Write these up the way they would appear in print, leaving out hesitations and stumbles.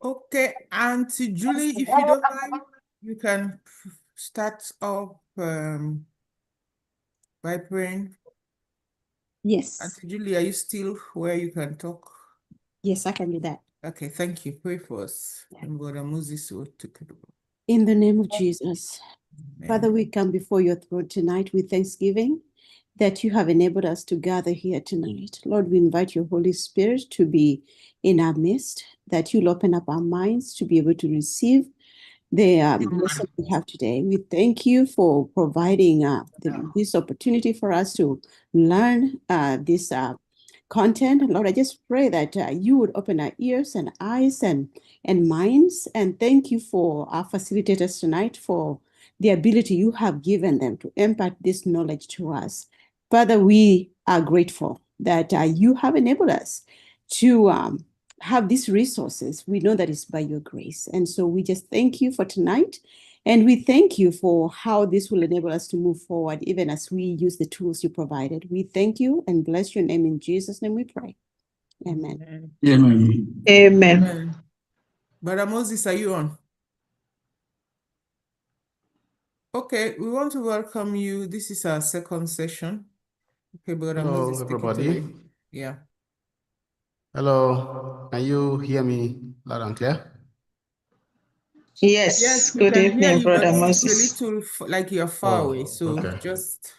Okay, Auntie Julie, if you don't mind, you can start off by praying. Yes. Auntie Julie, are you still where you can talk? Yes, I can do that. Okay, thank you. Pray for us. And Brother Moses will take it over. In the name of Jesus. Amen. Father, we come before your throne tonight with thanksgiving that you have enabled us to gather here tonight. Lord, we invite your Holy Spirit to be in our midst, that you'll open up our minds to be able to receive the lesson we have today. We thank you for providing this opportunity for us to learn this content. Lord, I just pray that you would open our ears and eyes and minds. And thank you for our facilitators tonight for the ability you have given them to impart this knowledge to us. Father, we are grateful that you have enabled us to have these resources. We know that it's by your grace. And so we just thank you for tonight. And we thank you for how this will enable us to move forward, even as we use the tools you provided. We thank you and bless your name. In Jesus' name we pray. Amen. Amen. Amen. Brother Moses, are you on? Okay, we want to welcome you. This is our second session. Okay, Brother Hello, Moses, take it everybody. away. Yeah. Hello, can you hear me loud and clear? Yes, we good can evening, hear you, Brother but Moses. it's a little like you're far away. So okay. just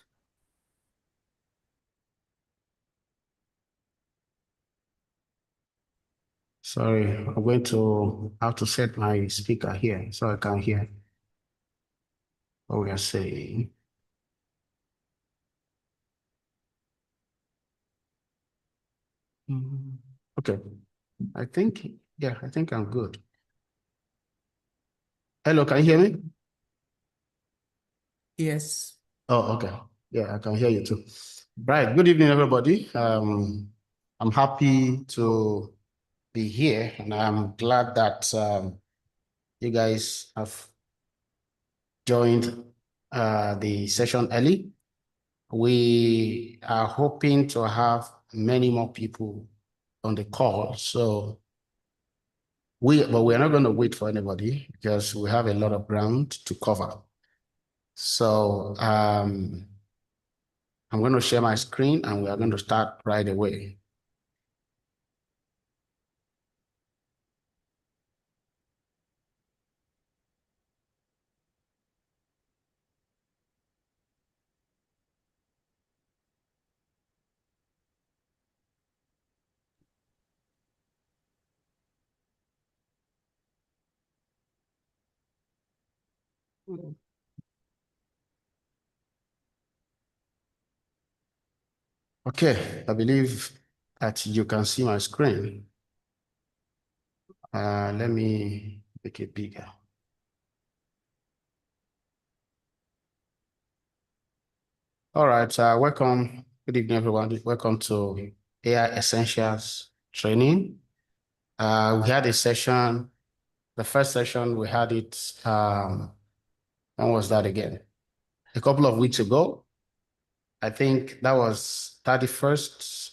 Sorry, I'm going to have to set my speaker here so I can hear what we are saying. Okay, I think I'm good. Hello, can you hear me? yes. Oh, okay. Yeah, I can hear you too. Right. Good evening, everybody. I'm happy to be here, and I'm glad that you guys have joined the session early. We are hoping to have many more people on the call. So but we're not going to wait for anybody because we have a lot of ground to cover. So I'm going to share my screen and we are going to start right away. Okay, I believe that you can see my screen. Let me make it bigger. All right, welcome. Good evening, everyone. Welcome to AI Essentials Training. We had a session, the first session, we had it, when was that again? A couple of weeks ago. I think that was 31st.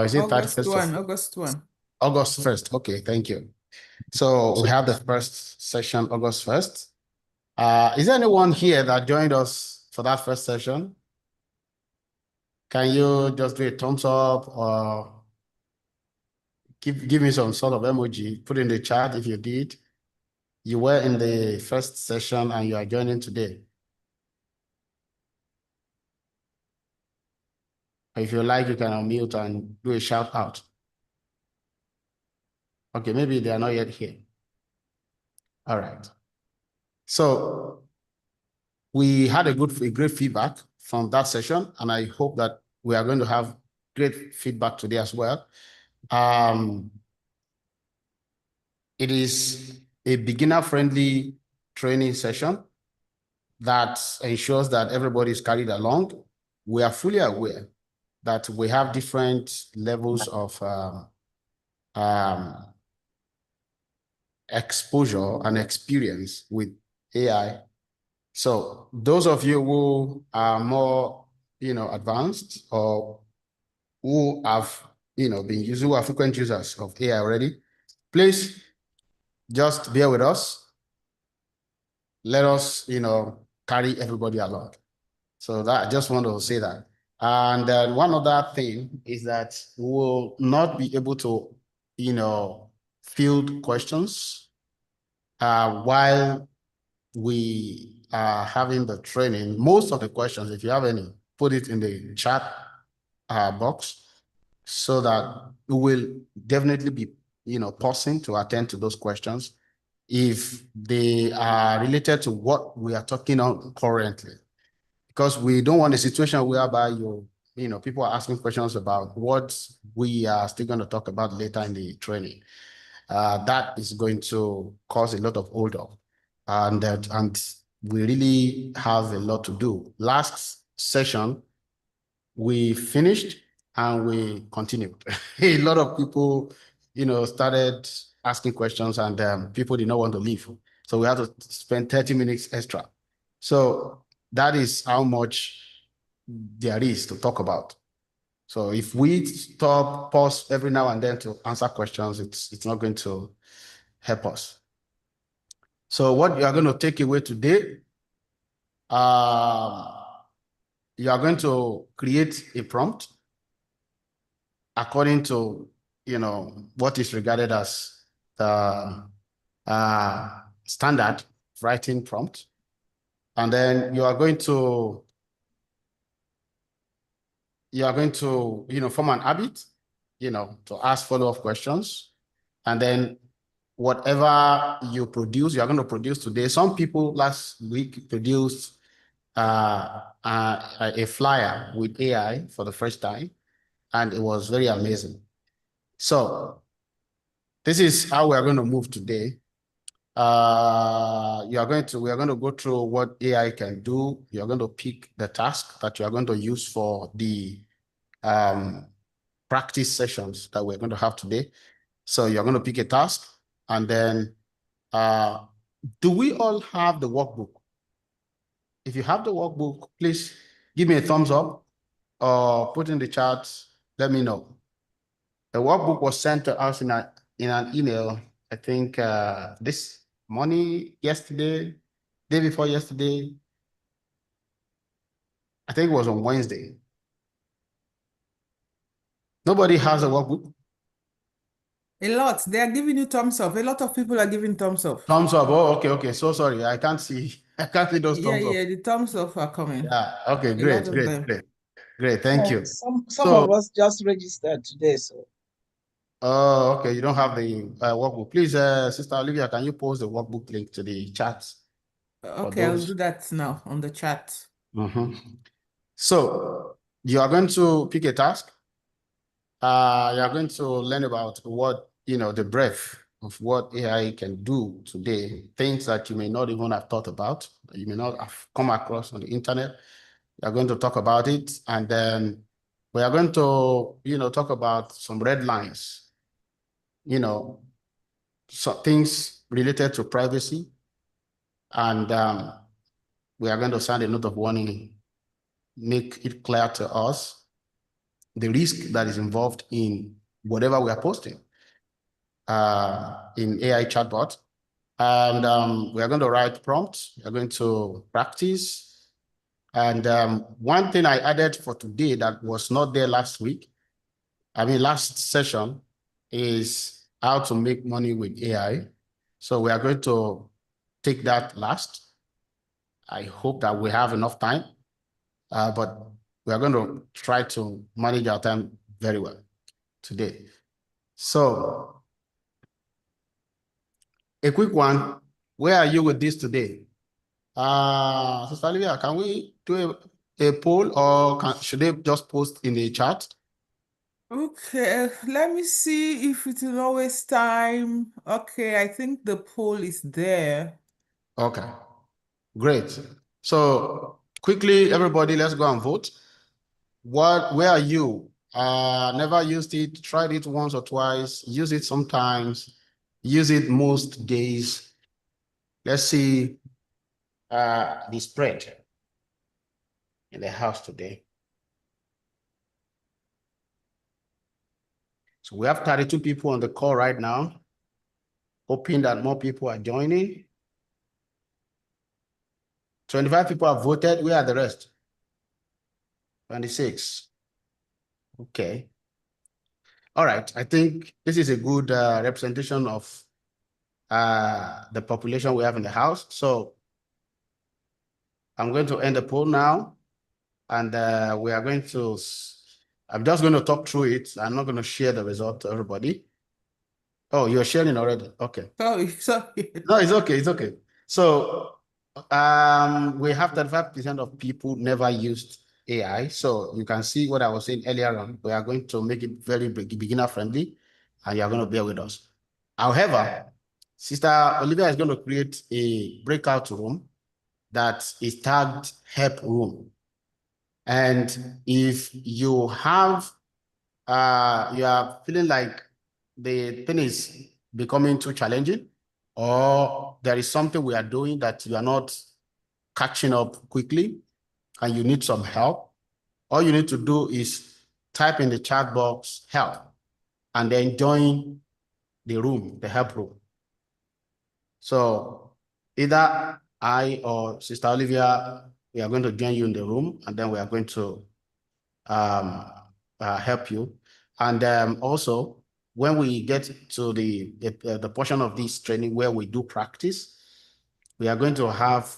Is it August 31st? 1, August 1. August 1st. Okay, thank you. So we had the first session, August 1st. Is there anyone here that joined us for that first session? Can you just do a thumbs up or give me some sort of emoji, put in the chat if you did. You were in the first session and you are joining today. If you like, you can unmute and do a shout out. Okay, maybe they are not yet here. All right. So we had a great feedback from that session, and I hope that we are going to have great feedback today as well. It is a beginner-friendly training session that ensures that everybody is carried along. We are fully aware that we have different levels of exposure and experience with AI. So those of you who are more, advanced or who have, who are frequent users of AI already, please just bear with us. Let us, carry everybody along. So that I just want to say that. And one other thing is that we will not be able to, field questions while we are having the training. Most of the questions, if you have any, put it in the chat box so that we will definitely be, pausing to attend to those questions if they are related to what we are talking on currently. Because we don't want a situation whereby people are asking questions about what we are still going to talk about later in the training. That is going to cause a lot of hold up, and we really have a lot to do. Last session, we finished and we continued. A lot of people, started asking questions, and people did not want to leave. So we had to spend 30 minutes extra. So that is how much there is to talk about. So if we stop, pause every now and then to answer questions, it's not going to help us. So what you are going to take away today, you are going to create a prompt according to, what is regarded as the standard writing prompt. And then you are going to, form an habit, to ask follow-up questions. And then whatever you produce, you're going to produce today. Some people last week produced a flyer with AI for the first time, and it was very amazing. So this is how we are going to move today. We are going to go through what AI can do. You're going to pick the task that you are going to use for the practice sessions that we're going to have today. So you're going to pick a task, and then do we all have the workbook? If you have the workbook, please give me a thumbs up or put in the chat, let me know. The workbook was sent to us in an email, I think this morning, yesterday, day before yesterday. I think it was on Wednesday. Nobody has a workbook? A lot. They are giving you thumbs up. A lot of people are giving thumbs up. Thumbs up. Oh, okay. So sorry. I can't see those thumbs up. Yeah, the thumbs up are coming. Yeah. Okay, A lot great. of them. Thank you. Some of us just registered today, so. Oh, okay. You don't have the workbook. Please, Sister Olivia, can you post the workbook link to the chat? Okay, I'll do that now on the chat. So you are going to pick a task. You are going to learn about what, the breadth of what AI can do today, things that you may not even have thought about, you may not have come across on the internet. We are going to talk about it, and then we are going to, talk about some red lines, so things related to privacy, and we are going to sound a note of warning, make it clear to us the risk that is involved in whatever we are posting in AI chatbot. And we are going to write prompts. We are going to practice. And one thing I added for today that was not there last session, is how to make money with AI. So we are going to take that last. I hope that we have enough time, but we are going to try to manage our time very well today. So a quick one, where are you with this today? Sister Olivia, can we do a poll, or should they just post in the chat? Okay, let me see if it will not waste time. Okay, I think the poll is there. Okay, great. So quickly, everybody, let's go and vote. Where are you? Never used it, tried it once or twice, use it sometimes, use it most days. Let's see the spread in the house today. So we have 32 people on the call right now. hoping that more people are joining. 25 people have voted. Where are the rest? 26. Okay. All right. I think this is a good representation of the population we have in the house. So I'm going to end the poll now, and we are going to, I'm just going to talk through it. I'm not going to share the result to everybody. Oh, you're sharing already. Okay. Sorry. No, it's okay. It's okay. So we have 35% of people never used AI. So you can see what I was saying earlier on. We are going to make it very beginner friendly, and you are going to bear with us. However, Sister Olivia is going to create a breakout room that is tagged help room. And if you have, you are feeling like the thing is becoming too challenging, or there is something we are doing that you are not catching up quickly and you need some help, all you need to do is type in the chat box help and then join the room, the help room. So either I or Sister Olivia, we are going to join you in the room, and then we are going to help you. And also, when we get to the portion of this training where we do practice, we are going to have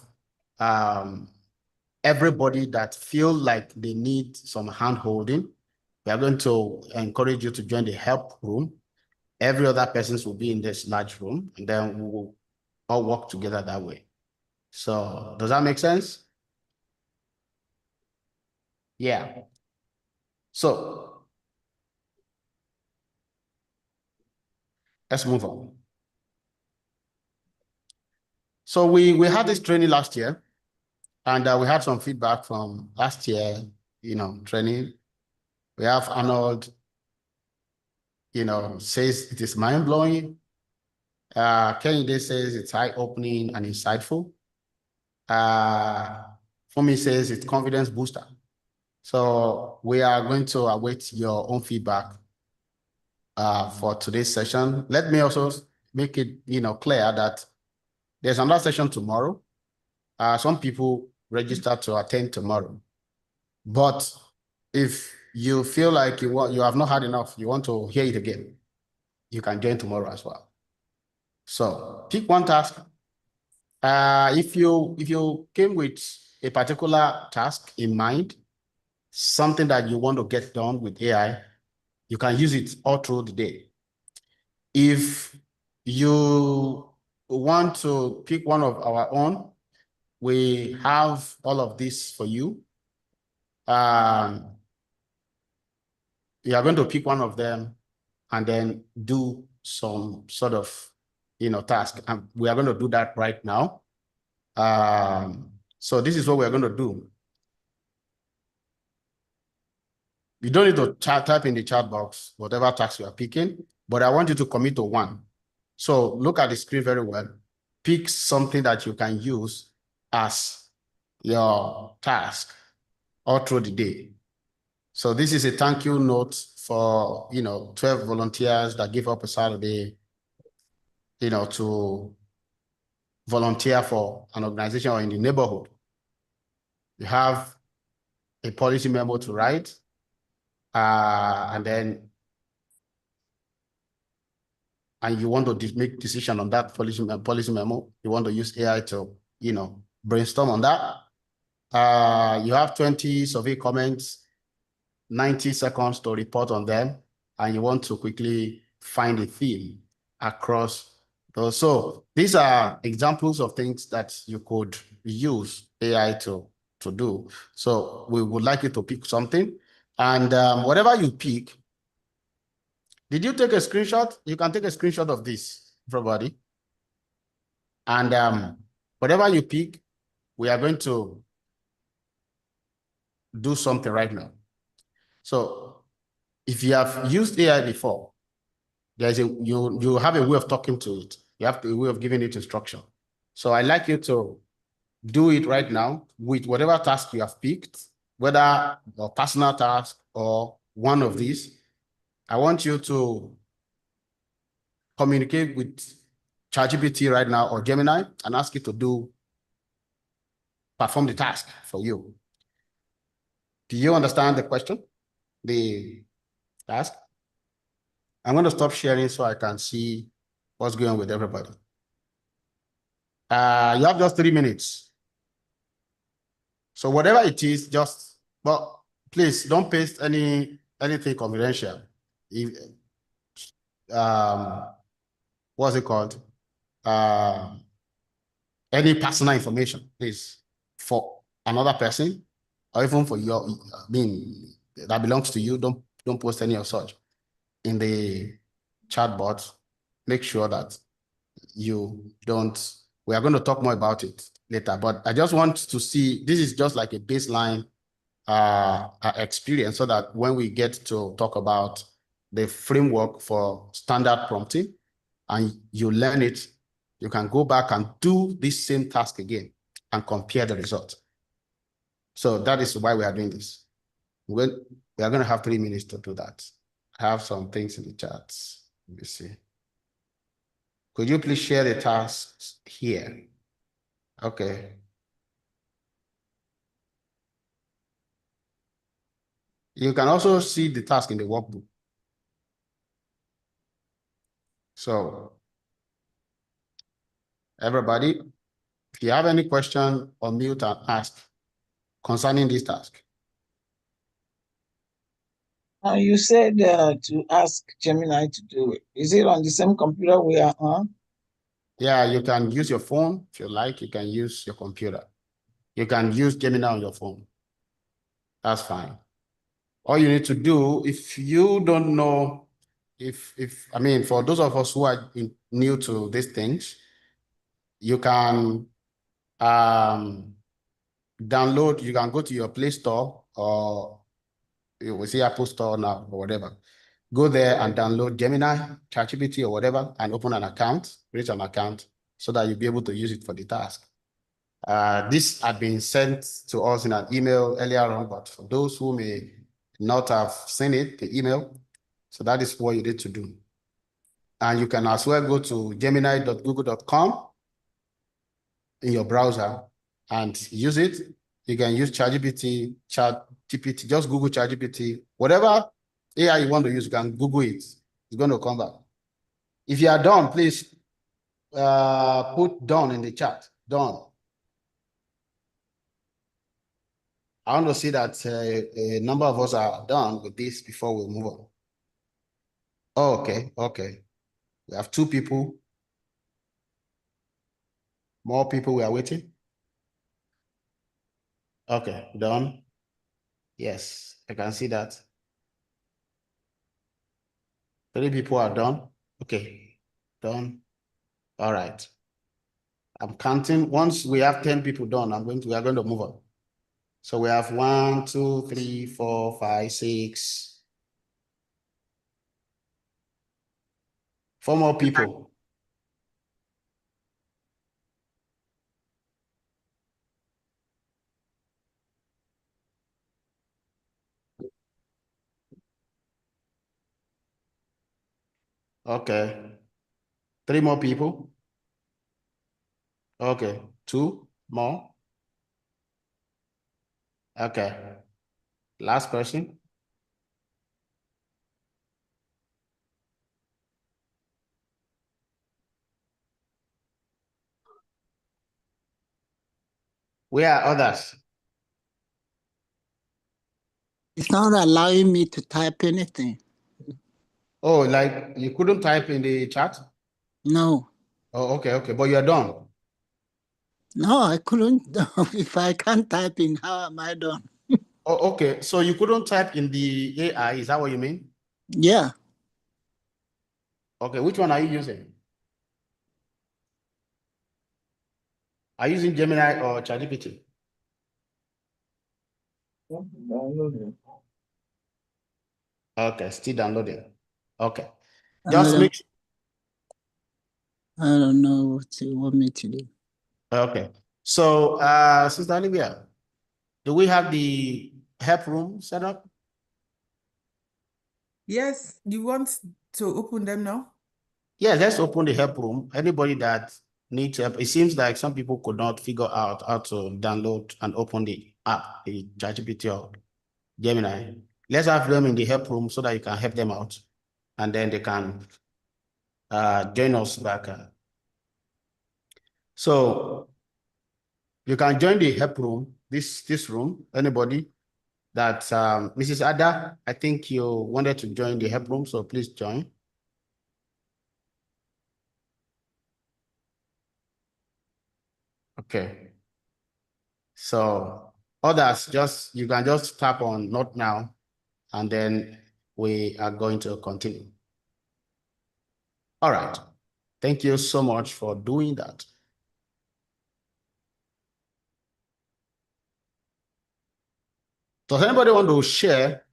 everybody that feel like they need some hand holding. We are going to encourage you to join the help room. Every other person will be in this large room, and then we will all work together that way. So does that make sense? Yeah. So let's move on. So we had this training last year, and we had some feedback from last year, training. We have Arnold, says it is mind-blowing. Kennedy says it's eye-opening and insightful. Fumi says it's confidence booster. So we are going to await your own feedback for today's session. Let me also make it clear that there's another session tomorrow. Some people register to attend tomorrow. But if you feel like you have not had enough, you want to hear it again, you can join tomorrow as well. So pick one task. If you came with a particular task in mind, something that you want to get done with AI, you can use it all through the day. If you want to pick one of our own, we have all of this for you. You are going to pick one of them and then do some sort of task. And we are going to do that right now. So this is what we're going to do. You don't need to type in the chat box whatever task you are picking, but I want you to commit to one. So look at the screen very well. Pick something that you can use as your task all through the day. So this is a thank you note for 12 volunteers that give up a Saturday, to volunteer for an organization or in the neighborhood. You have a policy memo to write, and you want to make decision on that policy memo. You want to use AI to brainstorm on that. You have 20 survey comments, 90 seconds to report on them, and you want to quickly find a theme across those. So these are examples of things that you could use AI to do. So we would like you to pick something, and whatever you pick, did you take a screenshot? You can take a screenshot of this, everybody. And whatever you pick, we are going to do something right now. So if you have used AI before, there's you have a way of talking to it. You have a way of giving it instruction. So I'd like you to do it right now with whatever task you have picked, whether a personal task or one of these. I want you to communicate with ChatGPT right now or Gemini and ask it to perform the task for you. Do you understand the question? The task? I'm going to stop sharing so I can see what's going on with everybody. You have just 3 minutes. So whatever it is, but please don't paste anything confidential. If, what's it called? Any personal information, please, for another person, or even for your, that belongs to you. Don't post any of such in the chat box. Make sure that you don't. We are going to talk more about it later, but I just want to see, this is just like a baseline experience so that when we get to talk about the framework for standard prompting and you learn it, you can go back and do this same task again and compare the result. So that is why we are doing this. We are going to have 3 minutes to do that. I have some things in the chat. Let me see. Could you please share the tasks here? Okay. You can also see the task in the workbook. So everybody, if you have any question, unmute and ask concerning this task. You said to ask Gemini to do it. Is it on the same computer we are on? Yeah, you can use your phone if you like. You can use your computer. You can use Gemini on your phone. That's fine. All you need to do, if you don't know, for those of us who are new to these things, you can download, you can go to your Play Store or you will see Apple Store now or whatever. Go there and download Gemini, ChatGPT or whatever, and open an account, create an account so that you'll be able to use it for the task. This had been sent to us in an email earlier on, but for those who may not have seen it, the email, so that is what you need to do. And you can as well go to gemini.google.com in your browser and use it. You can use ChatGPT, just Google ChatGPT, whatever AI you want to use, you can Google it. It's going to come back. If you are done, please put done in the chat. Done. I want to see that a number of us are done with this before we move on. Oh, okay. We have 2 people. More people we are waiting. Okay, done. Yes, I can see that. 3 people are done. Okay, done. All right. I'm counting. Once we have 10 people done, we are going to move on. So we have 1, 2, 3, 4, 5, 6. 4 more people. Okay. 3 more people. Okay. 2 more. Okay. Last person. Where are others? It's not allowing me to type anything. Oh, like you couldn't type in the chat? No. Oh, okay. But you're done. No, I couldn't. If I can't type in, how am I done? Oh, okay. So you couldn't type in the AI, is that what you mean? Yeah. Okay, which one are you using? Are you using Gemini or ChatGPT? Okay, still downloading. Okay. Just make I don't know what you want me to do. Okay. So, Sister Olivia, do we have the help room set up? Yes, you want to open them now? Yeah, let's open the help room. Anybody that needs help, it seems like some people could not figure out how to download and open the app, the ChatGPT or Gemini. Let's have them in the help room so that you can help them out, and then they can join us back. So you can join the help room, this room, anybody that, Mrs. Ada, I think you wanted to join the help room, so please join. Okay. So others, you can just tap on not now, and then we are going to continue. All right. Thank you so much for doing that. Does anybody want to share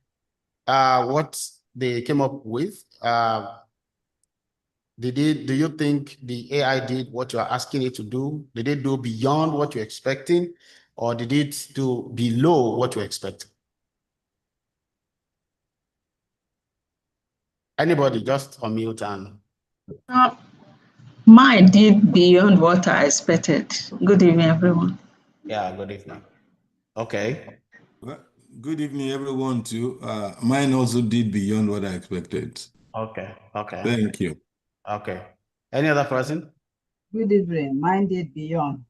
what they came up with? Do you think the AI did what you are asking it to do? Did it do beyond what you're expecting, or did it do below what you're expecting? Anybody, just unmute and. Mine did beyond what I expected. Good evening, everyone. Yeah, good evening. Okay. Well, good evening, everyone, too. Mine also did beyond what I expected. Okay. Okay. Thank you. Okay. Any other person? Good evening. Mine did beyond.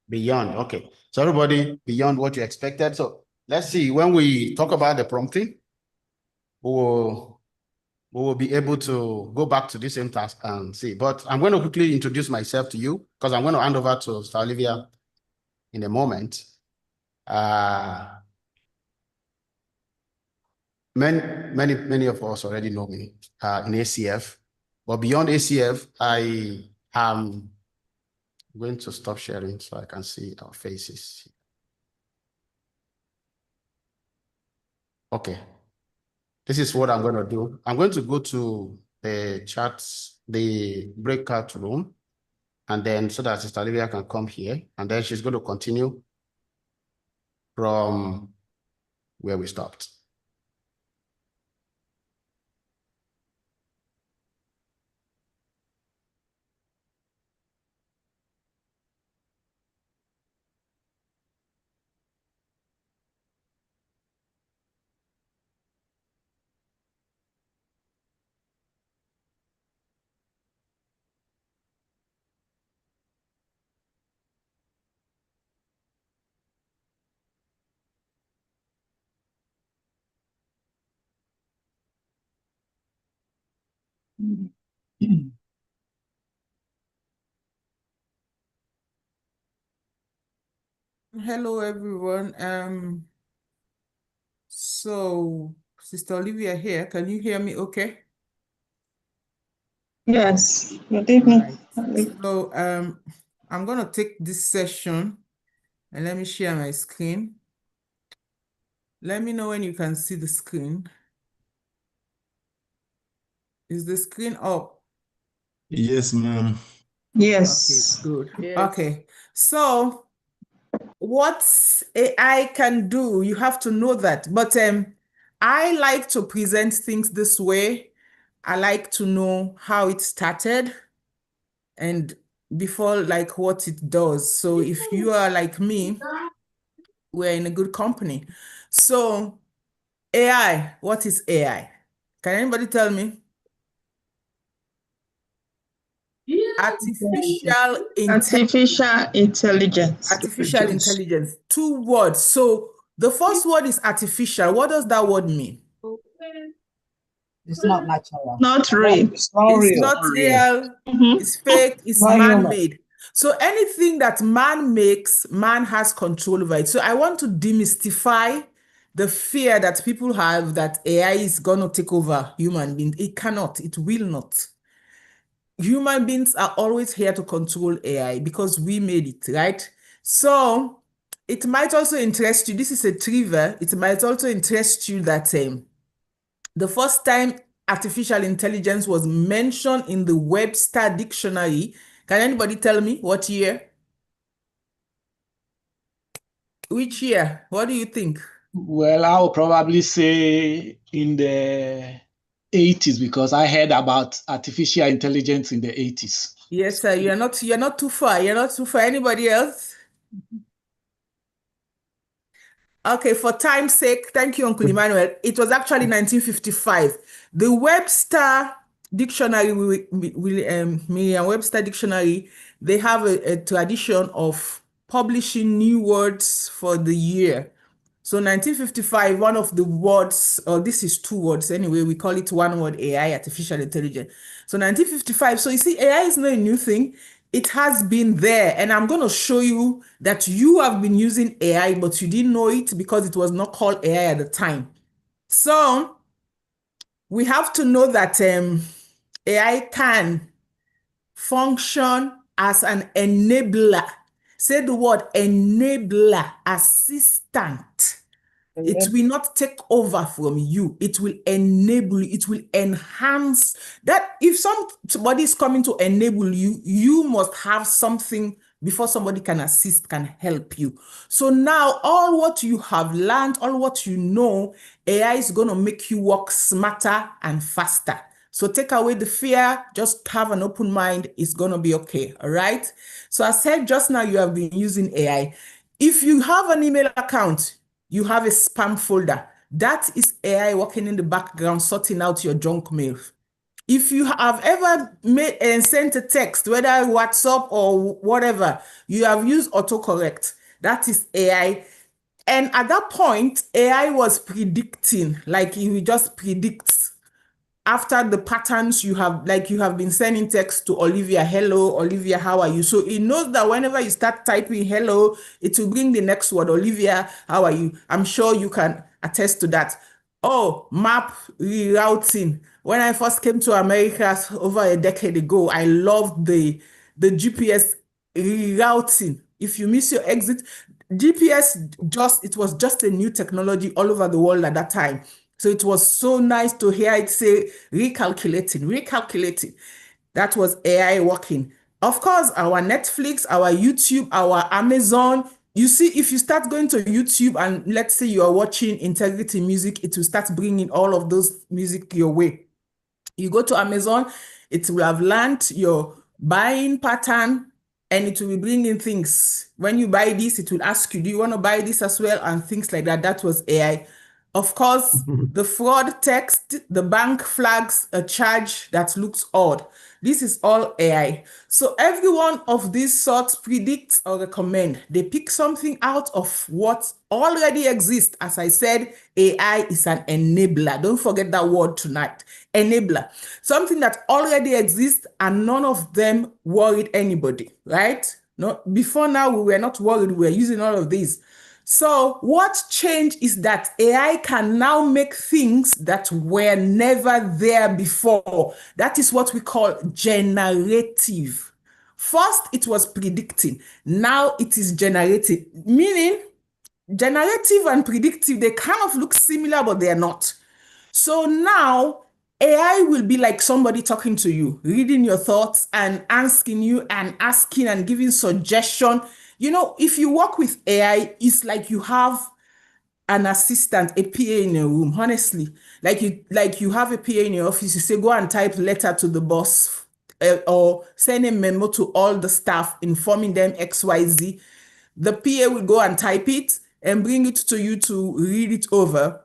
Beyond. Okay. So everybody beyond what you expected. So let's see, when we talk about the prompting, we will be able to go back to the same task and see. But I'm going to quickly introduce myself to you because I'm going to hand over to Sister Olivia in a moment. Many of us already know me in ACF, but beyond ACF, I am going to stop sharing so I can see our faces. Okay. This is what I'm going to do. I'm going to go to the chats, the breakout room, and then so that Sister Olivia can come here, and then she's going to continue from where we stopped. Hello, everyone. So Sister Olivia here. Can you hear me okay? Yes, good evening. Right. So I'm gonna take this session and let me share my screen. Let me know when you can see the screen. Is the screen up? Yes, ma'am. Yes. Okay, good. Yes. Okay. So what AI can do, you have to know that. But I like to present things this way. I like to know how it started and before like what it does. So if you are like me, we're in a good company. So AI, what is AI? Can anybody tell me? Artificial intelligence. Artificial intelligence. Artificial intelligence. Two words. So the first word is artificial. What does that word mean? It's not natural. Not real. It's not It's real. not real. Mhm. It's fake. It's Not human. man-made. So anything that man makes, man has control over it. So I want to demystify the fear that people have that AI is going to take over human beings. It cannot. It will not. Human beings are always here to control AI because we made it, right? So it might also interest you. This is a trivia. It might also interest you that the first time artificial intelligence was mentioned in the Webster Dictionary. Can anybody tell me what year? Which year? What do you think? Well, I'll probably say in the 80s because I heard about artificial intelligence in the 80s. Yes, sir. You're not too far. You're not too far. Anybody else? Okay, for time's sake, thank you, Uncle Emmanuel. It was actually 1955. The Webster Dictionary, Merriam-Webster Dictionary, they have a tradition of publishing new words for the year. So 1955, one of the words, or this is two words anyway, we call it one word AI, artificial intelligence. So 1955, so you see, AI is not a new thing. It has been there. And I'm going to show you that you have been using AI, but you didn't know it because it was not called AI at the time. So we have to know that AI can function as an enabler. Say the word enabler, assistant. It will not take over from you. It will enable you. It will enhance that. If somebody is coming to enable you, you must have something before somebody can assist, can help you. So now all what you have learned, all what you know, AI is going to make you work smarter and faster. So take away the fear, just have an open mind. It's going to be okay. All right. So I said just now, you have been using AI. If you have an email account, you have a spam folder. That is AI working in the background, sorting out your junk mail. If you have ever made and sent a text, whether WhatsApp or whatever, you have used autocorrect. That is AI. And at that point, AI was predicting, like it just predicts after the patterns you have, like you have been sending text to Olivia, hello, Olivia, how are you? So it knows that whenever you start typing hello, it will bring the next word, Olivia, how are you? I'm sure you can attest to that. Oh, map rerouting. When I first came to America over a decade ago, I loved the GPS rerouting. If you miss your exit, GPS it was just a new technology all over the world at that time. So it was so nice to hear it say recalculating. That was AI working. Of course, our Netflix, our YouTube, our Amazon. You see, if you start going to YouTube and let's say you are watching Integrity Music, it will start bringing all of those music your way. You go to Amazon, it will have learned your buying pattern and it will be bringing things. When you buy this, it will ask you, do you want to buy this as well? And things like that. That was AI. Of course, the fraud text, the bank flags a charge that looks odd. This is all AI. So every one of these sorts predicts or recommend. They pick something out of what already exists. As I said, AI is an enabler. Don't forget that word tonight. Enabler. Something that already exists and none of them worried anybody, right? No, before now, we were not worried. We were using all of these. So what changed is that AI can now make things that were never there before. That is what we call generative. First, it was predicting. Now it is generative, meaning generative and predictive, they kind of look similar, but they're not. So now AI will be like somebody talking to you, reading your thoughts and asking you and asking and giving suggestion. You know, if you work with AI, it's like you have an assistant, a PA in a room, honestly. Like you have a PA in your office, you say, go and type letter to the boss or send a memo to all the staff informing them XYZ. The PA will go and type it and bring it to you to read it over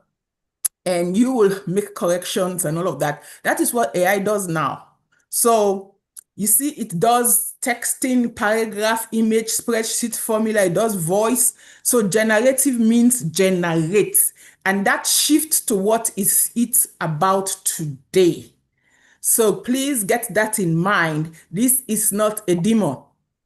and you will make corrections and all of that. That is what AI does now. So you see, it does texting, paragraph, image, spreadsheet, formula, it does voice. So generative means generate. And that shifts to what is it about today. So please get that in mind. This is not a demon.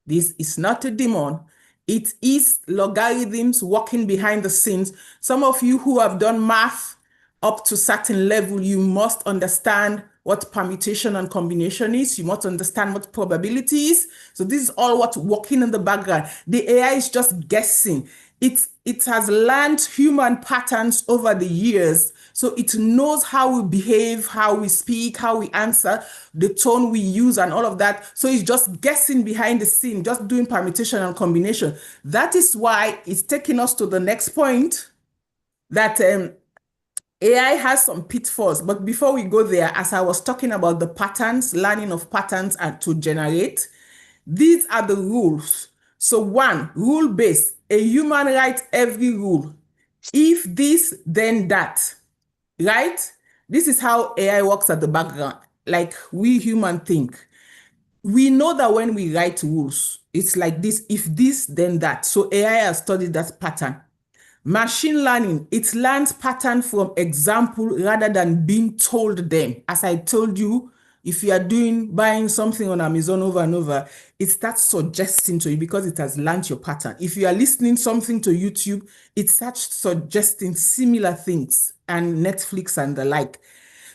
This is not a demon. It is logarithms working behind the scenes. Some of you who have done math up to certain level, you must understand what permutation and combination is. You must understand what probability is. So this is all what's working in the background. The AI is just guessing. It has learned human patterns over the years. So it knows how we behave, how we speak, how we answer, the tone we use and all of that. So it's just guessing behind the scene, just doing permutation and combination. That is why it's taking us to the next point that AI has some pitfalls, but before we go there, as I was talking about the patterns, learning of patterns and to generate, these are the rules. So one, rule-based, a human writes every rule. If this, then that, right? This is how AI works at the background, like we human think. We know that when we write rules, it's like this, if this, then that. So AI has studied that pattern. Machine learning, it learns pattern from example rather than being told them. As I told you, if you are buying something on Amazon over and over, it starts suggesting to you because it has learned your pattern. If you are listening something to YouTube, it starts suggesting similar things, and Netflix and the like.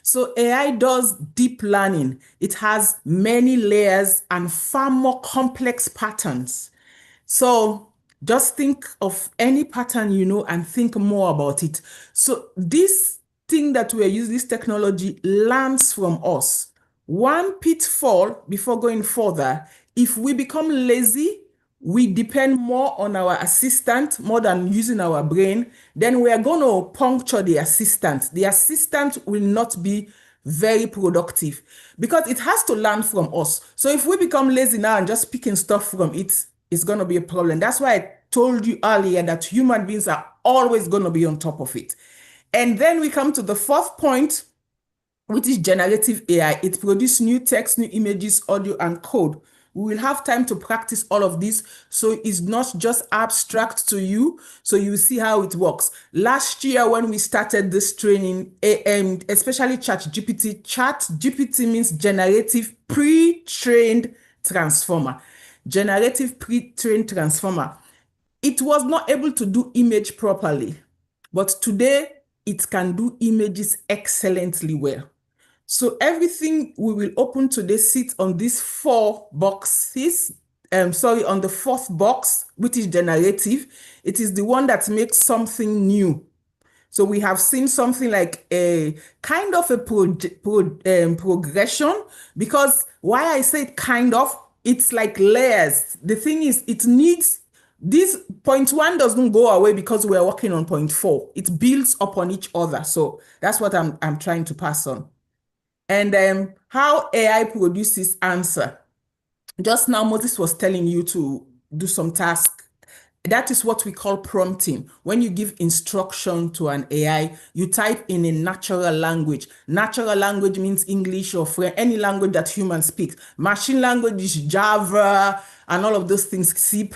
So AI does deep learning. It has many layers and far more complex patterns. So just think of any pattern you know and think more about it. So this thing that we're using, this technology learns from us. One pitfall before going further, if we become lazy, we depend more on our assistant more than using our brain, then we are going to puncture the assistant. The assistant will not be very productive because it has to learn from us. So if we become lazy now and just picking stuff from it, it's going to be a problem. That's why I told you earlier that human beings are always going to be on top of it. And then we come to the fourth point, which is generative AI. It produces new text, new images, audio, and code. We will have time to practice all of this, so it's not just abstract to you, so you see how it works. Last year, when we started this training, especially ChatGPT means generative pre-trained transformer. Generative pre-trained transformer. It was not able to do image properly, but today it can do images excellently well. So everything we will open today sits on these 4 boxes. On the 4th box, which is generative. It is the one that makes something new. So we have seen something like a kind of a progression, because why I say kind of, it's like layers. The thing is, it needs this point 1 doesn't go away because we're working on point 4. It builds upon each other. So that's what I'm trying to pass on. And how AI produces answer. Just now, Moses was telling you to do some task. That is what we call prompting. When you give instruction to an AI, you type in a natural language. Natural language means English or French, any language that humans speak. Machine language is Java and all of those things, C++.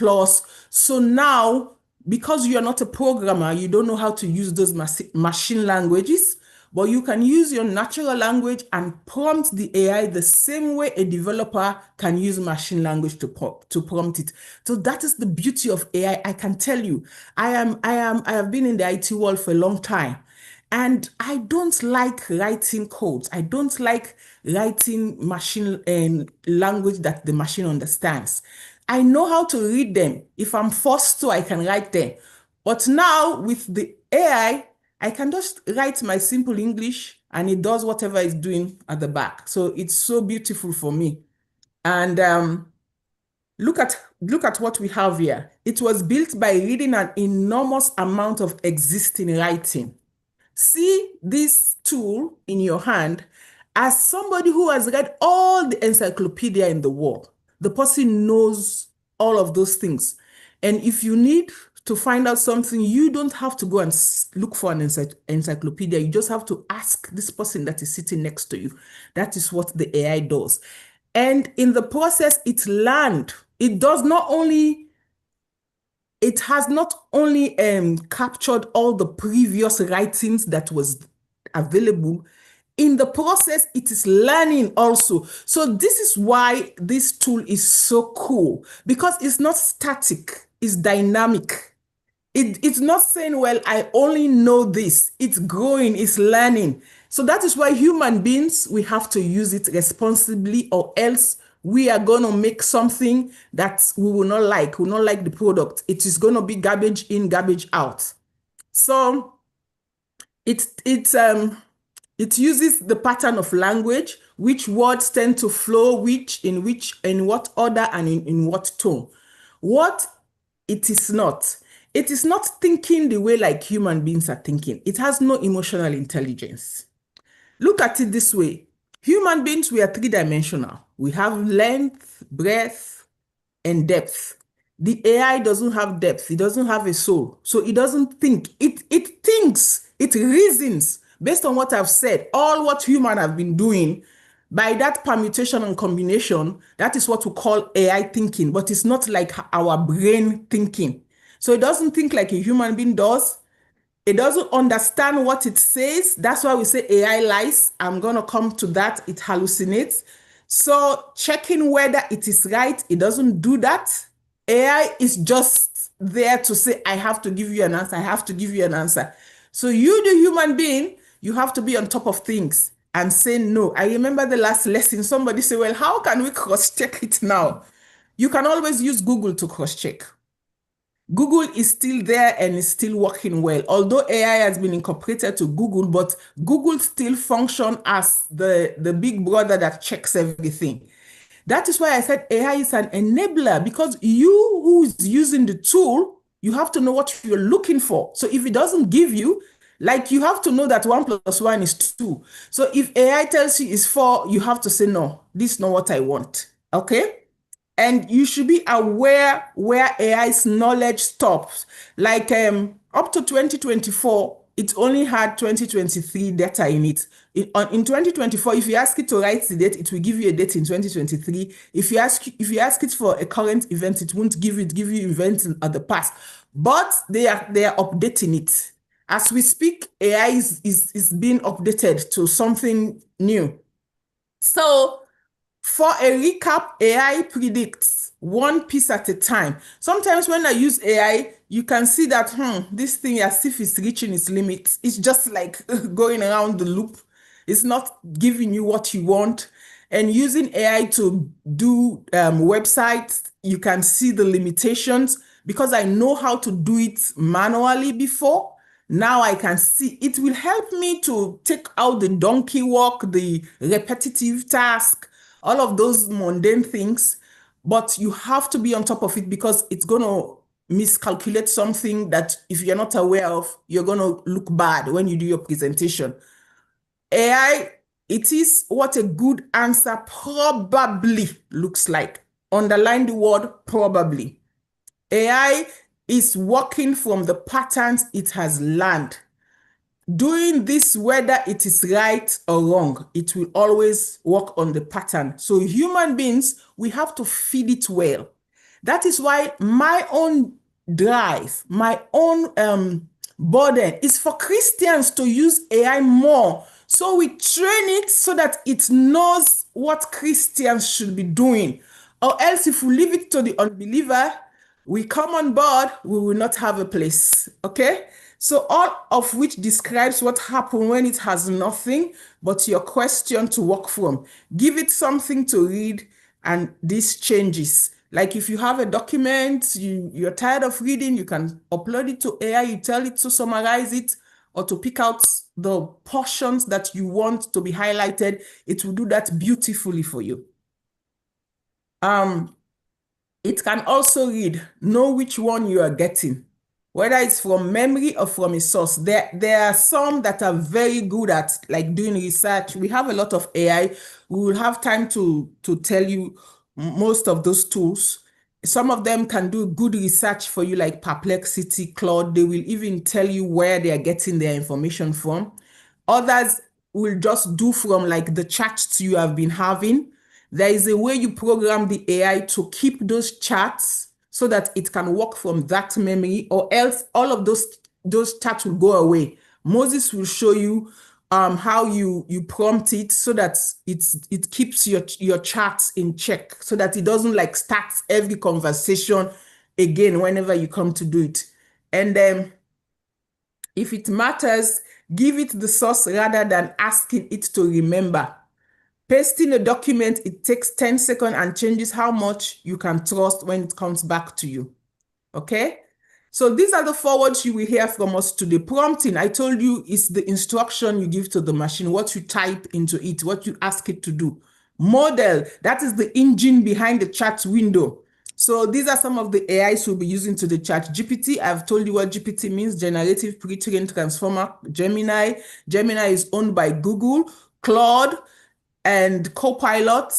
So now, because you're not a programmer, you don't know how to use those machine languages, but you can use your natural language and prompt the AI the same way a developer can use machine language to prompt it. So that is the beauty of AI. I can tell you, I have been in the IT world for a long time, and I don't like writing codes. I don't like writing machine language that the machine understands. I know how to read them. If I'm forced to, I can write them. But now with the AI, I can just write my simple English and it does whatever it's doing at the back. So it's so beautiful for me. And look at what we have here. It was built by reading an enormous amount of existing writing. See this tool in your hand as somebody who has read all the encyclopedia in the world. The person knows all of those things. And if you need to find out something, you don't have to go and look for an encyclopedia. You just have to ask this person that is sitting next to you. That is what the AI does. And in the process, it learned. It has not only captured all the previous writings that was available. In the process, it is learning also. So this is why this tool is so cool, because it's not static, it's dynamic. It's not saying, well, I only know this. It's growing, it's learning. So that is why human beings, we have to use it responsibly, or else we are going to make something that we will not like. We will not like the product. It is going to be garbage in, garbage out. So it uses the pattern of language, which words tend to flow, in what order and in what tone. What it is not. It is not thinking the way like human beings are thinking. It has no emotional intelligence. Look at it this way. Human beings, we are three-dimensional. We have length, breadth, and depth. The AI doesn't have depth. It doesn't have a soul. So it doesn't think. It thinks. It reasons based on what I've said. All what humans have been doing, by that permutation and combination, that is what we call AI thinking, but it's not like our brain thinking. So it doesn't think like a human being does. It doesn't understand what it says. That's why we say AI lies. I'm going to come to that. It hallucinates. So checking whether it is right, it doesn't do that. AI is just there to say, I have to give you an answer. I have to give you an answer. So you, the human being, you have to be on top of things and say no. I remember the last lesson, somebody said, well, how can we cross-check it now? You can always use Google to cross-check. Google is still there and is still working well. Although AI has been incorporated to Google, but Google still function as the big brother that checks everything. That is why I said AI is an enabler, because you who's using the tool, you have to know what you're looking for. So if it doesn't give you, like you have to know that 1 + 1 is 2. So if AI tells you it's 4, you have to say, no, this is not what I want. Okay? And you should be aware where AI's knowledge stops. Like up to 2024, it only had 2023 data in it. In 2024, if you ask it to write the date, it will give you a date in 2023. If you ask it for a current event, it won't give you events of the past. But they are updating it. As we speak, AI is being updated to something new. So for a recap, AI predicts one piece at a time. Sometimes when I use AI, you can see that this thing, as if it's reaching its limits. It's just like going around the loop. It's not giving you what you want. And using AI to do websites, you can see the limitations. Because I know how to do it manually before, now I can see it will help me to take out the donkey work, the repetitive task, all of those mundane things. But you have to be on top of it, because it's going to miscalculate something that if you're not aware of, you're going to look bad when you do your presentation. AI, it is what a good answer probably looks like. Underline the word probably. AI is working from the patterns it has learned. Doing this, whether it is right or wrong, it will always work on the pattern. So human beings, we have to feed it well. That is why my own drive, my own burden is for Christians to use AI more. So we train it so that it knows what Christians should be doing. Or else if we leave it to the unbeliever, we come on board, we will not have a place, okay? So all of which describes what happened when it has nothing but your question to work from. Give it something to read and this changes. Like if you have a document, you're tired of reading, you can upload it to AI, you tell it to summarize it or to pick out the portions that you want to be highlighted. It will do that beautifully for you. It can also read, know which one you are getting, whether it's from memory or from a source. There are some that are very good at like doing research. We have a lot of AI. We will have time to tell you most of those tools. Some of them can do good research for you, like Perplexity, Claude. They will even tell you where they are getting their information from. Others will just do from like the chats you have been having. There is a way you program the AI to keep those chats so that it can work from that memory, or else all of those chats will go away. Moses will show you how you prompt it so that it keeps your chats in check, so that it doesn't like start every conversation again whenever you come to do it. And then if it matters, give it the source rather than asking it to remember. Pasting a document, it takes 10 seconds and changes how much you can trust when it comes back to you. Okay? So these are the 4 words you will hear from us today. Prompting, I told you, is the instruction you give to the machine, what you type into it, what you ask it to do. Model, that is the engine behind the chat window. So these are some of the AIs we'll be using to the chat. GPT, I've told you what GPT means, generative pre-trained transformer. Gemini is owned by Google. Claude and Copilot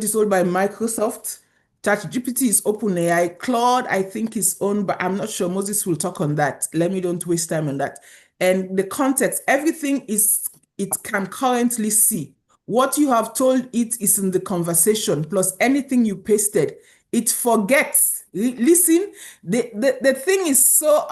is owned by Microsoft. ChatGPT is OpenAI. Claude, I think, is owned by, I'm not sure, Moses will talk on that. Let me don't waste time on that. And the context, everything it can currently see. What you have told it is in the conversation, plus anything you pasted. It forgets. Listen, the thing is so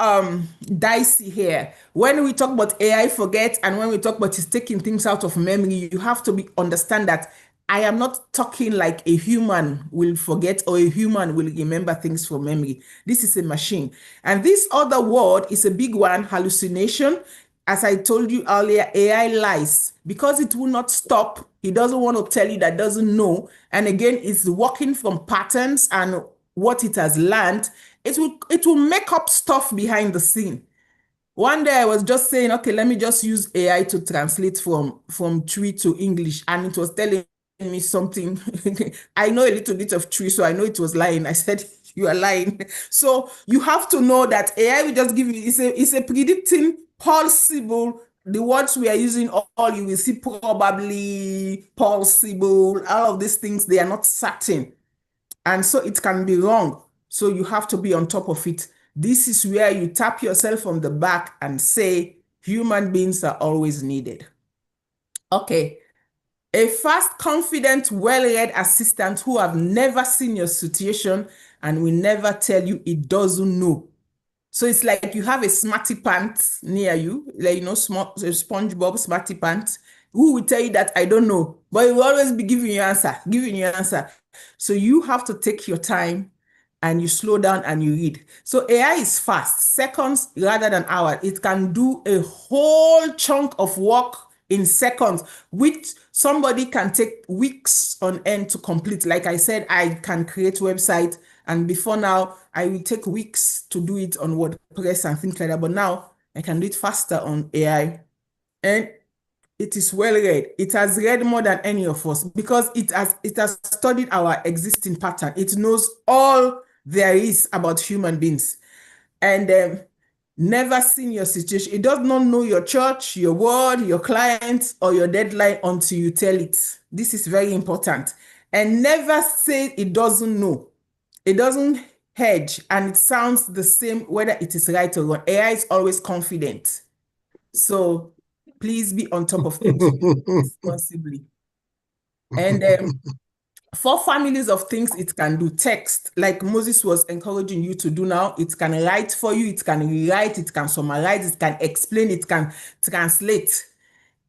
dicey here. When we talk about AI forget, and when we talk about it's taking things out of memory, you have to understand that I am not talking like a human will forget or a human will remember things from memory. This is a machine. And this other word is a big one, hallucination. As I told you earlier, AI lies because it will not stop. He doesn't want to tell you that doesn't know. And again, it's working from patterns and what it has learned. It will make up stuff behind the scene. One day I was just saying, okay, let me just use AI to translate from Twi to English. And it was telling me something. I know a little bit of Twi, so I know it was lying. I said, you are lying. So you have to know that AI will just give you, it's a predicting possible. The words we are using, all you will see probably, possible, all of these things, they are not certain. And so it can be wrong. So you have to be on top of it. This is where you tap yourself on the back and say, human beings are always needed. Okay. A fast, confident, well-read assistant who have never seen your situation and will never tell you it doesn't know. So it's like you have a smarty pants near you, like, you know, SpongeBob smarty pants, who will tell you that I don't know, but he will always be giving you answer. So you have to take your time and you slow down and you read. So AI is fast, seconds rather than hours. It can do a whole chunk of work in seconds, which somebody can take weeks on end to complete. Like I said, I can create websites, and before now, I will take weeks to do it on WordPress and things like that. But now I can do it faster on AI. And it is well read. It has read more than any of us because it has studied our existing pattern. It knows all there is about human beings. And never seen your situation. It does not know your church, your word, your client, or your deadline until you tell it. This is very important. And never say it doesn't know. It doesn't hedge, and it sounds the same whether it is right or wrong. AI is always confident. So please be on top of things responsibly. And 4 families of things it can do. Text, like Moses was encouraging you to do now. It can write for you, it can rewrite, it can summarize, it can explain, it can translate.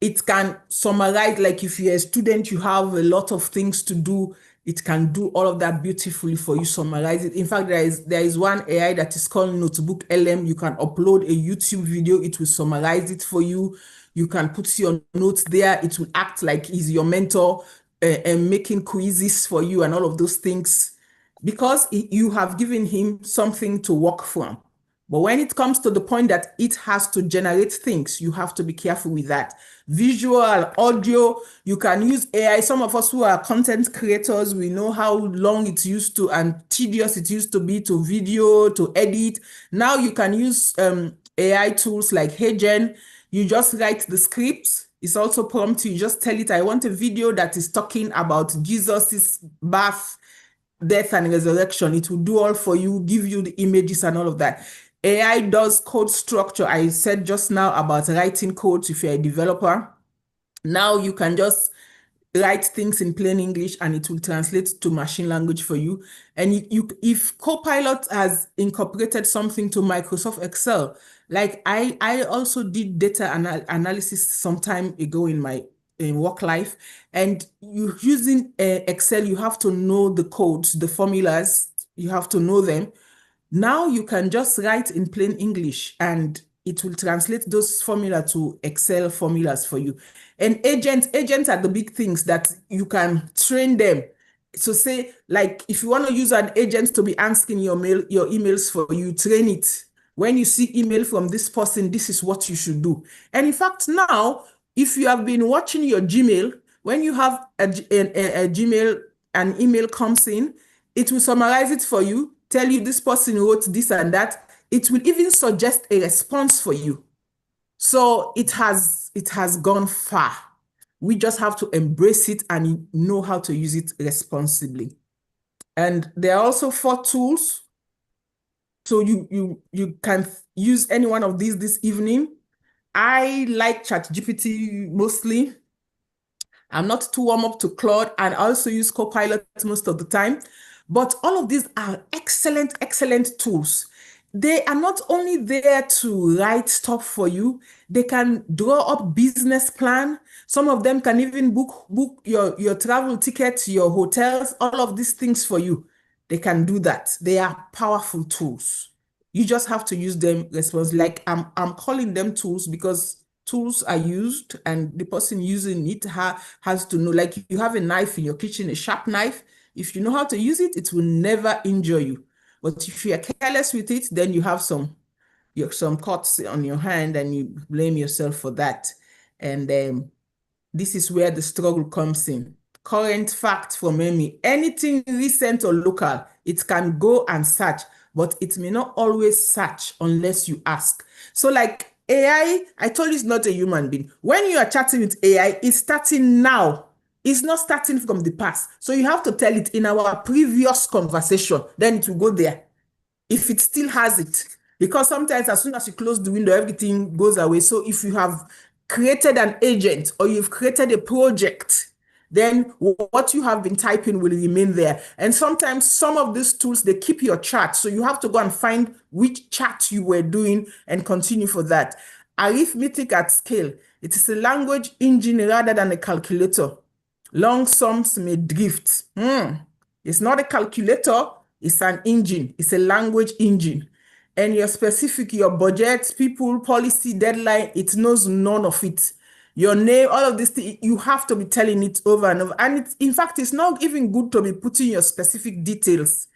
It can summarize, like if you're a student, you have a lot of things to do. It can do all of that beautifully for you, summarize it. In fact, there is one AI that is called Notebook LM. You can upload a YouTube video, it will summarize it for you. You can put your notes there. It will act like he's your mentor and making quizzes for you and all of those things because you have given him something to work from. But when it comes to the point that it has to generate things, you have to be careful with that. Visual, audio, you can use AI. Some of us who are content creators, we know how long it used to and tedious it used to be to video, to edit. Now you can use AI tools like HeyGen. You just write the scripts. It's also prompt you just tell it, I want a video that is talking about Jesus's birth, death, and resurrection. It will do all for you, give you the images and all of that. AI does code structure. I said just now about writing codes if you're a developer. Now you can just write things in plain English and it will translate to machine language for you. And if Copilot has incorporated something to Microsoft Excel, like I also did data analysis some time ago in my work life, and you using Excel, you have to know the codes, the formulas, you have to know them. Now you can just write in plain English and it will translate those formula to Excel formulas for you. And agents are the big things that you can train them. So say, like, if you want to use an agent to be asking your emails for you, train it. When you see email from this person, this is what you should do. And in fact, now, if you have been watching your Gmail, when you have a Gmail, an email comes in, It will summarize it for you, tell you this person wrote this and that. It will even suggest a response for you. So it has gone far. We just have to embrace it and know how to use it responsibly. And there are also 4 tools. So you can use any one of these this evening. I like ChatGPT mostly. I'm not too warm up to Claude, and I also use Copilot most of the time. But all of these are excellent, excellent tools. They are not only there to write stuff for you, they can draw up business plan. Some of them can even book your travel tickets, your hotels, all of these things for you. They can do that. They are powerful tools. You just have to use them responsibly. Like I'm calling them tools because tools are used and the person using it has to know. Like you have a knife in your kitchen, a sharp knife. If you know how to use it, it will never injure you. But if you are careless with it, then you have some cuts on your hand and you blame yourself for that. And this is where the struggle comes in. Current fact from Amy: anything recent or local, it can go and search, but it may not always search unless you ask. So like AI, I told you it's not a human being. When you are chatting with AI, it's starting now. It's not starting from the past. So you have to tell it in our previous conversation, then it will go there. If it still has it, because sometimes as soon as you close the window, everything goes away. So if you have created an agent or you've created a project, then what you have been typing will remain there. And sometimes some of these tools, they keep your chart. So you have to go and find which chart you were doing and continue for that. Arithmetic at scale. It is a language engine rather than a calculator. Long sums may drift. It's not a calculator, it's an engine. It's a language engine. And your specific, your budget, people, policy, deadline, it knows none of it. Your name, all of this thing, you have to be telling it over and over. And in fact, it's not even good to be putting your specific details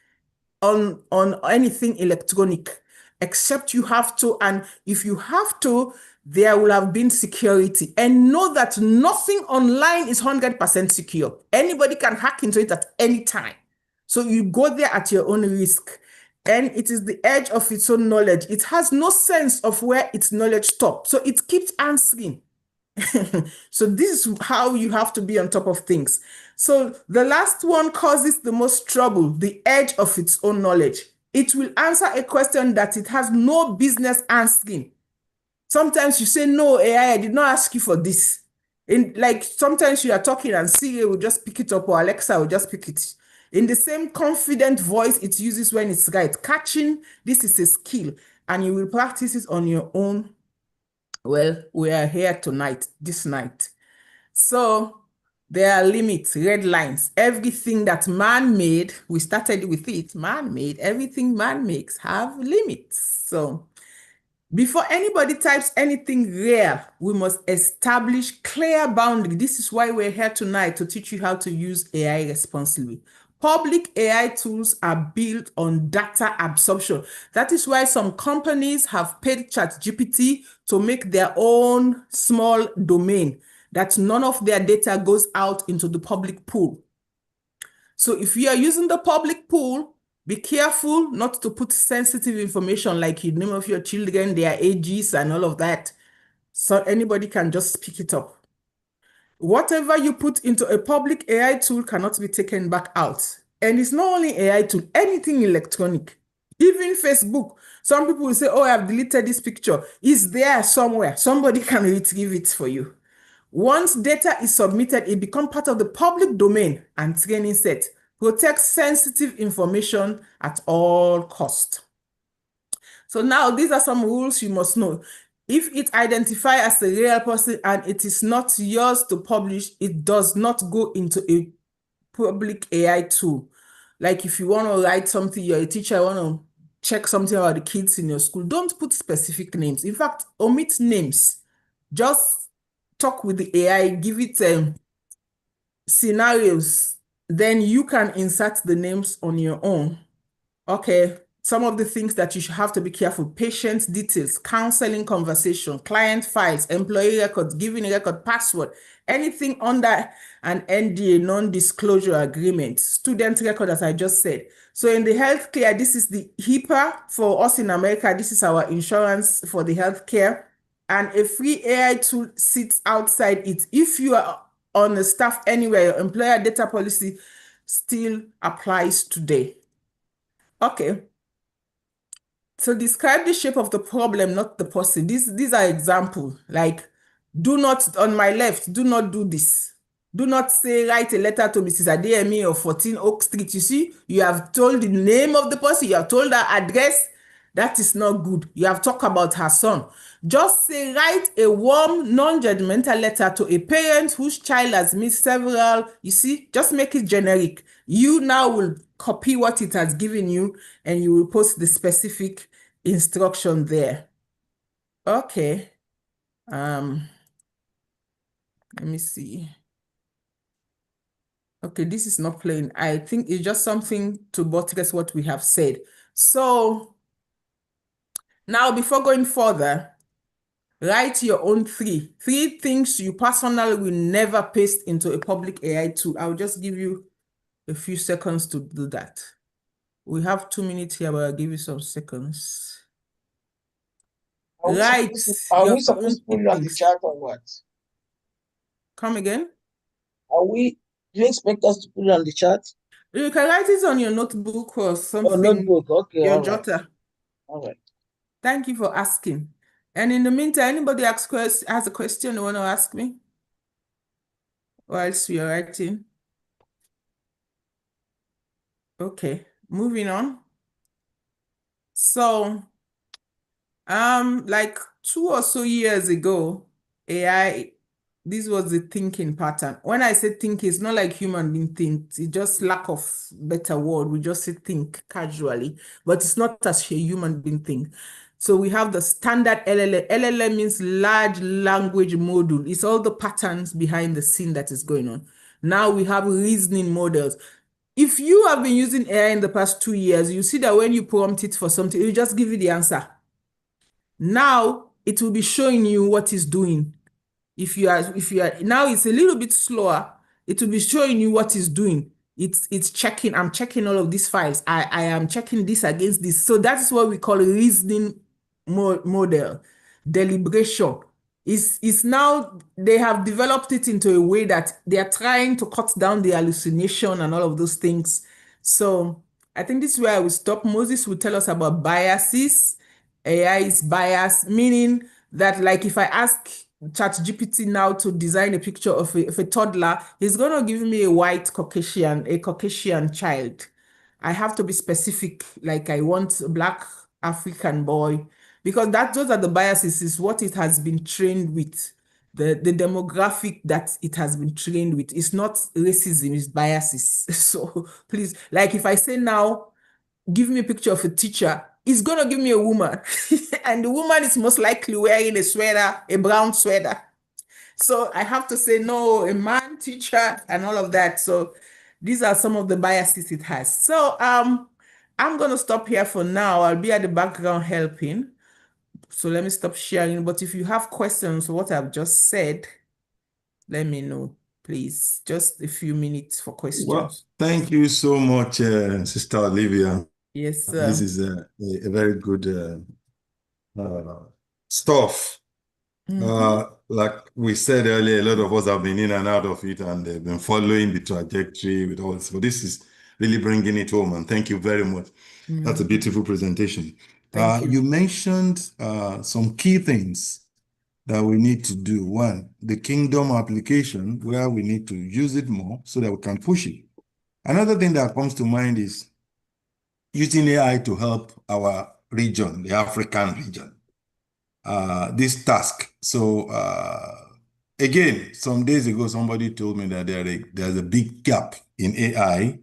on anything electronic, except you have to. And if you have to, there will have been security. And know that nothing online is 100% secure. Anybody can hack into it at any time. So you go there at your own risk. And it is the edge of its own knowledge. It has no sense of where its knowledge stops. So it keeps answering. So this is how you have to be on top of things. So the last one causes the most trouble, the edge of its own knowledge. It will answer a question that it has no business answering. Sometimes you say, no, AI, I did not ask you for this. Like sometimes you are talking and Siri will just pick it up or Alexa will just pick it. In the same confident voice it uses when it's right. Catching this is a skill and you will practice it on your own. Well, we are here tonight, this night. So there are limits, red lines. Everything that man made, we started with it, man made, everything man makes have limits. So before anybody types anything rare, we must establish clear boundaries. This is why we're here tonight, to teach you how to use AI responsibly. Public AI tools are built on data absorption. That is why some companies have paid ChatGPT to make their own small domain, that none of their data goes out into the public pool. So if you are using the public pool, be careful not to put sensitive information like the name of your children, their ages, and all of that. So anybody can just pick it up. Whatever you put into a public AI tool cannot be taken back out. And it's not only AI tool, anything electronic. Even Facebook. Some people will say, oh, I've deleted this picture. It's there somewhere. Somebody can retrieve it for you. Once data is submitted, it becomes part of the public domain and training set. Protect sensitive information at all costs. So now these are some rules you must know. If it identifies as a real person and it is not yours to publish, it does not go into a public AI tool. Like if you want to write something, you're a teacher, want to check something about the kids in your school, don't put specific names. In fact, omit names. Just talk with the AI, give it scenarios, then you can insert the names on your own. Okay, some of the things that you should have to be careful: patient details, counseling conversation, client files, employee records, giving record, password, anything under an NDA, non-disclosure agreement, student record, as I just said. So in the healthcare, this is the HIPAA for us in America. This is our insurance for the healthcare. And a free AI tool sits outside it. If you are on the staff anywhere, your employer data policy still applies today. Okay. So describe the shape of the problem, not the person. These are examples. Like, do not, on my left, do not do this. Do not say, write a letter to Mrs. Adeyemi of 14 Oak Street. You see, you have told the name of the person, you have told her address. That is not good. You have talked about her son. Just say, write a warm, non-judgmental letter to a parent whose child has missed several. You see, just make it generic. You now will copy what it has given you and you will post the specific instruction there. Okay. Let me see. Okay, this is not playing. I think it's just something to buttress what we have said. So now, before going further, write your own three things you personally will never paste into a public AI tool. I'll just give you a few seconds to do that. We have 2 minutes here, but I'll give you some seconds. Are we Write supposed to put it on the things. chat or what? Come again? Do you expect us to put it on the chat? You can write it on your notebook or something. Oh, notebook. Okay, your all right. jotter. All right. Thank you for asking. And in the meantime, anybody has a question they want to ask me whilst we are writing? Okay, moving on. So, like 2 or so years ago, AI, this was the thinking pattern. When I say think, it's not like human being thinks. It's just lack of better word. We just say think casually, but it's not as a human being think. So we have the standard LLM. LLM means large language module. It's all the patterns behind the scene that is going on. Now we have reasoning models. If you have been using AI in the past 2 years, you see that when you prompt it for something, it will just give you the answer. Now it will be showing you what it's doing. If you are now, it's a little bit slower. It will be showing you what it's doing. It's checking. I'm checking all of these files. I am checking this against this. So that's what we call a reasoning model. Deliberation is now they have developed it into a way that they are trying to cut down the hallucination and all of those things. So I think this is where I will stop. Moses will tell us about biases. AI is biased, meaning that, like, if I ask ChatGPT now to design a picture of a toddler, he's gonna give me a white Caucasian child. I have to be specific, like I want a black African boy, because those are the biases, is what it has been trained with, the demographic that it has been trained with. It's not racism, it's biases. So please, like if I say now, give me a picture of a teacher, it's gonna give me a woman. And the woman is most likely wearing a sweater, a brown sweater. So I have to say, no, a man teacher and all of that. So these are some of the biases it has. So I'm gonna stop here for now. I'll be at the background helping. So let me stop sharing. But if you have questions for what I've just said, let me know, please. Just a few minutes for questions. Well, thank you so much, Sister Olivia. Yes, sir. This is a very good stuff. Like we said earlier, a lot of us have been in and out of it, and they've been following the trajectory with all this. So this is really bringing it home, and thank you very much. That's a beautiful presentation. Thank you. You mentioned some key things that we need to do. One, the kingdom application, where we need to use it more so that we can push it. Another thing that comes to mind is using AI to help our region, the African region, this task. So again, some days ago, somebody told me that there's a big gap in AI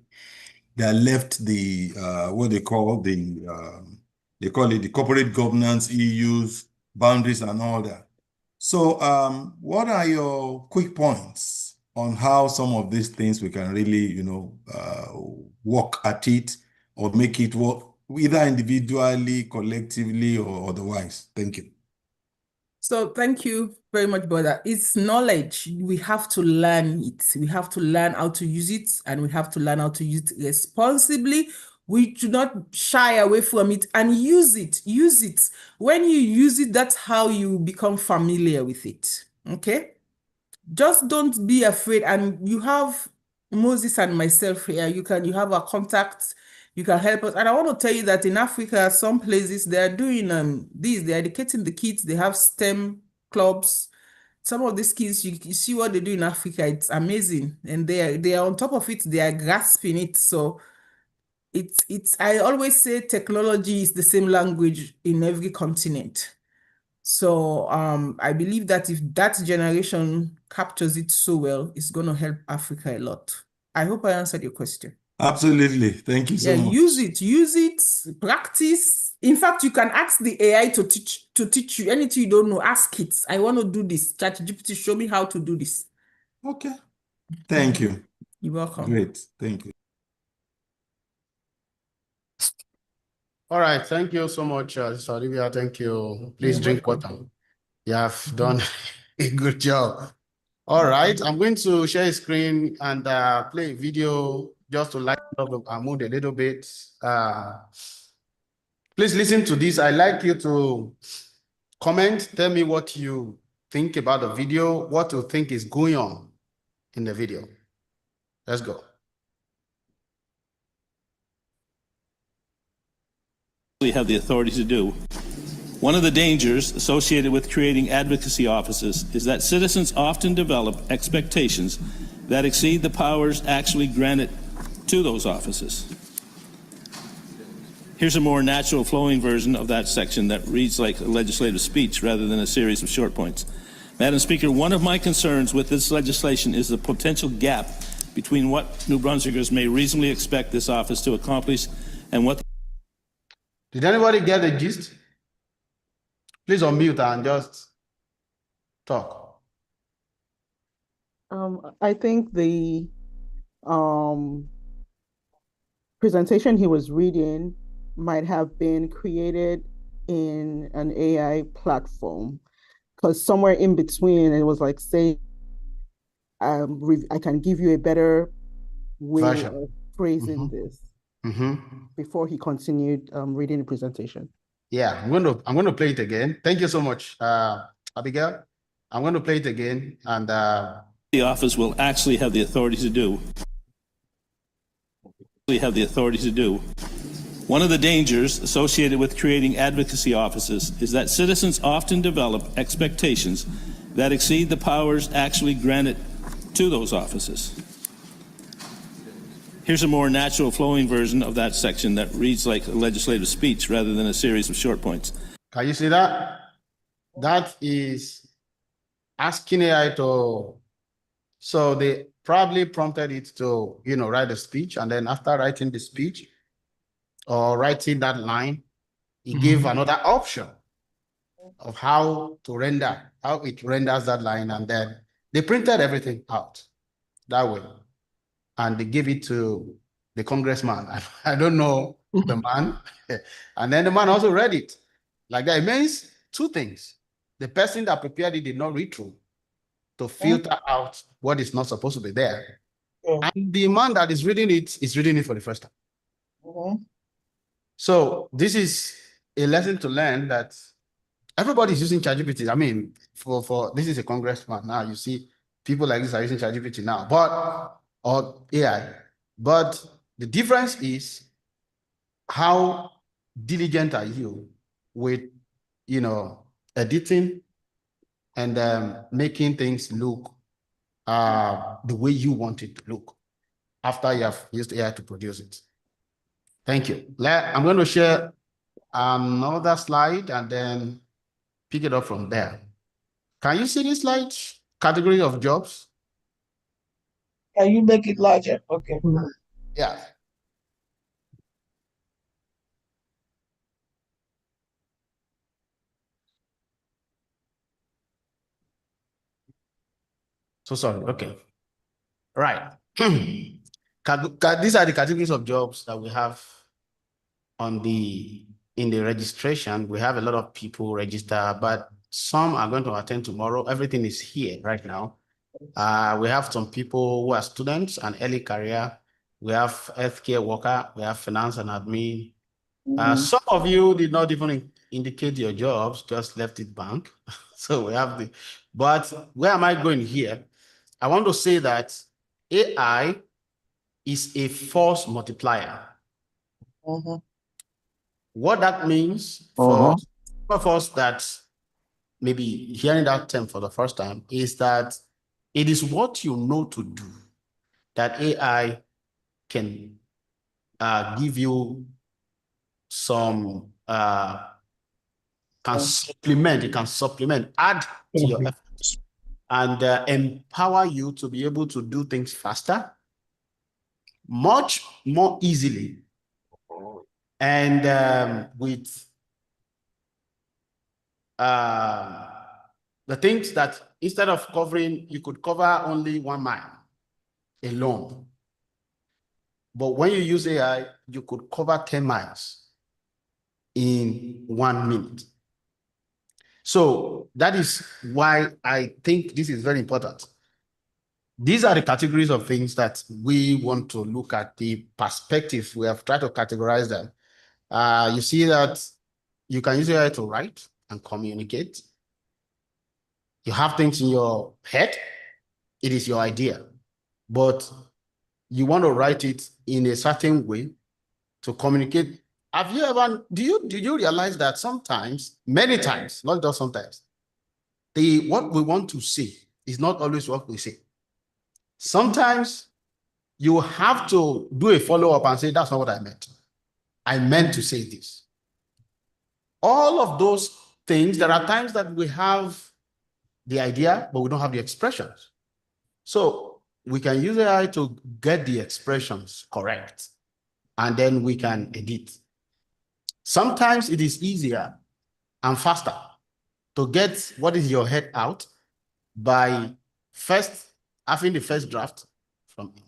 that left the what they call it the corporate governance, EU's boundaries and all that. So what are your quick points on how some of these things we can really, work at it or make it either individually, collectively, or otherwise? Thank you. So thank you very much, brother. It's knowledge. We have to learn it. We have to learn how to use it, and we have to learn how to use it responsibly. We do not shy away from it and use it. Use it. When you use it, that's how you become familiar with it. Okay? Just don't be afraid. And you have Moses and myself here. You have our contacts. You can help us. And I want to tell you that in Africa, some places they are doing this. They're educating the kids. They have STEM clubs. Some of these kids, you see what they do in Africa. It's amazing, and they are on top of it. They are grasping it. So it's. I always say technology is the same language in every continent. So I believe that if that generation captures it so well, it's going to help Africa a lot. I hope I answered your question. Absolutely. Thank you so Yeah, much. use it, practice. In fact, you can ask the AI to teach you anything you don't know. Ask it. I want to do this. ChatGPT, show me how to do this. Okay. Thank you. You're welcome. Great. Thank you. All right. Thank you so much, Sister Olivia. Thank you. Please drink water. You have done a good job. All right. I'm going to share a screen and play a video just to lighten up the mood a little bit. Please listen to this. I'd like you to comment, tell me what you think about the video, what you think is going on in the video. Let's go. Have the authority to do. One of the dangers associated with creating advocacy offices is that citizens often develop expectations that exceed the powers actually granted to those offices. Here's a more natural flowing version of that section that reads like a legislative speech rather than a series of short points. Madam Speaker, one of my concerns with this legislation is the potential gap between what New Brunswickers may reasonably expect this office to accomplish and what. Did anybody get the gist? Please unmute and just talk. I think the presentation he was reading might have been created in an AI platform, because somewhere in between it was like saying, I can give you a better way of phrasing this before he continued reading the presentation. Yeah, I'm going to play it again. Thank you so much, Abigail. I'm going to play it again, and the office will actually have the authority to do. One of the dangers associated with creating advocacy offices is that citizens often develop expectations that exceed the powers actually granted to those offices. Here's a more natural flowing version of that section that reads like a legislative speech rather than a series of short points. Can you see that? That is asking AI to, so they probably prompted it to, write a speech, and then after writing the speech or writing that line, it gave another option of how to render, how it renders that line, and then they printed everything out that way. And they give it to the congressman. I don't know the man. And then the man also read it. Like that. It means two things. The person that prepared it did not read through to filter out what is not supposed to be there. And the man that is reading it is reading it for the first time. So this is a lesson to learn that everybody is using ChatGPT. I mean, for this is a congressman now. You see people like this are using ChatGPT now. Or AI. But the difference is how diligent are you with, editing and making things look the way you want it to look after you have used AI to produce it. Thank you. I'm going to share another slide and then pick it up from there. Can you see this slide? Category of jobs. Can you make it larger? Okay. Yeah. So sorry. Okay. Right. These are the categories of jobs that we have in the registration. We have a lot of people register, but some are going to attend tomorrow. Everything is here right now. We have some people who are students and early career. We have healthcare worker. We have finance and admin. Some of you did not even indicate your jobs, just left it blank. So we have but where am I going here? I want to say that AI is a force multiplier. What that means for some of us that maybe hearing that term for the first time is that it is what you know to do that AI can give you some can supplement, add to your efforts and empower you to be able to do things faster, much more easily, and with the things that instead of covering, you could cover only 1 mile alone. But when you use AI, you could cover 10 miles in 1 minute. So that is why I think this is very important. These are the categories of things that we want to look at, the perspective. We have tried to categorize them. You see that you can use AI to write and communicate. You have things in your head. It is your idea, but you want to write it in a certain way to communicate. Have you ever, do you realize that sometimes, many times, not just sometimes, what we want to say is not always what we say. Sometimes you have to do a follow-up and say, that's not what I meant. I meant to say this. All of those things, there are times that we have the idea, but we don't have the expressions. So we can use AI to get the expressions correct, and then we can edit. Sometimes it is easier and faster to get what is your head out by first having the first draft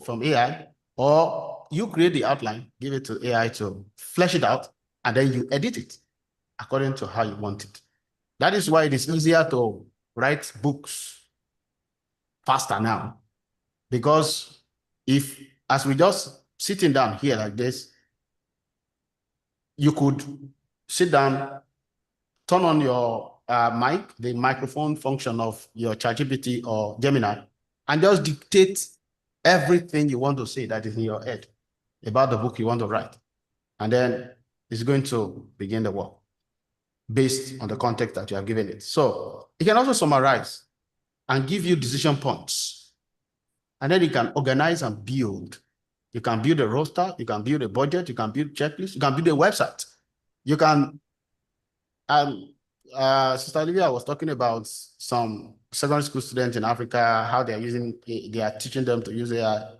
from AI, or you create the outline, give it to AI to flesh it out, and then you edit it according to how you want it. That is why it is easier to write books faster now, because if, as we just sitting down here like this, you could sit down, turn on your mic, the microphone function of your ChatGPT or Gemini, and just dictate everything you want to say that is in your head about the book you want to write. And then it's going to begin the work based on the context that you have given it. So it can also summarize and give you decision points. And then you can organize and build. You can build a roster, you can build a budget, you can build checklists, you can build a website. You can, Sister Olivia was talking about some secondary school students in Africa, how they are teaching them to use AI.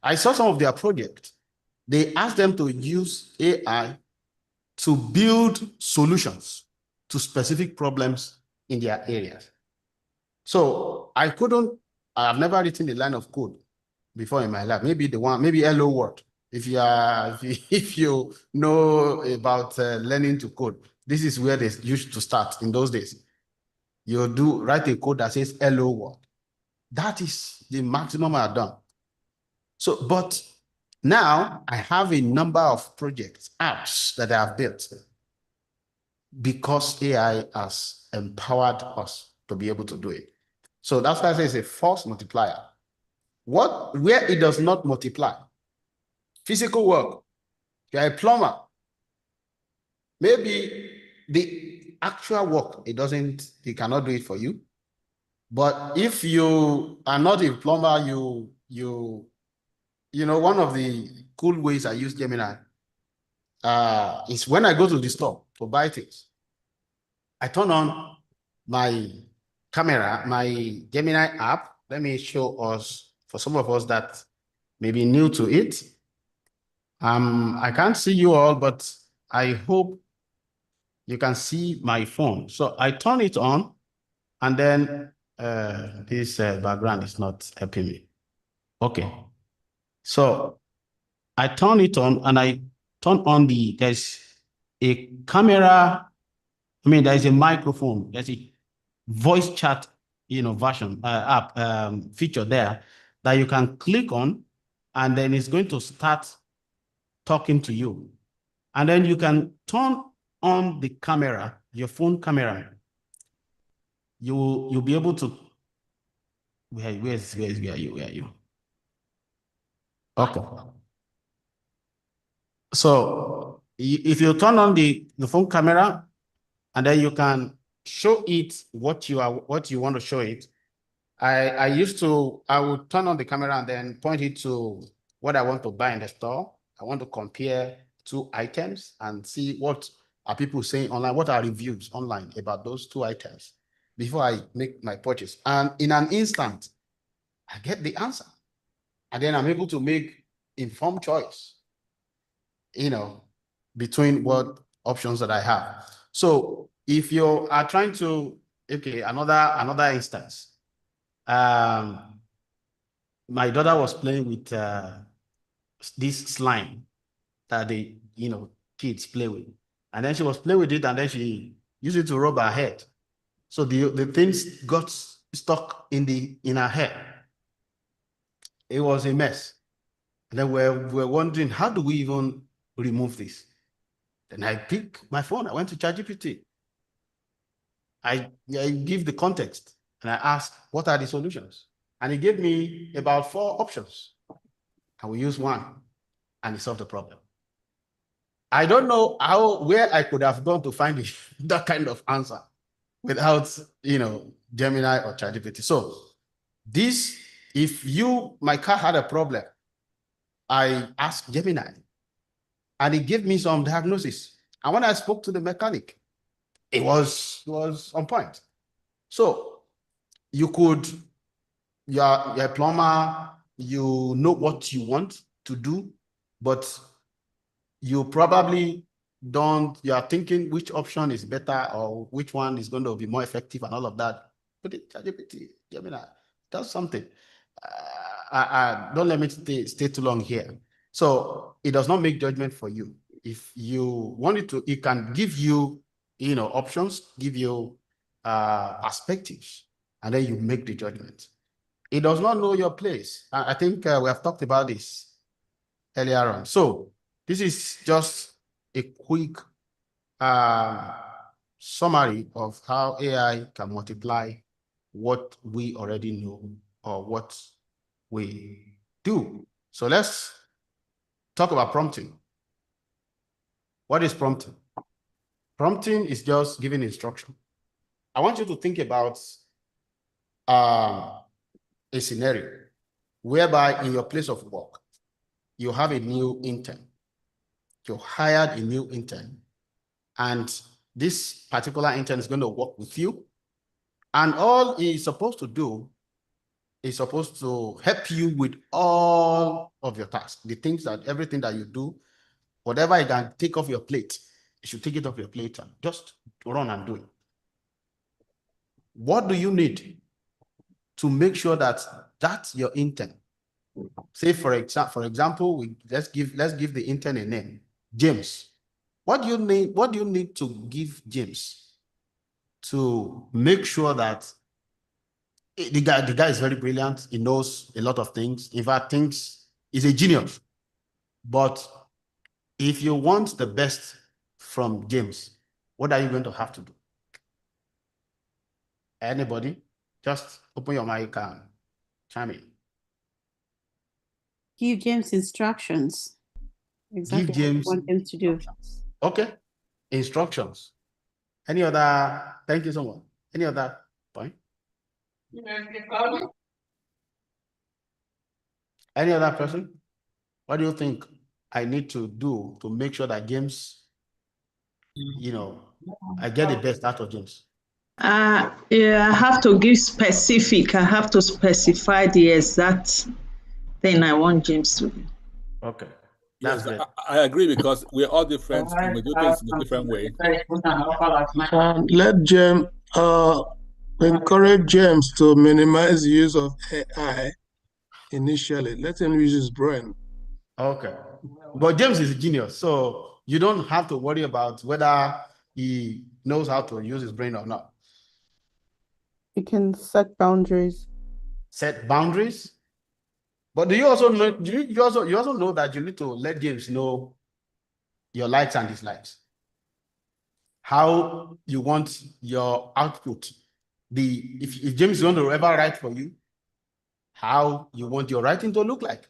I saw some of their projects. They asked them to use AI to build solutions to specific problems in their areas. So I've never written a line of code before in my life. Maybe Hello World. If you know about learning to code, this is where they used to start in those days. You write a code that says Hello World. That is the maximum I've done. So, but now I have a number of projects, apps that I have built because AI has empowered us to be able to do it. So that's why I say it's a force multiplier. Where it does not multiply, physical work, you're a plumber, maybe the actual work, it cannot do it for you. But if you are not a plumber, you know, one of the cool ways I use Gemini is when I go to the store to buy things, I turn on my camera, my Gemini app. Let me show us, for some of us that may be new to it. I can't see you all, but I hope you can see my phone. So I turn it on, and then this background is not helping me. Okay. So I turn it on and I turn on there's a camera, there's a microphone, there's a voice chat, version, app, feature there that you can click on, and then it's going to start talking to you. And then you can turn on the camera, your phone camera. You'll be able to, where are you? Okay. So if you turn on the phone camera, and then you can show it what you want to show it. I would turn on the camera and then point it to what I want to buy in the store. I want to compare two items and see what are people saying online, what are reviews online about those two items before I make my purchase. And in an instant, I get the answer. And then I'm able to make informed choice, between what options that I have. So if you are trying to, okay, another instance. My daughter was playing with this slime that the kids play with. And then she was playing with it, and then she used it to rub her head. So the things got stuck in her hair. It was a mess. And then we're wondering, how do we even remove this? Then I pick my phone, I went to ChatGPT. I give the context, and I asked, what are the solutions? And he gave me about 4 options. And we use one, and it solved the problem. I don't know where I could have gone to find that kind of answer without, Gemini or ChatGPT. So my car had a problem, I asked Gemini, and he gave me some diagnosis. And when I spoke to the mechanic, it was on point. So you're a plumber, you know what you want to do, but you probably you are thinking which option is better or which one is going to be more effective and all of that. Put it, ChatGPT, Gemini, does something. Don't let me stay too long here. So it does not make judgment for you. If you want it to, it can give you, options, give you perspectives, and then you make the judgment. It does not know your place. I think we have talked about this earlier on. So this is just a quick summary of how AI can multiply what we already know or what we do. So let's talk about prompting. What is prompting? Prompting is just giving instruction. I want you to think about a scenario whereby in your place of work, you have a new intern. You hired a new intern, and this particular intern is going to work with you. And all he's supposed to do is supposed to help you with all of your tasks, everything that you do, whatever you can take off your plate, you should take it off your plate and just run and do it. What do you need to make sure that that's your intern? Say, for example, let's give the intern a name, James. What do you need to give James to make sure that the guy is very brilliant? He knows a lot of things. In fact, he's a genius. But if you want the best from James, what are you going to have to do? Anybody? Just open your mic and chime in. Give James instructions. Exactly Give James what you want him to do. Okay. Instructions. Any other? Thank you so much. Any other point? Any other person? What do you think I need to do to make sure that James, I get the best out of James? Yeah, I have to give specific. I have to specify the exact thing I want James to do. Okay. Yes, I agree, because we're all different. We do things in a different way. Let James encourage James to minimize the use of AI initially. Let him use his brain. Okay. But James is a genius, so you don't have to worry about whether he knows how to use his brain or not. You can set boundaries. Set boundaries. But do you also know? You also know that you need to let James know your likes and dislikes, how you want your output. If James is going to ever write for you, how you want your writing to look like.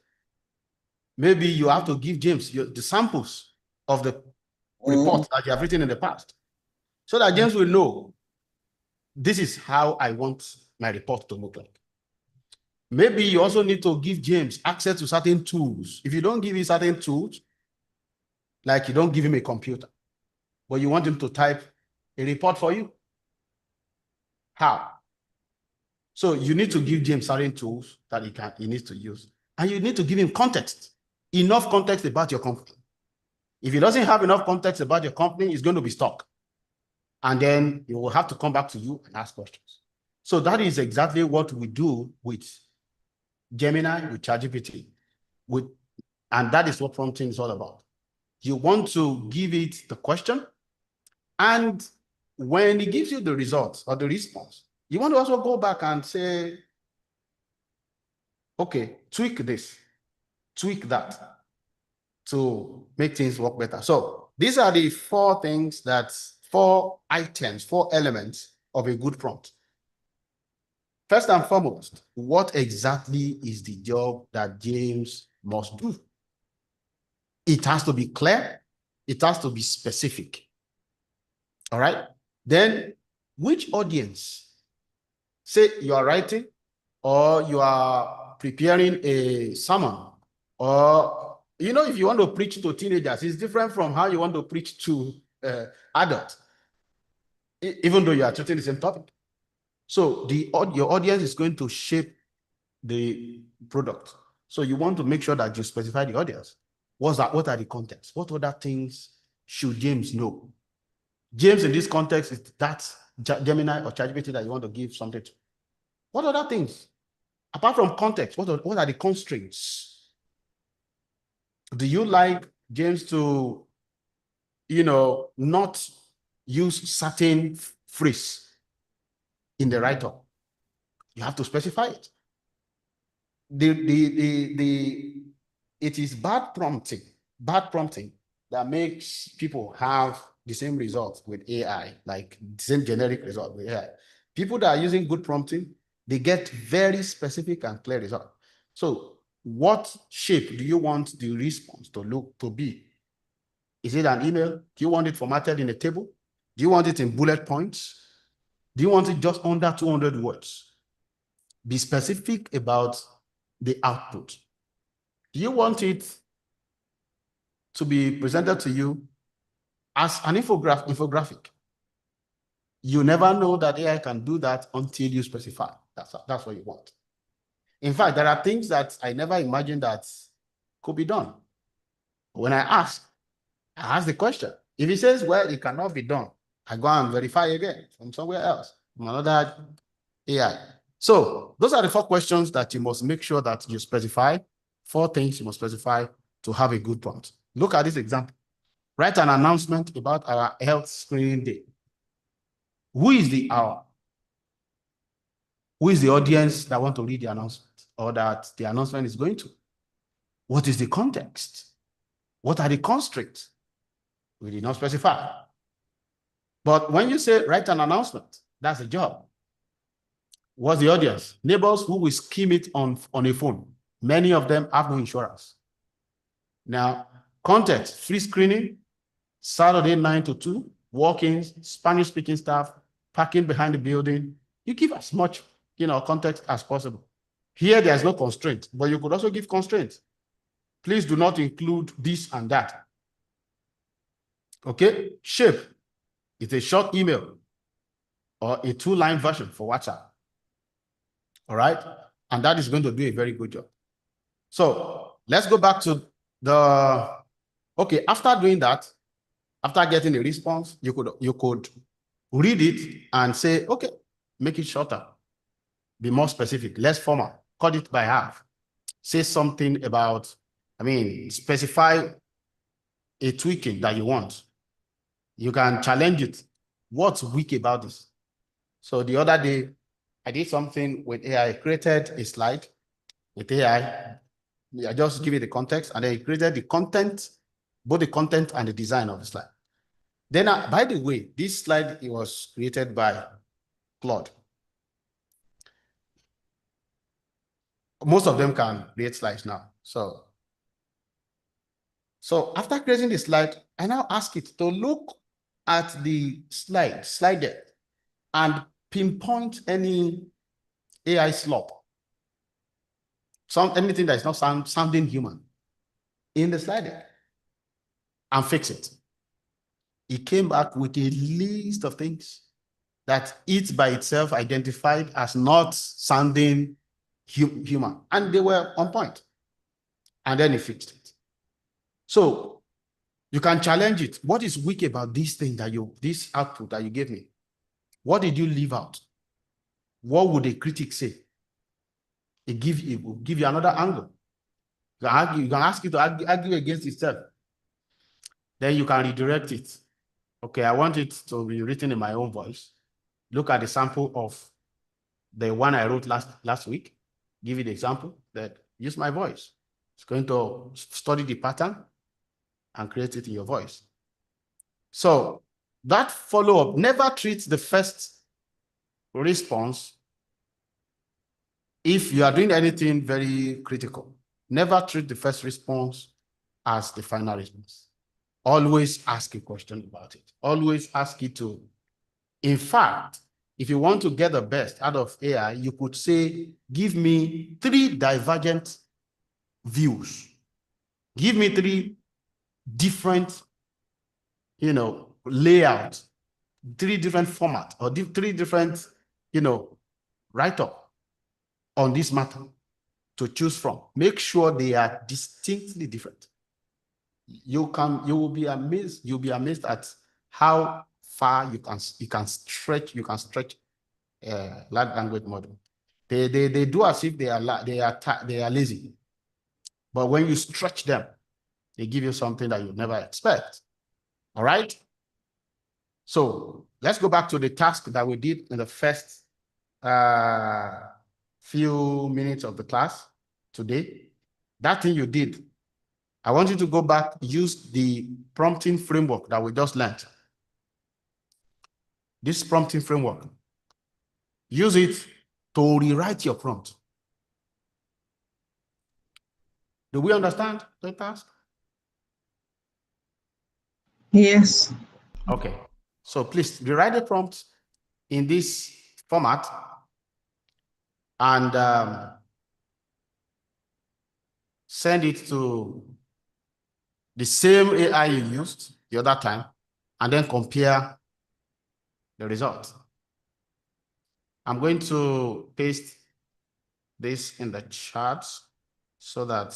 Maybe you have to give James the samples of the report that you have written in the past, so that James will know this is how I want my report to look like. Maybe you also need to give James access to certain tools. If you don't give him certain tools, like you don't give him a computer, but you want him to type a report for you, how? So you need to give James certain tools that he needs to use. And you need to give him context, enough context about your company. If he doesn't have enough context about your company, he's going to be stuck. And then he will have to come back to you and ask questions. So that is exactly what we do with Gemini, with ChatGPT. And that is what prompting is all about. You want to give it the question, and when it gives you the results or the response, you want to also go back and say, okay, tweak this, tweak that to make things work better. So these are the four items, four elements of a good prompt. First and foremost, what exactly is the job that James must do? It has to be clear. It has to be specific. All right. Then, which audience? Say you are writing, or you are preparing a sermon, or, if you want to preach to teenagers, it's different from how you want to preach to adults, even though you are treating the same topic. So your audience is going to shape the product. So you want to make sure that you specify the audience. What are the contexts? What other things should James know? James, in this context, is that Gemini or ChatGPT that you want to give something to. What other things? Apart from context, what are the constraints? Do you like James to, not use certain phrase in the write-up? You have to specify it. It is bad prompting that makes people have the same results with AI, like the same generic result with AI. People that are using good prompting, they get very specific and clear results. So what shape do you want the response to be? Is it an email? Do you want it formatted in a table? Do you want it in bullet points? Do you want it just under 200 words? Be specific about the output. Do you want it to be presented to you as an infographic? You never know that AI can do that until you specify. That's what you want. In fact, there are things that I never imagined that could be done. When I ask the question. If he says, well, it cannot be done, I go and verify again from somewhere else, from another AI. So those are the 4 questions that you must make sure that you specify. 4 things you must specify to have a good prompt. Look at this example. Write an announcement about our health screening day. Who is the hour? Who is the audience that want to read the announcement or that the announcement is going to? What is the context? What are the constraints? We did not specify. But when you say write an announcement, that's a job. What's the audience? Neighbors who will skim it on a phone. Many of them have no insurance. Now, context, free screening, Saturday 9 to 2, walk-ins, Spanish-speaking staff, parking behind the building. You give as much, context as possible. Here, there's no constraint, but you could also give constraints. Please do not include this and that. Okay, shape. It's a short email or a 2-line version for WhatsApp. All right, and that is going to do a very good job. So let's go back to okay, after doing that, after getting a response, you could read it and say, okay, make it shorter, be more specific, less formal, cut it by half, say something about I mean, specify a tweaking that you want. You can challenge it. What's weak about this? So the other day, I did something with AI. I created a slide with AI. I just give it the context, and then it created the content, both the content and the design of the slide. Then, by the way, this slide, it was created by Claude. Most of them can create slides now. So after creating the slide, I now ask it to look at the slide deck and pinpoint any AI slop, anything that is not sounding human in the slide deck, and fix it. It came back with a list of things that it by itself identified as not sounding human, and they were on point. And then it fixed it. So you can challenge it. What is weak about this thing this output that you gave me? What did you leave out? What would a critic say? It will give you another angle. You can ask it to argue against itself. Then you can redirect it. Okay, I want it to be written in my own voice. Look at the sample of the one I wrote last week. Give it the example. That use my voice. It's going to study the pattern and create it in your voice. So that follow-up, never treats the first response. If you are doing anything very critical, never treat the first response as the final response. Always ask a question about it. Always ask it to. In fact, if you want to get the best out of AI, you could say, give me 3 divergent views. Give me 3 different, layout, 3 different format, or 3 different, write-up on this matter to choose from. Make sure they are distinctly different. You will be amazed. You'll be amazed at how far you can stretch large language model. They do as if they are lazy, but when you stretch them, they give you something that you never expect. All right. So let's go back to the task that we did in the first few minutes of the class today. That thing you did, I want you to go back, use the prompting framework that we just learned. This prompting framework, use it to rewrite your prompt. Do we understand the task? Yes. Okay. So please rewrite the prompt in this format and send it to the same AI you used the other time, and then compare the result. I'm going to paste this in the chat so that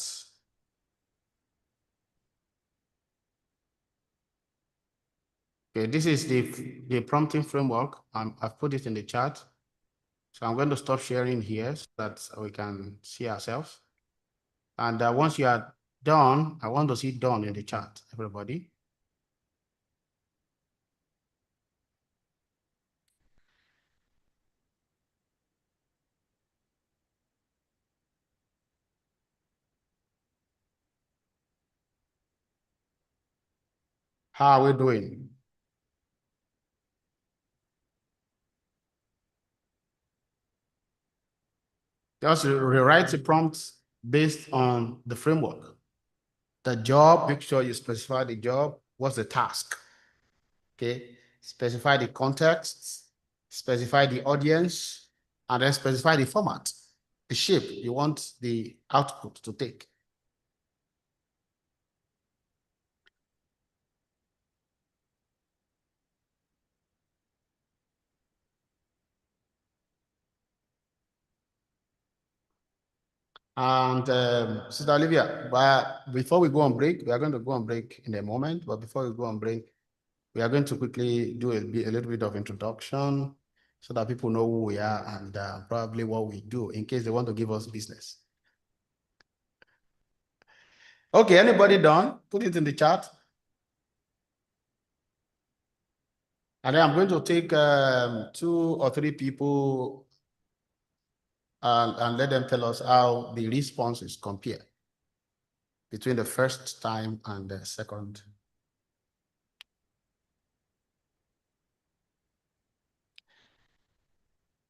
okay, this is the prompting framework. I've put it in the chat. So I'm going to stop sharing here so that we can see ourselves. And once you are done, I want to see done in the chat, everybody. How are we doing? Just rewrite the prompt based on the framework. The job, make sure you specify the job. What's the task? Okay, specify the context, specify the audience, and then specify the format, the shape you want the output to take. And Sister Olivia, but before we go on break, we are going to go on break in a moment. But before we go on break, we are going to quickly do a little bit of introduction so that people know who we are and probably what we do in case they want to give us business. Okay, anybody done? Put it in the chat. And then I'm going to take 2 or 3 people and let them tell us how the responses compare between the first time and the second.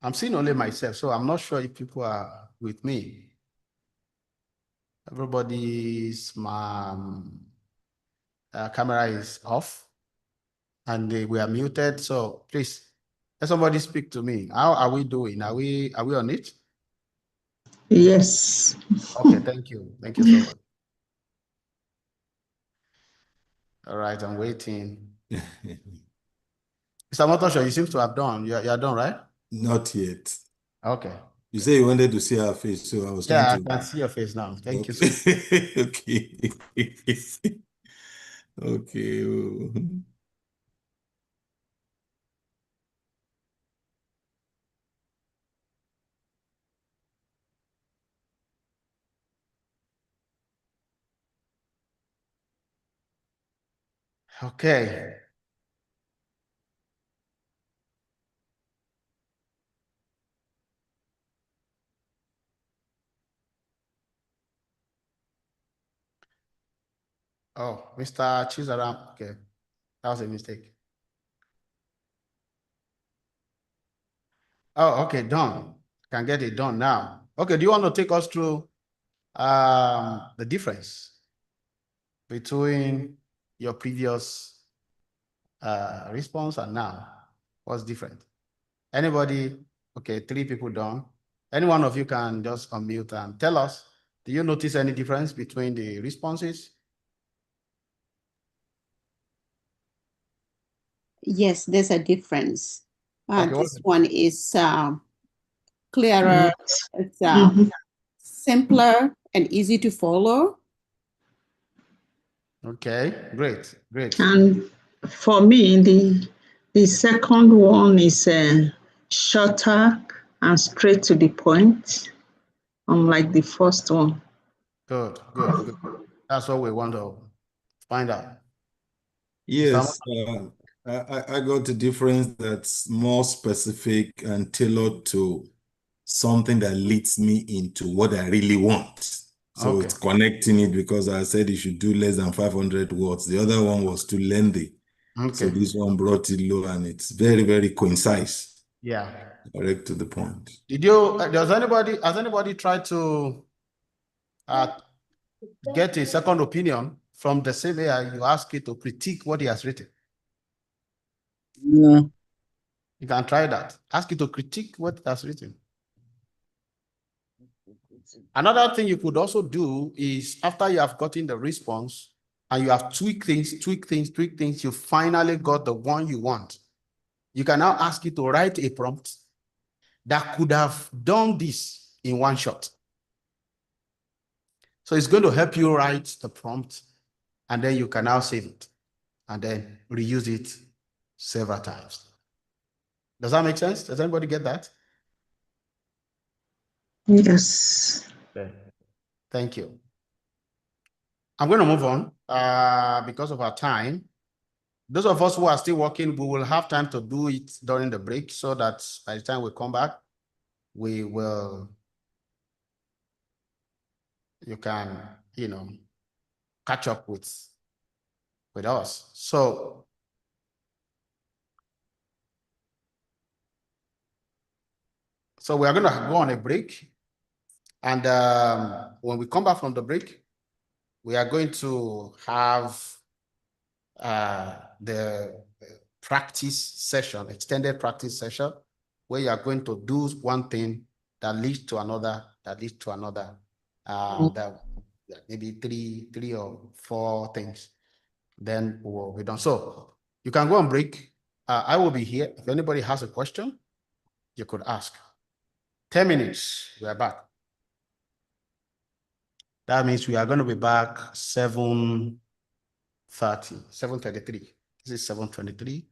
I'm seeing only myself, so I'm not sure if people are with me. Everybody's camera is off and we are muted. So please, let somebody speak to me. How are we doing? Are we on it? Yes. Okay, thank you. Thank you so much. All right, I'm waiting. Mr. Motosho, you seem to have done. You are done, right? Not yet. Okay. You say you wanted to see our face, so I was trying to. Yeah, I can see your face now. Thank you. Okay. Okay. Okay. Oh, Mr. Chizaram. Okay. That was a mistake. Oh, okay, done. Can get it done now. Okay, do you want to take us through the difference between your previous response and now? What's different? Anybody? Okay, 3 people done. Any one of you can just unmute and tell us, do you notice any difference between the responses? Yes, there's a difference. Okay, This one is clearer, it's simpler and easy to follow. Okay, great, great. And for me, the second one is shorter and straight to the point, unlike the first one. Good, good, good. That's what we want to find out. Yes, I got a difference that's more specific and tailored to something that leads me into what I really want. So Okay. it's connecting it because I said you should do less than 500 words. The other one was too lengthy. Okay. So this one brought it low and it's very, very concise. Yeah. Direct to the point. Has anybody tried to get a second opinion from the same AI you ask it to critique what he has written? No. You can try that. Ask it to critique what it has written. Another thing you could also do is after you have gotten the response and you have tweaked things, you finally got the one you want. You can now ask it to write a prompt that could have done this in one shot. So it's going to help you write the prompt and then you can now save it and then reuse it several times. Does that make sense? Does anybody get that? Yes. Okay. Thank you. I'm going to move on because of our time. Those of us who are still working, we will have time to do it during the break so that by the time we come back, you can, catch up with us. So we are going to go on a break. And when we come back from the break, we are going to have the practice session, extended practice session, where you are going to do one thing that leads to another, that maybe three or 4 things. Then we'll be done. So you can go on break. I will be here. If anybody has a question, you could ask. 10 minutes, we are back. That means we are going to be back 7:33. This is 7:23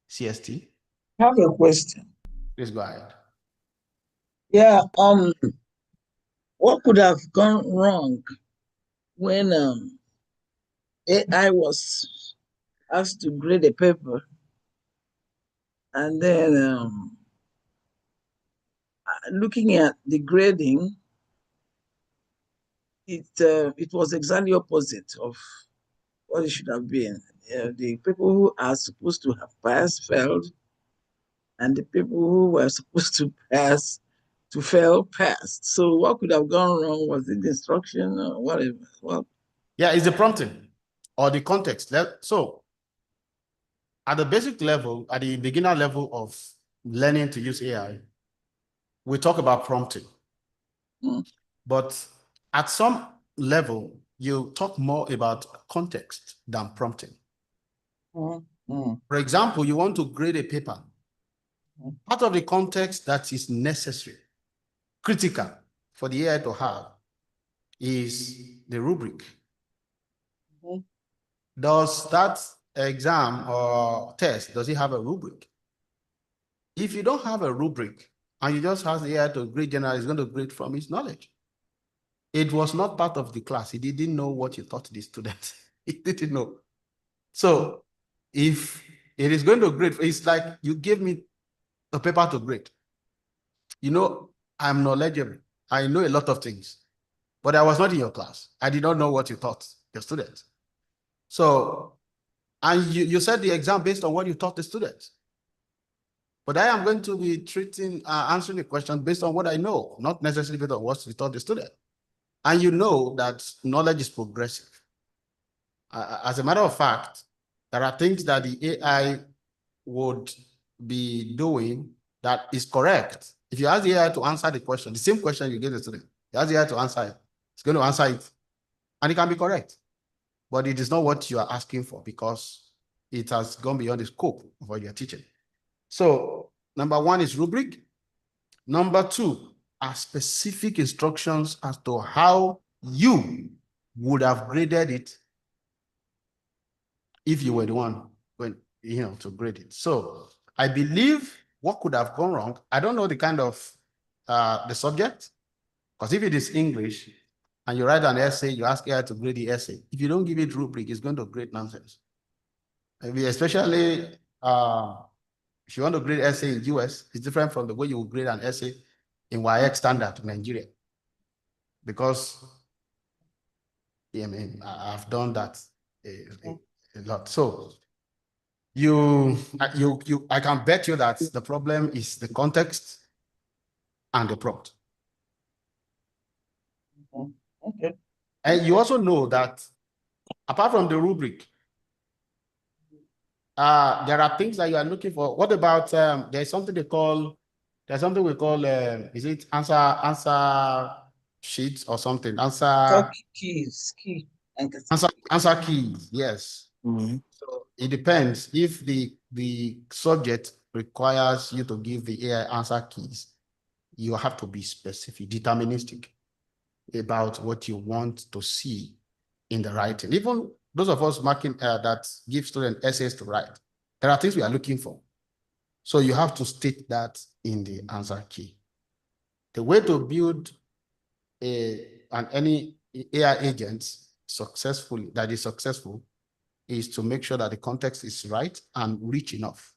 CST. I have a question. Please go ahead. Yeah, what could have gone wrong when AI was asked to grade a paper, and then looking at the grading, it was exactly opposite of what it should have been. The people who are supposed to have passed failed, and the people who were supposed to pass to fail passed. So what could have gone wrong? Was it the instruction or whatever? Well, yeah, it's the prompting or the context. So at the basic level, at the beginner level of learning to use AI, we talk about prompting. But at some level, you talk more about context than prompting. For example, you want to grade a paper. Part of the context that is necessary, critical for the AI to have is the rubric. Does that exam or test, does it have a rubric? If you don't have a rubric and you just ask the AI to grade general, it's going to grade from its knowledge. It was not part of the class. He didn't know what you taught the students. He didn't know. So if it is going to grade, it's like you give me a paper to grade. You know, I'm knowledgeable. I know a lot of things, but I was not in your class. I did not know what you taught your students. So, and you said the exam based on what you taught the students. But I am going to be answering the question based on what I know, not necessarily based on what you taught the student. And you know that knowledge is progressive. As a matter of fact, there are things that the AI would be doing that is correct. If you ask the AI to answer the question, the same question you give the student, you ask the AI to answer it, it's going to answer it, and it can be correct. But it is not what you are asking for because it has gone beyond the scope of what you are teaching. So, number one is rubric. Number two are specific instructions as to how you would have graded it if you were the one when to grade it. So I believe what could have gone wrong, I don't know the kind of the subject, because if it is English and you write an essay, you ask AI to grade the essay. If you don't give it rubric, it's going to grade nonsense. Maybe especially if you want to grade essay in US, it's different from the way you will grade an essay in WIEC standard in Nigeria. Because I mean, I've done that a lot. So I can bet you that the problem is the context and the prompt. Okay. And you also know that apart from the rubric, there are things that you are looking for. What about there's something we call is it answer sheets or something? Answer keys. Answer keys, yes. So it depends. If the subject requires you to give the AI answer keys, you have to be specific, deterministic about what you want to see in the writing. Even those of us marking that give students essays to write, there are things we are looking for. So you have to state that in the answer key. The way to build any AI agent that is successful is to make sure that the context is right and rich enough.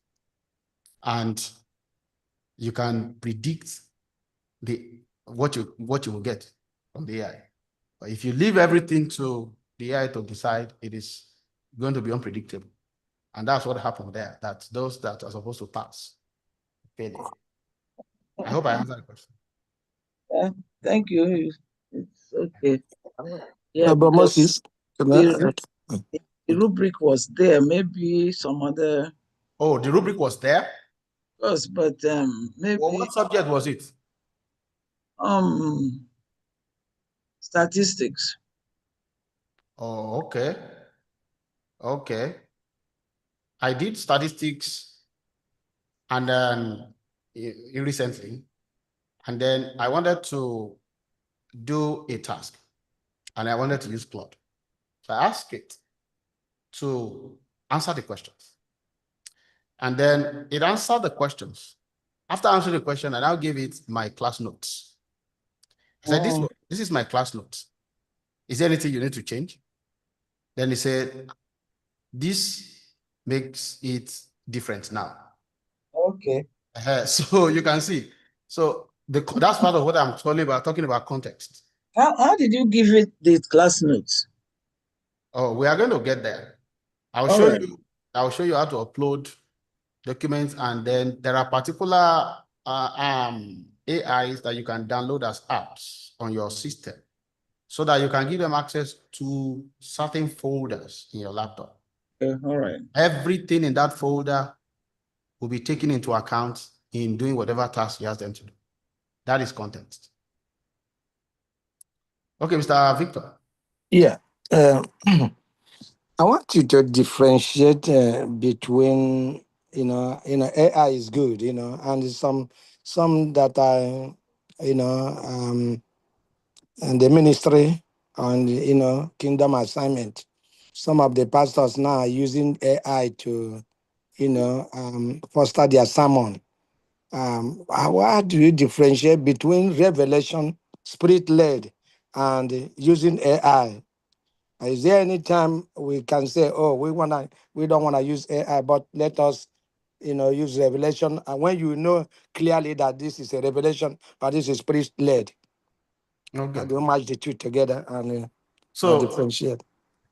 And you can predict what you will get from the AI. But if you leave everything to the AI to decide, it is going to be unpredictable. And that's what happened there, that those that are supposed to pass fail. I hope I answered the question. Thank you. It's okay. Yeah, but Moses, the rubric was there. Maybe some other. Oh, the rubric was there? Yes, but maybe. Well, what subject was it? Statistics. Oh, okay. Okay. I did statistics and then recently, and then I wanted to do a task and I wanted to use Claude. So I asked it to answer the questions. And then it answered the questions. After answering the question, I now gave it my class notes. I said, this is my class notes. Is there anything you need to change? Then he said, this makes it different now. Okay. So you can see. So that's part of what I'm talking about context. How did you give it the class notes? Oh, we are going to get there. I'll show you how to upload documents, and then there are particular AIs that you can download as apps on your system so that you can give them access to certain folders in your laptop. All right. Everything in that folder will be taken into account in doing whatever task you ask them to do. That is context. Okay, Mr. Victor. Yeah. I want you to differentiate between, AI is good, and some that are, and the ministry and, kingdom assignment. Some of the pastors now are using AI to, foster their sermon. How do you differentiate between revelation, spirit-led, and using AI? Is there any time we can say, oh, we don't want to use AI, but let us, use revelation, and when you know clearly that this is a revelation, but this is spirit-led? Okay. How do you match the two together and differentiate?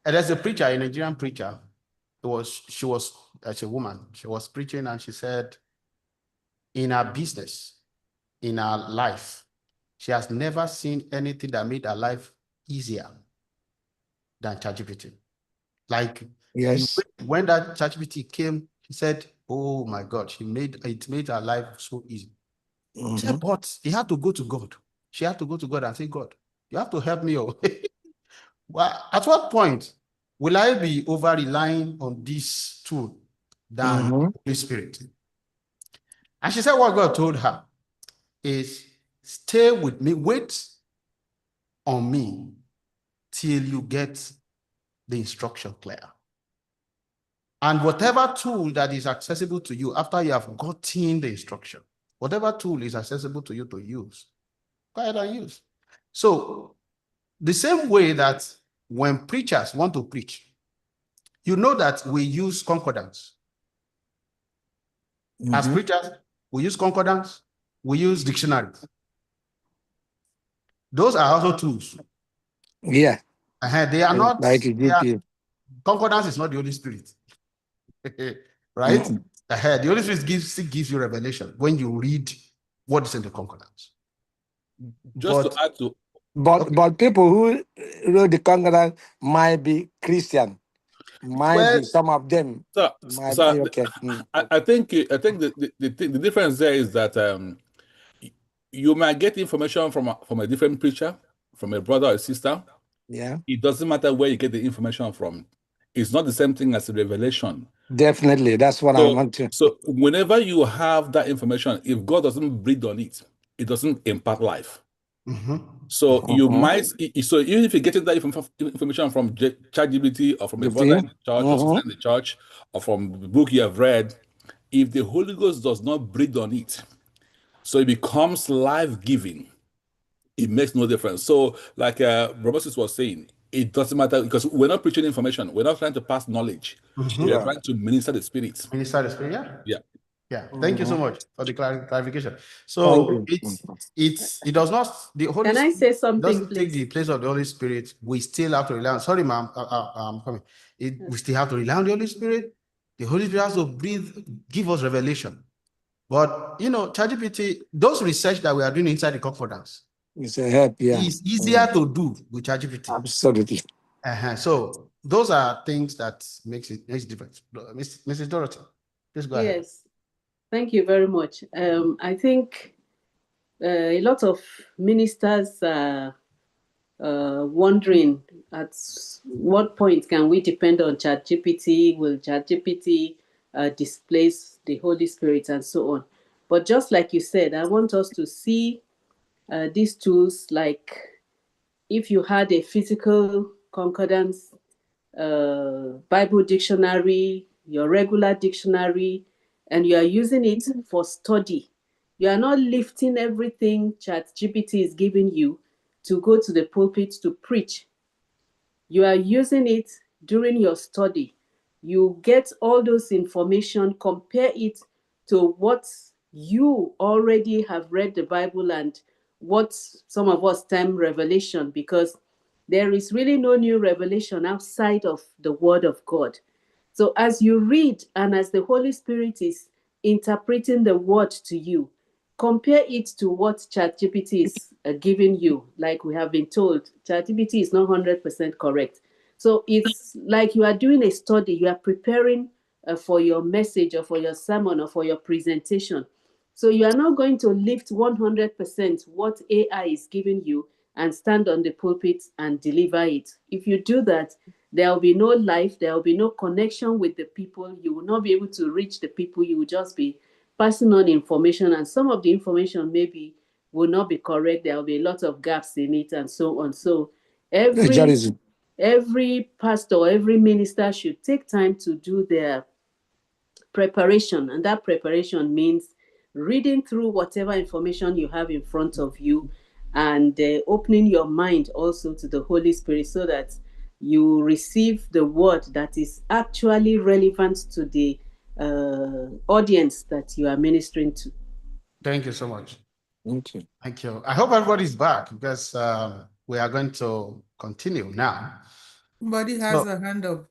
There's a preacher, a Nigerian preacher. She was as a woman. She was preaching, and she said, in her business, in her life, she has never seen anything that made her life easier than ChatGPT. Like, yes, when that ChatGPT came, she said, "Oh my God, it made her life so easy." She said, but he had to go to God. She had to go to God and say, "God, you have to help me." Well, at what point will I be over relying on this tool than Holy Spirit? And she said, what God told her is, stay with me, wait on me till you get the instruction clear. And whatever tool that is accessible to you after you have gotten the instruction, whatever tool is accessible to you to use, go ahead and use. So the same way that when preachers want to preach, you know that we use concordance. As preachers, we use concordance, we use dictionaries. Those are also tools. Yeah. They are not, like concordance is not the Holy Spirit. Right? The Holy Spirit gives you revelation when you read what is in the concordance. Just to add to, but people who wrote the concordance might be Christian, might be some of them. Okay. I think the difference there is that you might get information from a different preacher, from a brother or a sister. Yeah. It doesn't matter where you get the information from. It's not the same thing as a revelation. Definitely, that's what I want to. So whenever you have that information, if God doesn't breathe on it, it doesn't impact life. So you might, so even if you're getting that information from ChatGPT or from a brother in the church or sister in the church or from the book you have read, if the Holy Ghost does not breathe on it, so it becomes life-giving, it makes no difference. So like Robertus was saying, it doesn't matter because we're not preaching information. We're not trying to pass knowledge. We're trying to minister the Spirit. Minister the Spirit, yeah. Yeah. Yeah, thank you so much for the clarification. So it does not, the Holy Can I say Spirit something, doesn't take please? the place of the Holy Spirit. We still have to rely on, sorry ma'am, I'm coming. We still have to rely on the Holy Spirit. The Holy Spirit has to give us revelation. But ChatGPT, those research that we are doing inside the concordance, it's a help, yeah. It's easier to do with ChatGPT. Absolutely. So those are things that makes a difference. Mrs. Dorothy, please go ahead. Yes, thank you very much. I think a lot of ministers are wondering at what point can we depend on ChatGPT? Will ChatGPT displace the Holy Spirit and so on? But just like you said, I want us to see these tools like if you had a physical concordance, Bible dictionary, your regular dictionary, and you are using it for study. You are not lifting everything ChatGPT is giving you to go to the pulpit to preach. You are using it during your study. You get all those information, compare it to what you already have read the Bible and what some of us term revelation, because there is really no new revelation outside of the Word of God. So as you read and as the Holy Spirit is interpreting the word to you, compare it to what ChatGPT is giving you. Like we have been told, ChatGPT is not 100% correct. So it's like you are doing a study, you are preparing for your message or for your sermon or for your presentation. So you are not going to lift 100% what AI is giving you and stand on the pulpit and deliver it. If you do that, there will be no life, there will be no connection with the people. You will not be able to reach the people. You will just be passing on information, and some of the information maybe will not be correct. There will be a lot of gaps in it, and so on. So Plagiarism. every pastor, every minister should take time to do their preparation, and that preparation means reading through whatever information you have in front of you, and opening your mind also to the Holy Spirit, so that you receive the word that is actually relevant to the audience that you are ministering to. Thank you so much. Thank you. Thank you. I hope everybody's back, because we are going to continue now. Somebody has a hand up.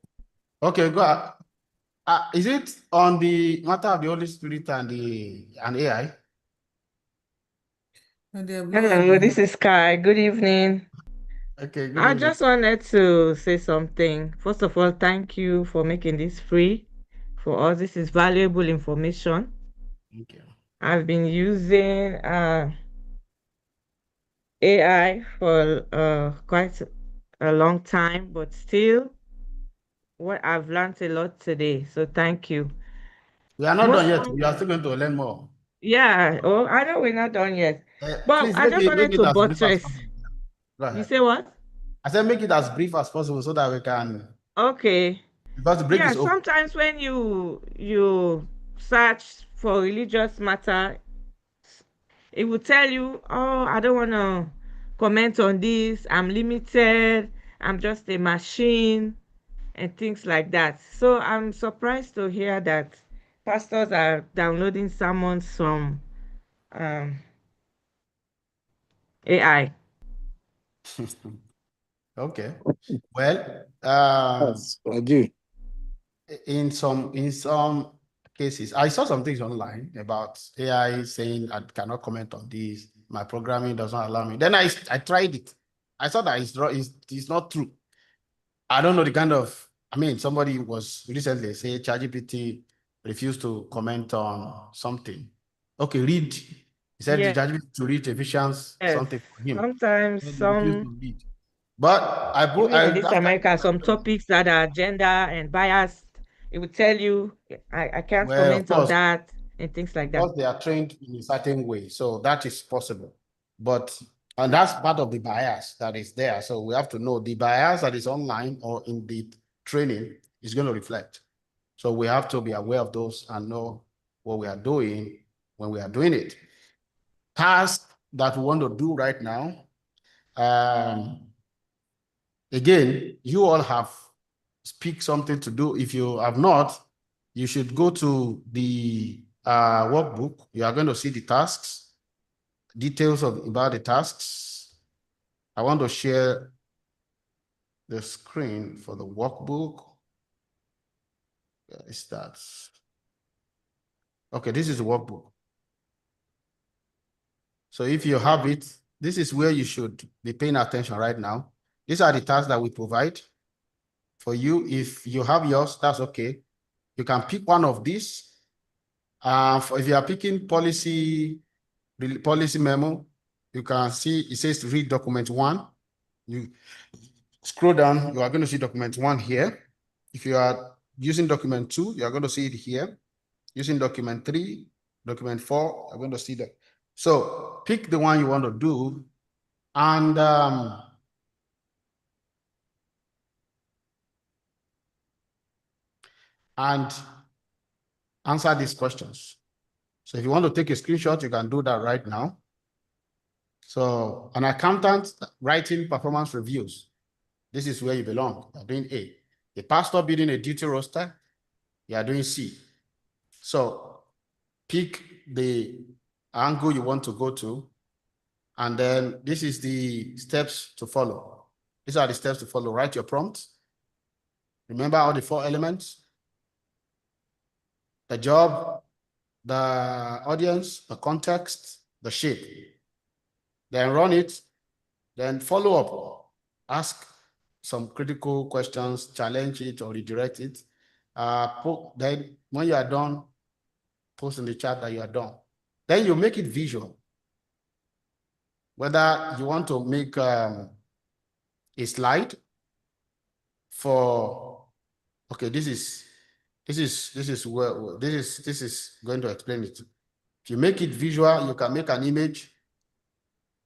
Okay, go ahead. Is it on the matter of the Holy Spirit and AI? Hello, this is Kai. Good evening. Okay, good I evening. just wanted to say something. First of all, thank you for making this free for us. This is valuable information. Thank you. I've been using AI for quite a long time, but still, what I've learned a lot today. So thank you. We are not Most done yet. times, We are still going to learn more. yeah. Oh, I know we're not done yet, but Please I just make wanted it to as brief as buttress. possible. Go You ahead. say what? I said make it as brief as possible so that we can, Okay. because the break Yeah, is open. sometimes when you search for religious matter, it will tell you, oh, I don't want to comment on this, I'm limited, I'm just a machine, and things like that. So I'm surprised to hear that pastors are downloading sermons from AI. Okay. Well, Yes, I do. in some cases, I saw some things online about AI saying I cannot comment on this. My programming does not allow me. Then I tried it. I saw that it's not true. I don't know the kind of, I mean, somebody was recently say ChatGPT refused to comment on something. Okay, read. He said Yes, ChatGPT to read Ephesians something for him. sometimes Then he refused some, to read. But even in this after America, some topics that are gender and biased, it will tell you, I can't well, of comment on course, that and things like that. because they are trained in a certain way, so that is possible. But and that's part of the bias that is there. So we have to know the bias that is online or in the training is going to reflect. So we have to be aware of those and know what we are doing when we are doing it. Tasks that we want to do right now. Again, you all have speak something to do. If you have not, you should go to the workbook. You are going to see the tasks, details about the tasks. I want to share the screen for the workbook. Where is that? Okay, this is the workbook. So if you have it, this is where you should be paying attention right now. These are the tasks that we provide for you. If you have yours, that's okay. You can pick one of these. If you are picking policy memo, you can see it says to read document 1. You scroll down, you are going to see document 1 here. If you are using document 2, you are going to see it here. Using document 3, document 4, you're going to see that. So pick the one you want to do, and answer these questions. So if you want to take a screenshot, you can do that right now. So an accountant writing performance reviews. This is where you belong. You are doing A. The pastor building a duty roster, you are doing C. So pick the angle you want to go to, and then this is the steps to follow. These are the steps to follow. Write your prompt. Remember all the 4 elements: the job, the audience, the context, the shape. Then run it, then follow up. Ask some critical questions, challenge it or redirect it. Then when you are done, post in the chat that you are done. Then you make it visual. Whether you want to make a slide for, okay, this is going to explain it. If you make it visual, you can make an image.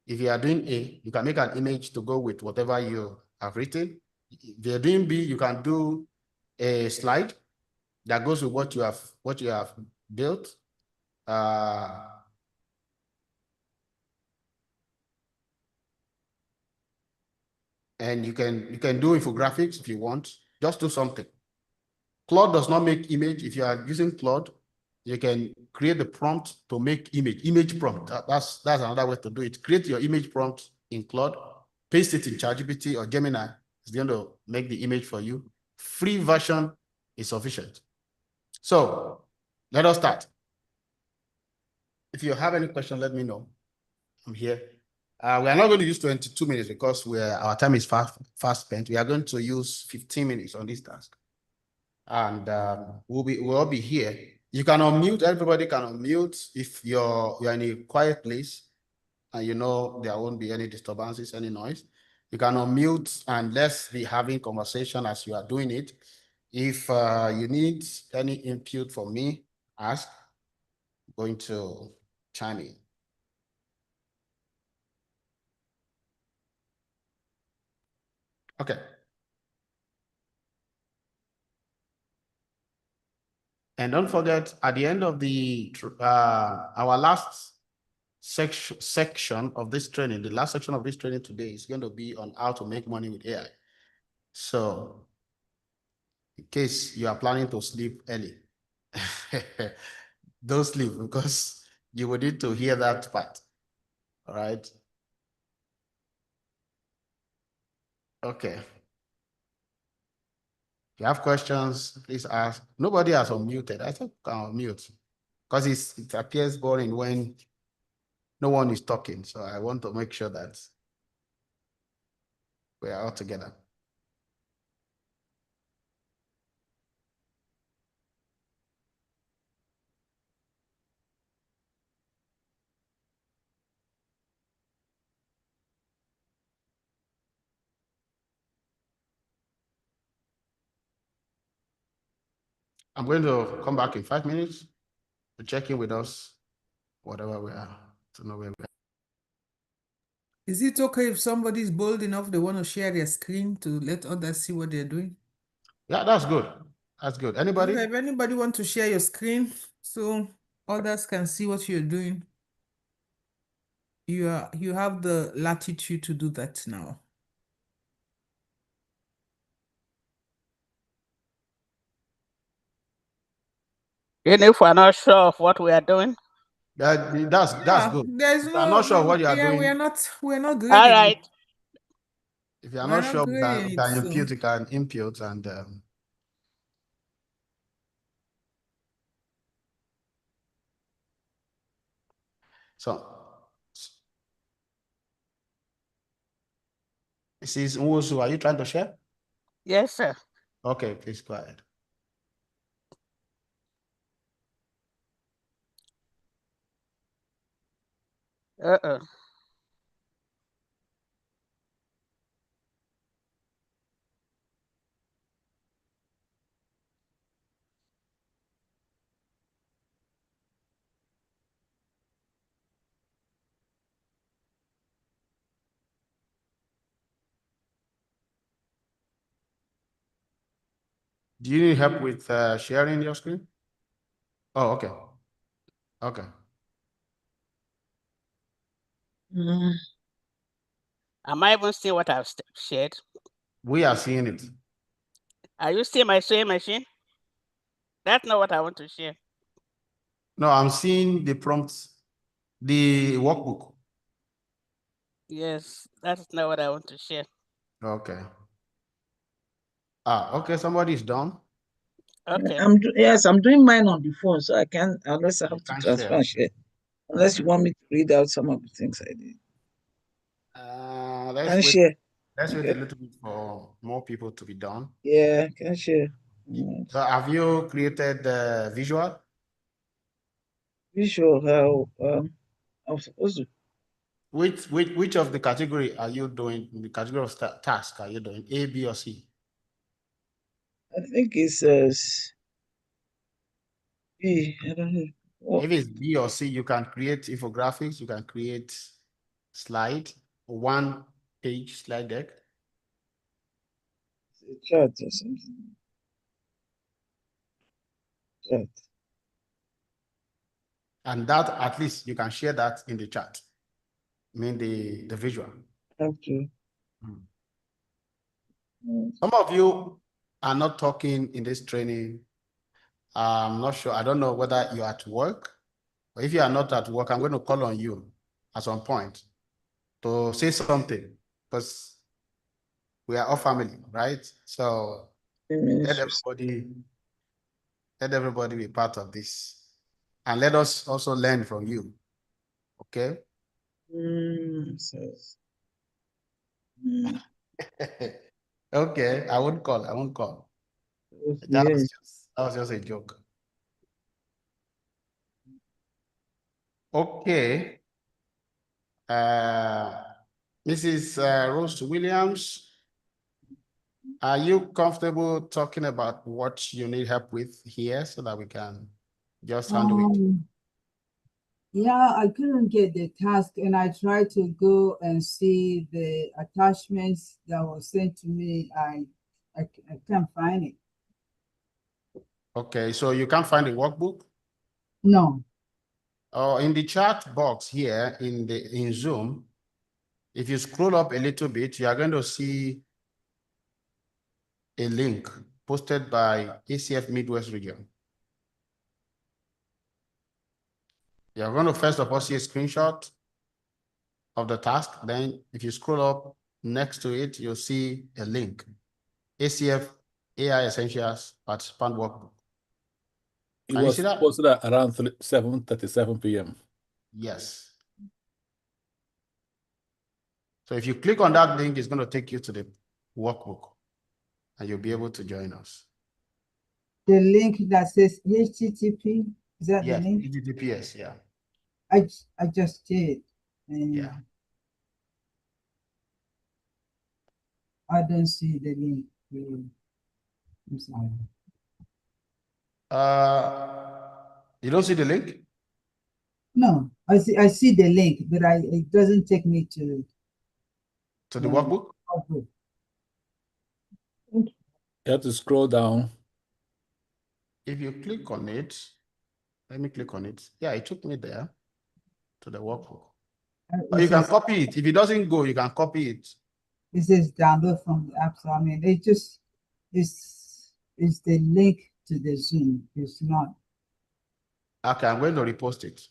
If you are doing A, you can make an image to go with whatever you have written. If you're doing B, you can do a slide that goes with what you have built. And you can do infographics if you want. Just do something. Claude does not make image. If you are using Claude, you can create the prompt to make image prompt. That's another way to do it. Create your image prompt in Claude, paste it in ChatGPT or Gemini. It's going to make the image for you. Free version is sufficient. So let us start. If you have any question, let me know. I'm here. We are not going to use 22 minutes because our time is fast spent. We are going to use 15 minutes on this task. And we'll all be here. You can unmute, everybody can unmute if you're in a quiet place and you know there won't be any disturbances, any noise. You can unmute and let's be having conversation as you are doing it. If you need any input from me, ask. I'm going to chime in. Okay. And don't forget, at the end of our last section of this training, the last section of this training today is going to be on how to make money with AI. So in case you are planning to sleep early, don't sleep because you will need to hear that part. All right. Okay. If you have questions, please ask. Nobody has unmuted. I think I can unmute because it appears boring when no one is talking. So I want to make sure that we are all together. I'm going to come back in 5 minutes to check in with us, whatever we are, to know where we are. Is it okay if somebody is bold enough, they want to share their screen to let others see what they're doing? Yeah, that's good. That's good. Anybody? Okay, if anybody want to share your screen so others can see what you're doing, you have the latitude to do that now. Even if we're not sure of what we are doing. That's good. There's If I'm not sure what you are doing. We're not grading. All right. If you're not sure, you can impute, so. you can impute and so Mrs. Nwosu, are you trying to share? Yes, sir. Okay, please go ahead. Uh-oh. Do you need help with sharing your screen? Oh, okay. Okay. Am I even seeing what I've shared? We are seeing it. Are you seeing my sewing machine? That's not what I want to share. No, I'm seeing the prompts, the workbook. Yes, that's not what I want to share. Okay. Okay, somebody's done. Okay. I'm doing mine on the phone, so I can't, unless I have to Can't transfer and share. Unless you Okay. want me to read out some of the things I did. Let's Can wait. share. Let's wait Okay. a little bit for more people to be done. Yeah, can share. So have you created the visual? Visual how I'm supposed to. Which of the category are you doing? In the category of task are you doing? A, B, or C? I think it's B. I don't know. Oh, If it's B or C, you can create infographics, you can create slide, one page slide deck. it's a chart or something. Chart. And that, at least you can share that in the chat. I mean the visual. Okay. Some of you are not talking in this training. I'm not sure. I don't know whether you're at work. But if you are not at work, I'm going to call on you at some point to say something, because we are all family, right? So let everybody be part of this. And let us also learn from you. Okay? Okay, I won't call. That was just a joke. Okay. Mrs. Rose Williams, are you comfortable talking about what you need help with here so that we can just handle it? Yeah, I couldn't get the task, and I tried to go and see the attachments that was sent to me. I can't find it. Okay, so you can't find the workbook? No. In the chat box here in Zoom, if you scroll up a little bit, you are going to see a link posted by ACF Midwest Region. You're going to first of all see a screenshot of the task. Then if you scroll up next to it, you'll see a link. ACF AI Essentials Participant Workbook. It Can you was see that? posted at around 7:37 p.m. Yes. So if you click on that link, it's going to take you to the workbook and you'll be able to join us. The link that says HTTP, is that Yes, the link? HTTPS, yeah. I just did. And yeah. I don't see the link. I'm sorry. You don't see the link? No, I see the link, but it doesn't take me to the workbook? Workbook. You have to scroll down. If you click on it, let me click on it. Yeah, it took me there to the workbook. Or you can copy it. If it doesn't go, you can copy it. It says download from the app. So I mean, it just is the link to the Zoom. It's not. Okay, I'm going to repost it.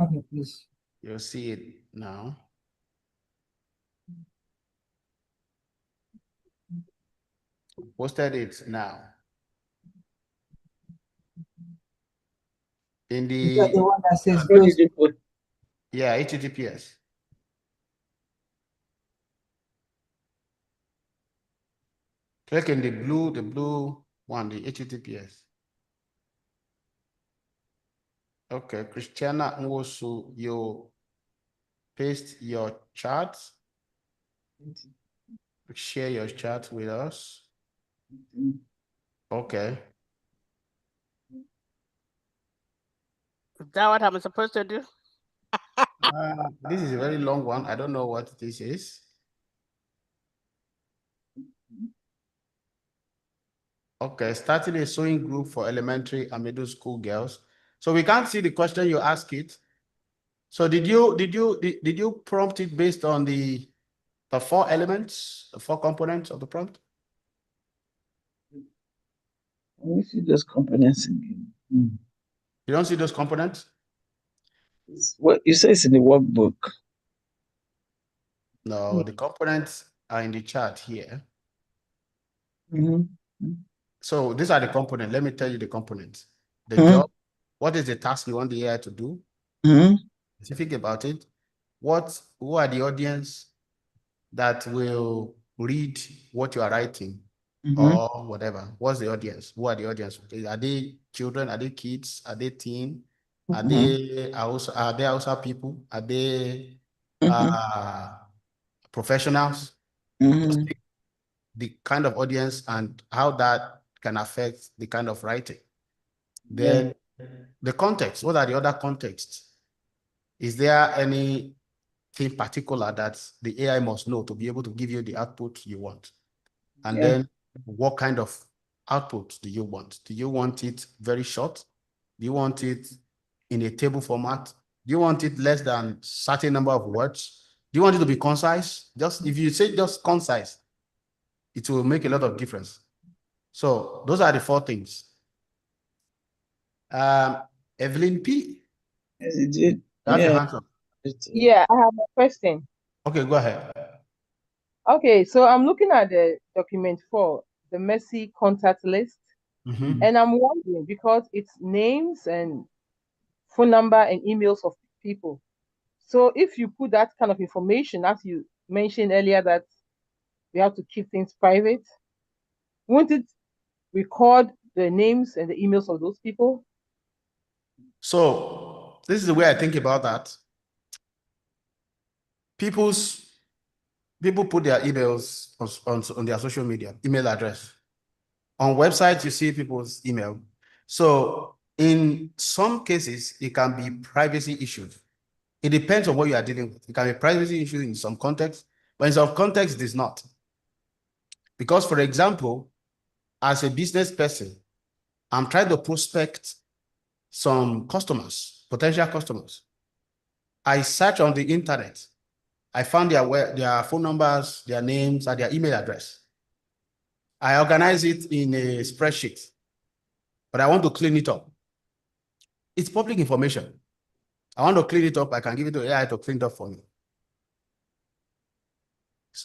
Okay, please. You'll see it now. Posted it now. In the, Is that the one that says yeah, HTTPS. Click in the blue one, the HTTPS. Okay, Christiana Nwosu, you paste your chart. Share your chart with us. Okay. Is that what I'm supposed to do? This is a very long one. I don't know what this is. Okay, starting a sewing group for elementary and middle school girls. So we can't see the question you ask it. So did you prompt it based on the the 4 elements, the 4 components of the prompt? Let me see those components again. You don't see those components? What you say it's in the workbook. No, the components are in the chart here. So these are the components. Let me tell you the components. The job, what is the task you want the AI to do? Specific about it. Who are the audience that will read what you are writing or whatever? What's the audience? Who are the audience? Are they children? Are they kids? Are they teen? Are they also people? Are they professionals? Just take the kind of audience and how that can affect the kind of writing. Then the context. What are the other contexts? Is there anything particular that the AI must know to be able to give you the output you want? And then what kind of output do you want? Do you want it very short? Do you want it in a table format? Do you want it less than certain number of words? Do you want it to be concise? Just if you say just concise, it will make a lot of difference. So those are the 4 things. Evelyn P. Yes, it did. That's your hand up. Yeah, I have a question. Okay, go ahead. Okay, so I'm looking at the document 4, the messy contact list, and I'm wondering because it's names and phone number and emails of people. So if you put that kind of information, as you mentioned earlier, that we have to keep things private, won't it record the names and the emails of those people? So this is the way I think about that. People put their emails on their social media, email address. On websites, you see people's email. So in some cases, it can be privacy issues. It depends on what you are dealing with. It can be privacy issue in some context, but in some context, it is not. Because, for example, as a business person, I'm trying to prospect some customers, potential customers. I search on the internet. I found their phone numbers, their names, and their email address. I organize it in a spreadsheet, but I want to clean it up. It's public information. I want to clean it up. I can give it to AI to clean it up for me.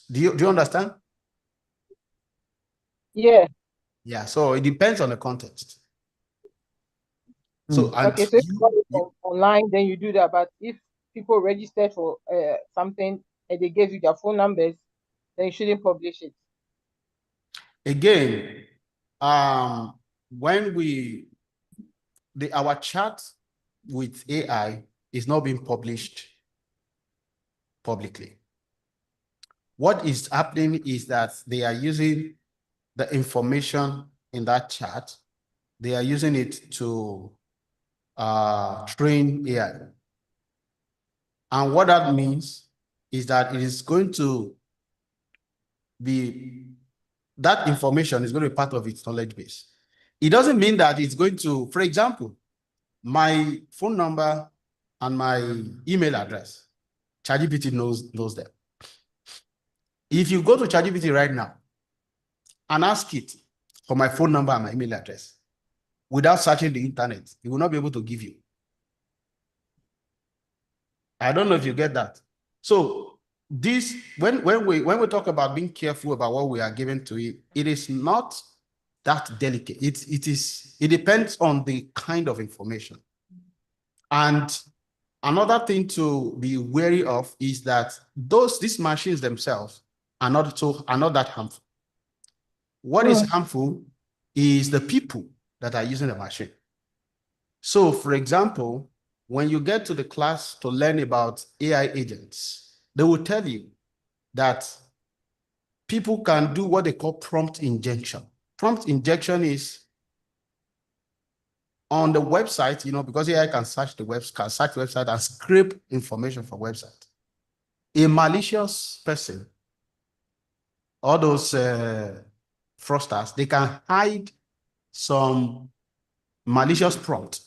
Do you understand? Yeah. Yeah, so it depends on the context. So, okay, so if you got it online, then you do that. But if people registered for something and they gave you their phone numbers, then you shouldn't publish it. Again, when our chat with AI is not being published publicly. What is happening is that they are using the information in that chat. They are using it to train AI. And what that means is that it is going to be, that information is going to be part of its knowledge base. It doesn't mean that it's going to, for example, my phone number and my email address, ChatGPT knows them. If you go to ChatGPT right now and ask it for my phone number and my email address, without searching the internet, it will not be able to give you. I don't know if you get that. So this, when we talk about being careful about what we are giving to it, it is not that delicate. It depends on the kind of information. And another thing to be wary of is that these machines themselves are not that harmful. What is harmful is the people that are using the machine. So, for example, when you get to the class to learn about AI agents, they will tell you that people can do what they call prompt injection. Prompt injection is on the website, because AI can search the website and scrape information from website. A malicious person, all those fraudsters, they can hide some malicious prompt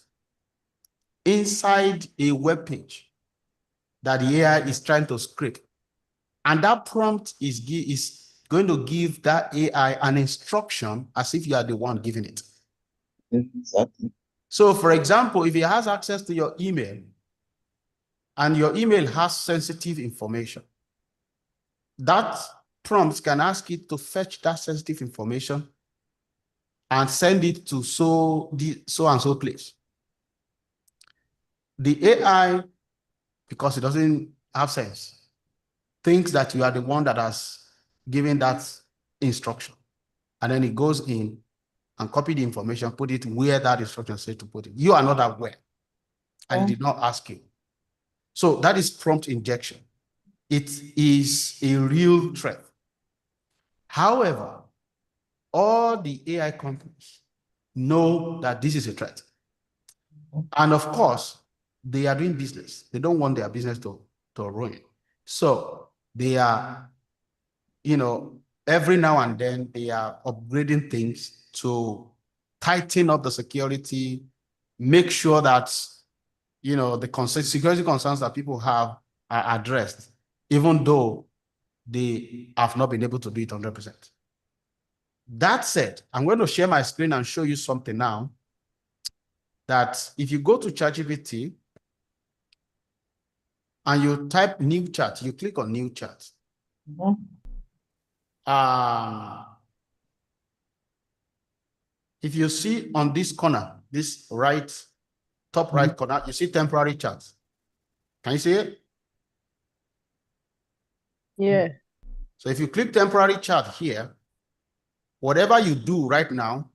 inside a web page that the AI is trying to scrape. And that prompt is going to give that AI an instruction as if you are the one giving it. Exactly. So, for example, if it has access to your email and your email has sensitive information, that prompt can ask it to fetch that sensitive information and send it to so and so place. The AI, because it doesn't have sense, thinks that you are the one that has given that instruction. And then it goes in and copy the information, put it where that instruction said to put it. You are not aware, and it did not ask you. So that is prompt injection. It is a real threat. However, all the AI companies know that this is a threat. And of course, they are doing business. They don't want their business to ruin. So they are, every now and then they are upgrading things to tighten up the security, make sure that, the security concerns that people have are addressed, even though they have not been able to do it 100%. That said, I'm going to share my screen and show you something now that if you go to ChatGPT and you type new chat, you click on new chat. If you see on this corner, this top right corner, you see temporary chat. Can you see it? Yeah. So if you click temporary chat here, whatever you do right now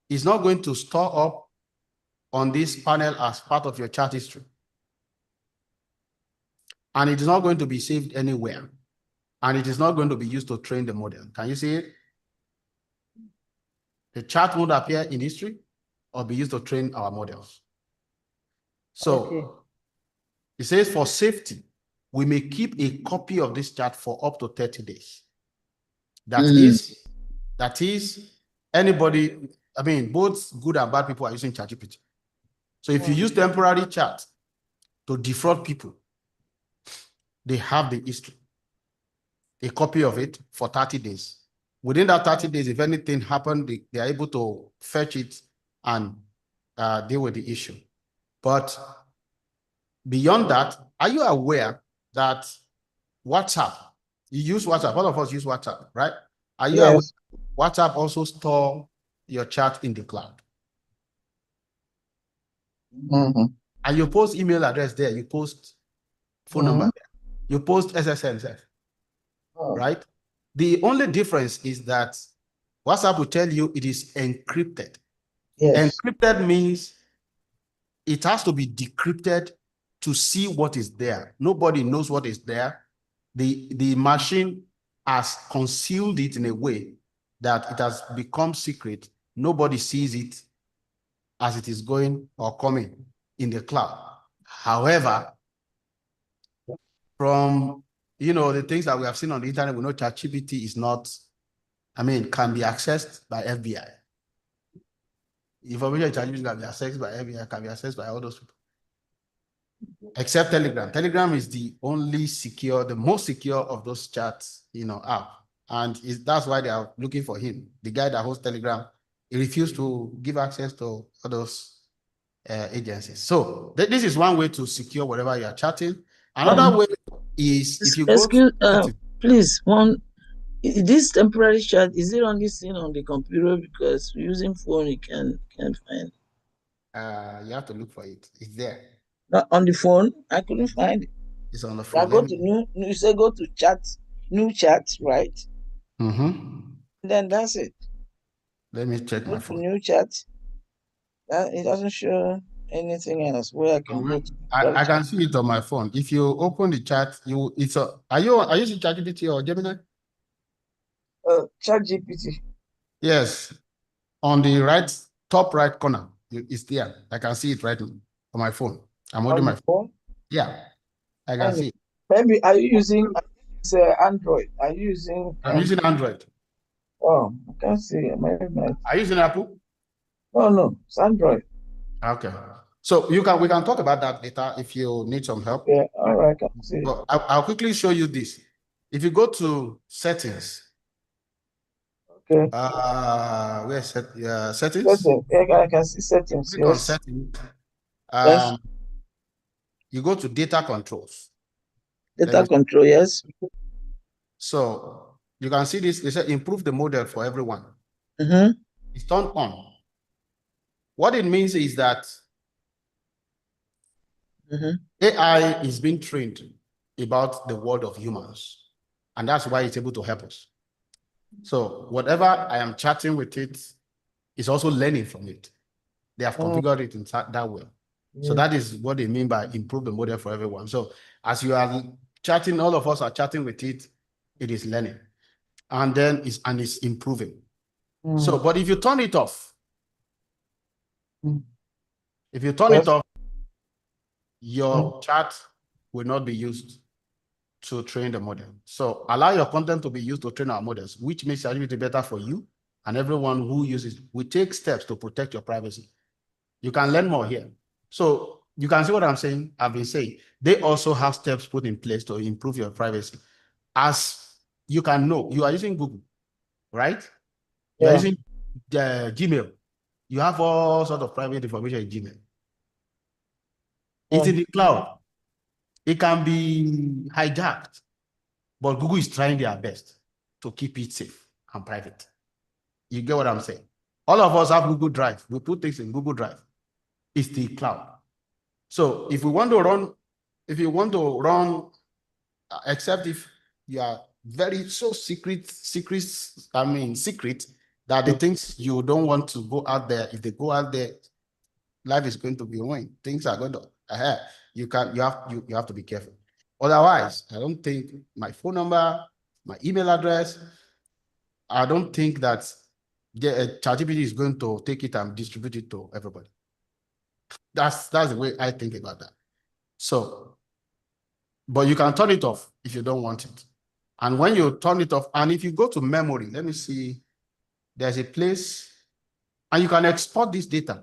is not going to store up on this panel as part of your chat history. And it is not going to be saved anywhere. And it is not going to be used to train the model. Can you see it? The chat won't appear in history or be used to train our models. So it says for safety, we may keep a copy of this chat for up to 30 days. That is anybody, both good and bad people are using ChatGPT. So if you use temporary chat to defraud people, they have the history, a copy of it for 30 days. Within that 30 days, if anything happened, they are able to fetch it and deal with the issue. But beyond that, are you aware that WhatsApp, you use WhatsApp, all of us use WhatsApp, right? Are you aware WhatsApp also store your chat in the cloud? And you post email address there, you post phone number there, you post SSN, right? The only difference is that WhatsApp will tell you it is encrypted. Yes. Encrypted means it has to be decrypted to see what is there. Nobody knows what is there. The machine has concealed it in a way that it has become secret. Nobody sees it as it is going or coming in the cloud. However, from the things that we have seen on the internet, we know ChatGPT is not, can be accessed by FBI. Information ChatGPT can be accessed by FBI, can be accessed by all those people. Except Telegram. Telegram is the only secure, the most secure of those chats, app. And that's why they are looking for him. The guy that hosts Telegram, he refused to give access to all those agencies. So this is one way to secure whatever you are chatting. Another way is if you go to please, this temporary chat, is it only seen on the computer? Because using phone you can't find. You have to look for it. It's there. Not on the phone. I couldn't find it. It's on the phone. Go to you say go to chat, new chat, right? Then that's it. Let me check my phone. New chat. It doesn't show anything else where I can go to. I can see it on my phone. If you open the chat, are you using ChatGPT or Gemini? ChatGPT. Yes. On the top right corner, it's there. I can see it right on my phone. I'm holding my phone. Yeah, I can see it. Maybe are you using Android? Are you using? I'm using Android. Oh, I can't see. Are you using Apple? No, it's Android. Okay. So we can talk about that later if you need some help. Yeah, all right. I can see. But I'll quickly show you this. If you go to settings, okay. Where's settings? I can see settings. Click on Yes. settings. Yes. You go to data controls. Data control. Yes. So you can see this. They say improve the model for everyone. It's turned on. What it means is that AI is being trained about the world of humans, and that's why it's able to help us. So whatever I am chatting with it, it's also learning from it. They have configured it in that way. So that is what they mean by improve the model for everyone. So as you are chatting, all of us are chatting with it, it is learning. And then it's improving. So, but if you turn it off, your chat will not be used to train the model. So allow your content to be used to train our models, which makes ChatGPT better for you and everyone who uses it. We take steps to protect your privacy. You can learn more here. So you can see what I'm saying. I've been saying they also have steps put in place to improve your privacy. As you can know, you are using Google, right? You are using Gmail. You have all sorts of private information in Gmail. It's in the cloud. It can be hijacked, but Google is trying their best to keep it safe and private. You get what I'm saying? All of us have Google Drive. We put things in Google Drive. It's the cloud. So if you want to run, except if you are very secret that the things you don't want to go out there, if they go out there, life is going to be ruined. Things are going to you have to be careful. Otherwise, I don't think my phone number, my email address, I don't think that ChatGPT is going to take it and distribute it to everybody. That's the way I think about that. So, but you can turn it off if you don't want it. And when you turn it off, and if you go to memory, let me see, there's a place, and you can export this data.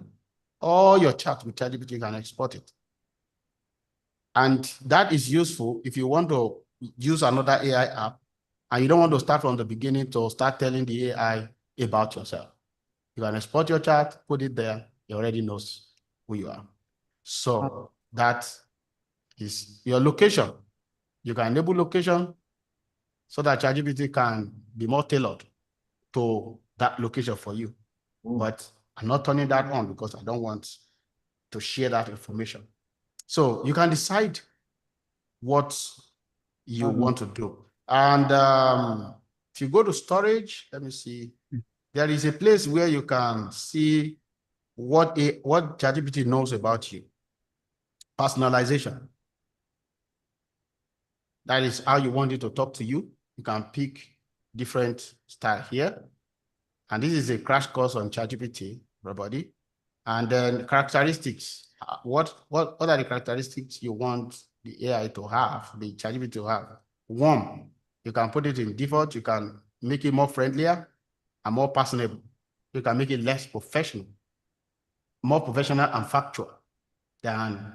All your chat with ChatGPT, you can export it. And that is useful if you want to use another AI app and you don't want to start from the beginning to start telling the AI about yourself. You can export your chat, put it there, it already knows who you are. So that is your location. You can enable location so that ChatGPT can be more tailored to that location for you. But I'm not turning that on because I don't want to share that information. So you can decide what you want to do. And if you go to storage, let me see, there is a place where you can see what ChatGPT knows about you. Personalization. That is how you want it to talk to you. You can pick different style here. And this is a crash course on ChatGPT, everybody. And then characteristics. What are the characteristics you want the AI to have, the ChatGPT to have? Warm. You can put it in default. You can make it more friendlier and more personable. You can make it less professional, more professional and factual than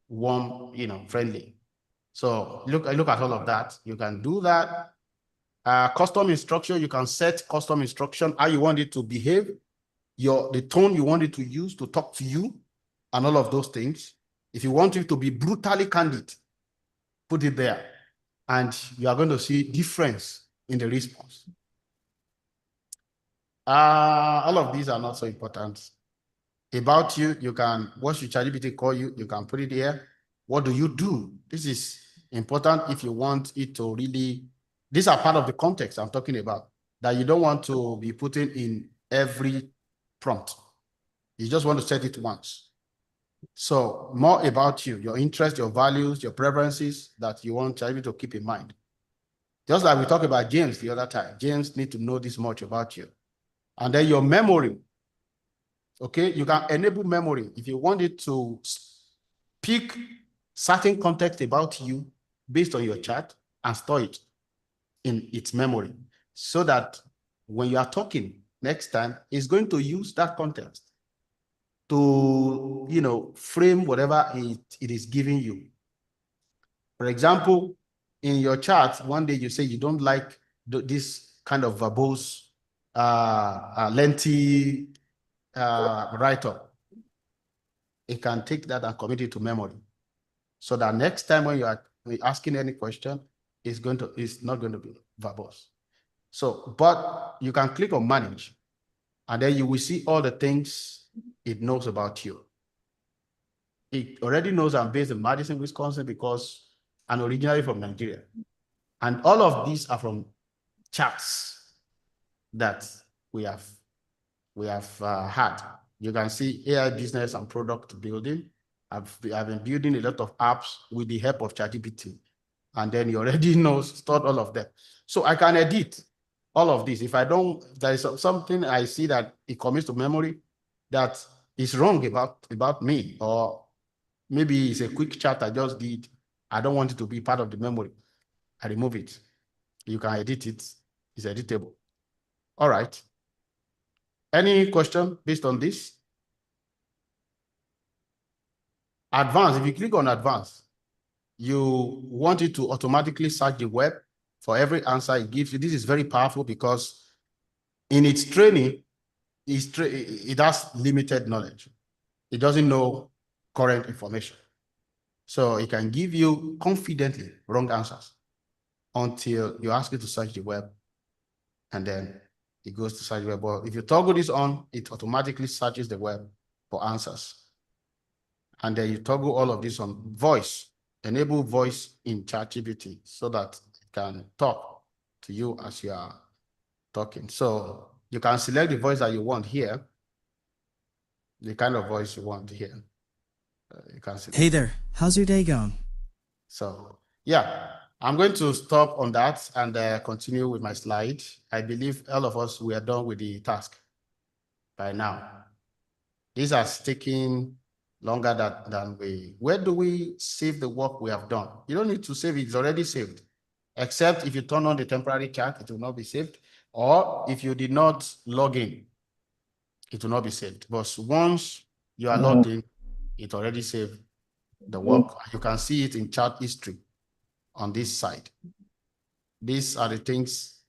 warm, friendly. So look at all of that. You can do that. Custom instruction, you can set custom instruction, how you want it to behave, the tone you want it to use to talk to you, and all of those things. If you want it to be brutally candid, put it there. And you are going to see difference in the response. All of these are not so important. About you, you can, what should ChatGPT call you? You can put it here. What do you do? This is important if you want it to really, these are part of the context I'm talking about, that you don't want to be putting in every prompt. You just want to set it once. So more about you, your interests, your values, your preferences that you want ChatGPT to keep in mind. Just like we talked about James the other time. James needs to know this much about you. And then your memory. Okay, you can enable memory. If you want it to pick certain context about you based on your chat and store it in its memory so that when you are talking next time, it's going to use that context to, frame whatever it is giving you. For example, in your chat, one day you say you don't like this kind of verbose, lengthy write-up, it can take that and commit it to memory. So that next time when you are asking any question, it's not going to be verbose. So, but you can click on manage, and then you will see all the things it knows about you. It already knows I'm based in Madison, Wisconsin, because I'm originally from Nigeria. And all of these are from chats that we have had. You can see AI business and product building. I've been building a lot of apps with the help of ChatGPT. And then you already know, stored all of them. So I can edit all of this. If I don't, there is something I see that it commits to memory that is wrong about me, or maybe it's a quick chat I just did. I don't want it to be part of the memory. I remove it. You can edit it. It's editable. All right. Any question based on this? Advanced, if you click on advanced, you want it to automatically search the web for every answer it gives you. This is very powerful because in its training, it has limited knowledge. It doesn't know current information. So it can give you confidently wrong answers until you ask it to search the web, and then it goes to search the web. But if you toggle this on, it automatically searches the web for answers. And then you toggle all of this on voice, enable voice in ChatGPT so that it can talk to you as you are talking. So you can select the voice that you want here, the kind of voice you want here. You can select. Hey there, how's your day going? So yeah, I'm going to stop on that and continue with my slide. I believe all of us, we are done with the task by now. This has taken longer than where do we save the work we have done? You don't need to save it, it's already saved. Except if you turn on the temporary chat, it will not be saved. Or if you did not log in, it will not be saved. But once you are logged in, it already saved the work. You can see it in chat history on this side. These are the things,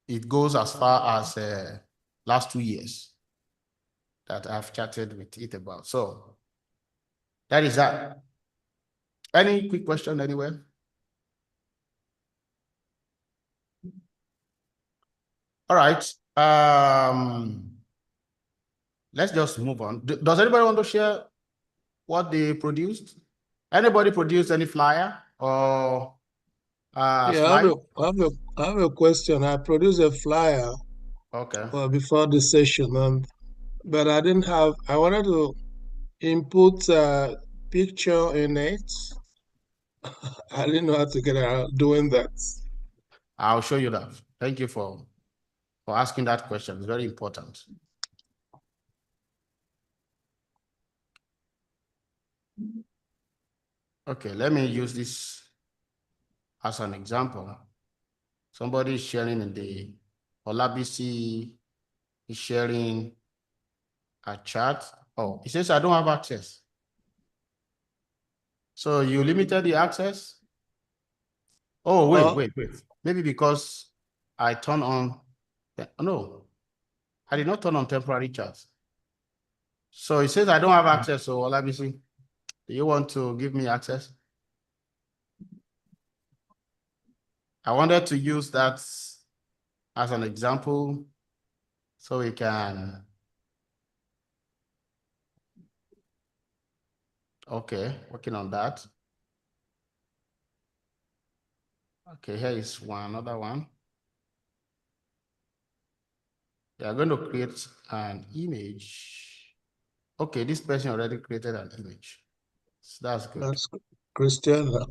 it goes as far as last 2 years that I've chatted with it about. So that is that. Any quick question anywhere? All right. Let's just move on. Does anybody want to share what they produced? Anybody produced any flyer or slide? I have a question. I produced a flyer before the session, but I didn't have. I wanted to input a picture in it. I didn't know how to get around doing that. I'll show you that. Thank you for asking that question. It's very important. Okay, let me use this as an example. Somebody is sharing in the Olabisi is sharing a chat. Oh, it says I don't have access. So you limited the access? Oh, wait. Maybe because I turn on, no, I did not turn on temporary chats. So it says I don't have access. So Olabisi, do you want to give me access? I wanted to use that as an example so we can, okay, working on that. Okay, here is another one. We are going to create an image. Okay, this person already created an image. So that's good. That's Christiana.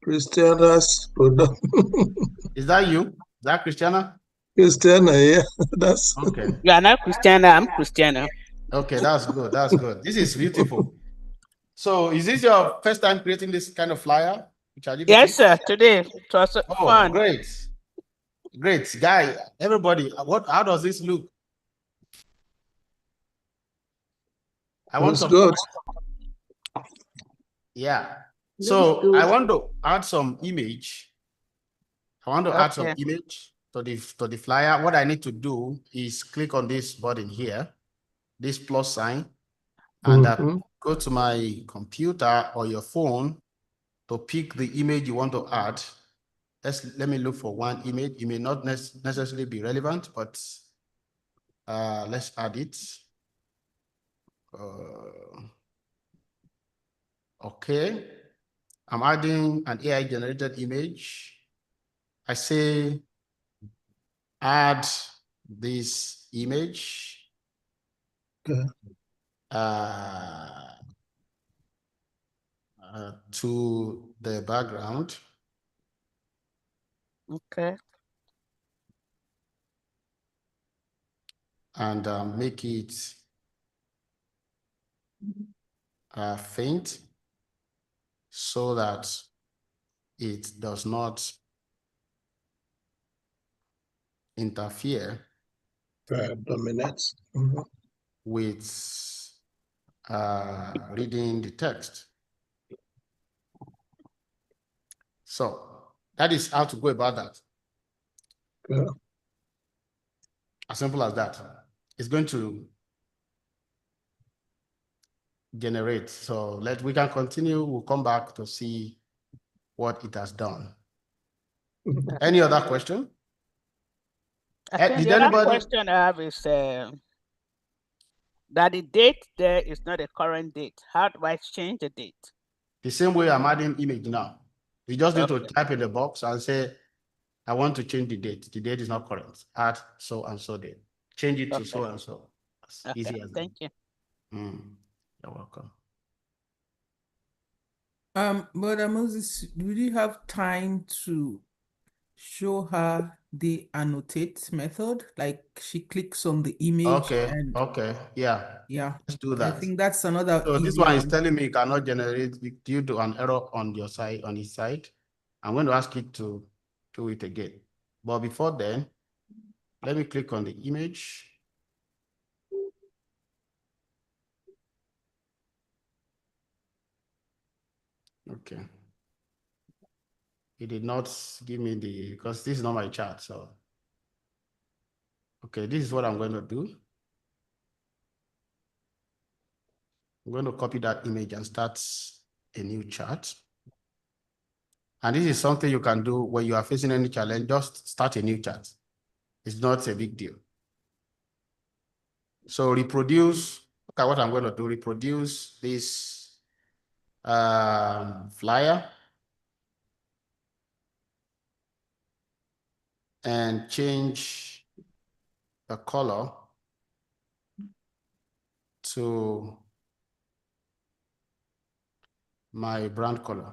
Christiana's product. Is that you? Is that Christiana? Christiana, yeah. That's okay. You are not Christiana, I'm Christiana. Okay, that's good. That's good. This is beautiful. So is this your first time creating this kind of flyer? Yes, sir. Today it was fun. Great. Great. Guy, everybody, how does this look? I want Looks some. good. Yeah. So I want to add some image. I want to add some Okay. image to the flyer. What I need to do is click on this button here, this plus sign, and go to my computer or your phone to pick the image you want to add. Let me look for one image. It may not necessarily be relevant, but let's add it. Okay, I'm adding an AI generated image. I say add this image. To the background. Okay. And make it faint so that it does not interfere dominates with reading the text. So that is how to go about that. As simple as that. It's going to generate. So we can continue. We'll come back to see what it has done. Any other question? I think the other question I have is that the date there is not a current date. How do I change the date? The same way I'm adding image now. You just need to type in the box and say, I want to change the date. The date is not current. Add so and so date. Change it to so and so. As easy as that. Thank you. You're welcome. Brother Moses, do you have time to show her the annotate method? Like she clicks on the image and yeah. Let's do that. I think that's another So this easier one is telling me it cannot generate due to an error on your side, on his side. I'm going to ask it to do it again. But before then, let me click on the image. Okay. It did not give me because this is not my chart. So, okay, this is what I'm going to do. I'm going to copy that image and start a new chart. And this is something you can do when you are facing any challenge, just start a new chart. It's not a big deal. So reproduce, look at what I'm going to do, reproduce this flyer and change the color to my brand color.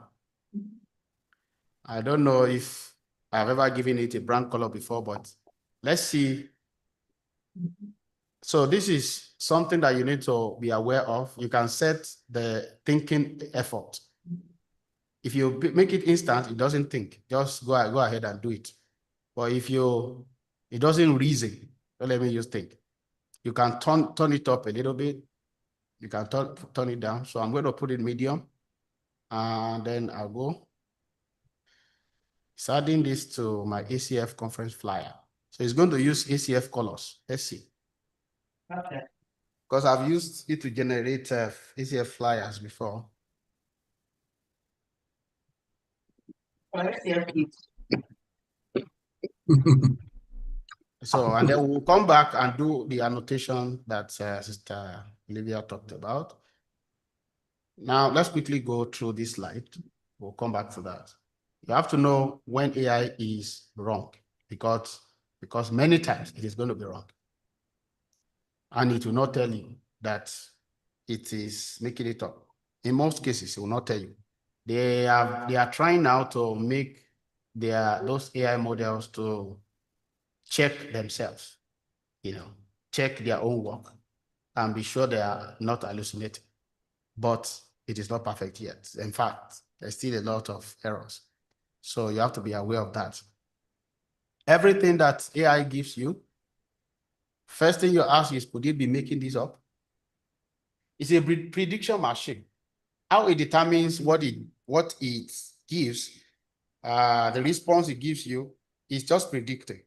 I don't know if I've ever given it a brand color before, but let's see. So this is something that you need to be aware of. You can set the thinking effort. If you make it instant, it doesn't think. Just go ahead and do it. But if it doesn't reason, don't let me use think. You can turn it up a little bit. You can turn it down. So I'm going to put it medium. And then I'll go. It's adding this to my ACF conference flyer. So it's going to use ACF colors. Let's see. Okay. Because I've used it to generate ACF flyers before. So, and then we'll come back and do the annotation that Sister Olivia talked about. Now, let's quickly go through this slide. We'll come back to that. You have to know when AI is wrong because many times it is going to be wrong. And it will not tell you that it is making it up. In most cases, it will not tell you. They are trying now to make those AI models to check themselves, check their own work and be sure they are not hallucinating. But it is not perfect yet. In fact, there's still a lot of errors. So you have to be aware of that. Everything that AI gives you, first thing you ask is, could it be making this up? It's a prediction machine. How it determines what what it gives, the response it gives you is just predicting,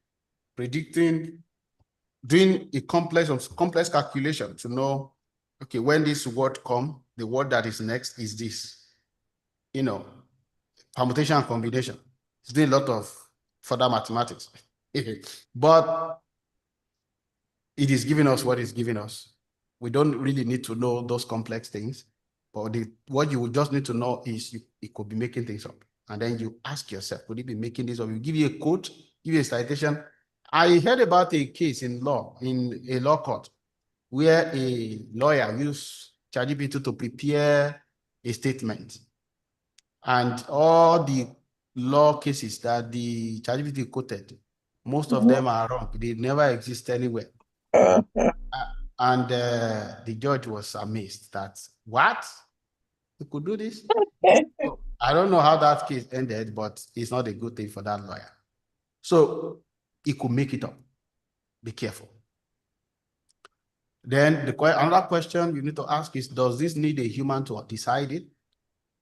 doing a complex calculation to know, okay, when this word come, the word that is next is this, permutation and combination. It's doing a lot of further mathematics. But it is giving us what it's giving us. We don't really need to know those complex things, but what you would just need to know is it could be making things up. And then you ask yourself, could it be making this up? You give you a quote, give you a citation. I heard about a case in a law court, where a lawyer used ChatGPT to prepare a statement. And all the law cases that the ChatGPT quoted, most of them are wrong. They never exist anywhere. And the judge was amazed that, what? You could do this? So, I don't know how that case ended, but it's not a good thing for that lawyer. So he could make it up. Be careful. Then another question you need to ask is, does this need a human to decide it?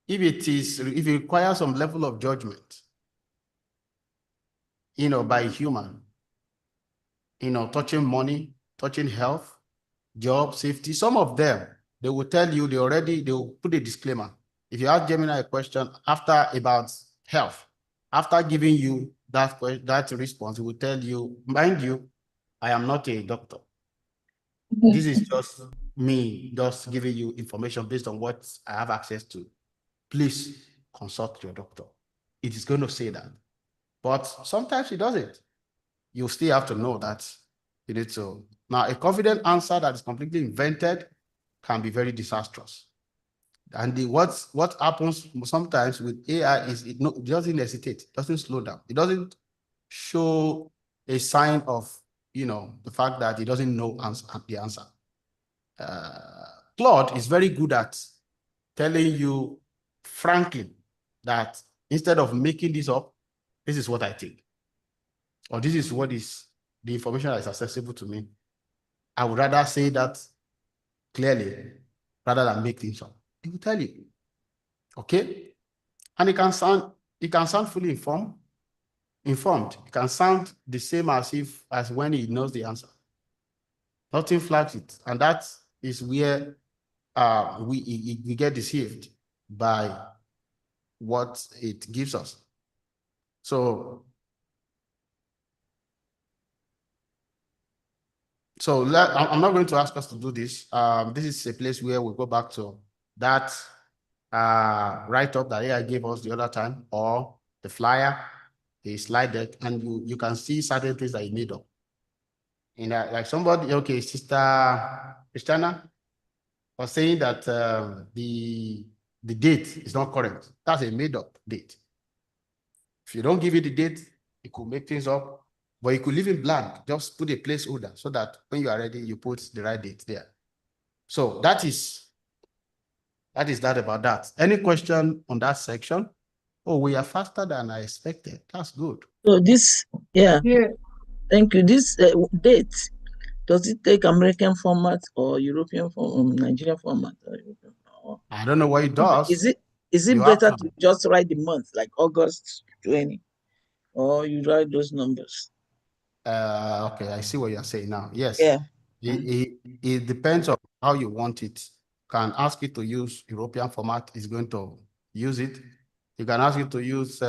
If it requires some level of judgment, by a human, touching money, touching health, job, safety, some of them, they will tell you, they will put a disclaimer. If you ask Gemini a question about health, after giving you that response, it will tell you, mind you, I am not a doctor. This is just me just giving you information based on what I have access to. Please consult your doctor. It is going to say that. But sometimes it doesn't. You still have to know that you need to. Now, a confident answer that is completely invented can be very disastrous. And what happens sometimes with AI is it doesn't hesitate, it doesn't slow down. It doesn't show a sign of, the fact that it doesn't know the answer. Claude is very good at telling you frankly that instead of making this up, this is what I think, or this is what is the information that is accessible to me. I would rather say that clearly rather than make things up. He will tell you. Okay? And it can sound fully informed. It can sound the same as when he knows the answer. Nothing flags it. And that is where we get deceived by what it gives us. So I'm not going to ask us to do this. This is a place where we go back to that write-up that AI gave us the other time, or the flyer, the slide deck, and you can see certain things that he made up. Like somebody, okay, Sister Christiana was saying that the date is not correct. That's a made-up date. If you don't give it the date, it could make things up. But you could leave it blank. Just put a placeholder so that when you are ready, you put the right date there. So that is that about that. Any question on that section? Oh, we are faster than I expected. That's good. So this, yeah. Thank you. This date, does it take American format or European format, Nigerian format? I don't know what it does. Is it better to just write the month, like August 20, or you write those numbers? Okay, I see what you're saying now. Yes. Yeah. It depends on how you want it. You can ask it to use European format, it's going to use it. You can ask it to use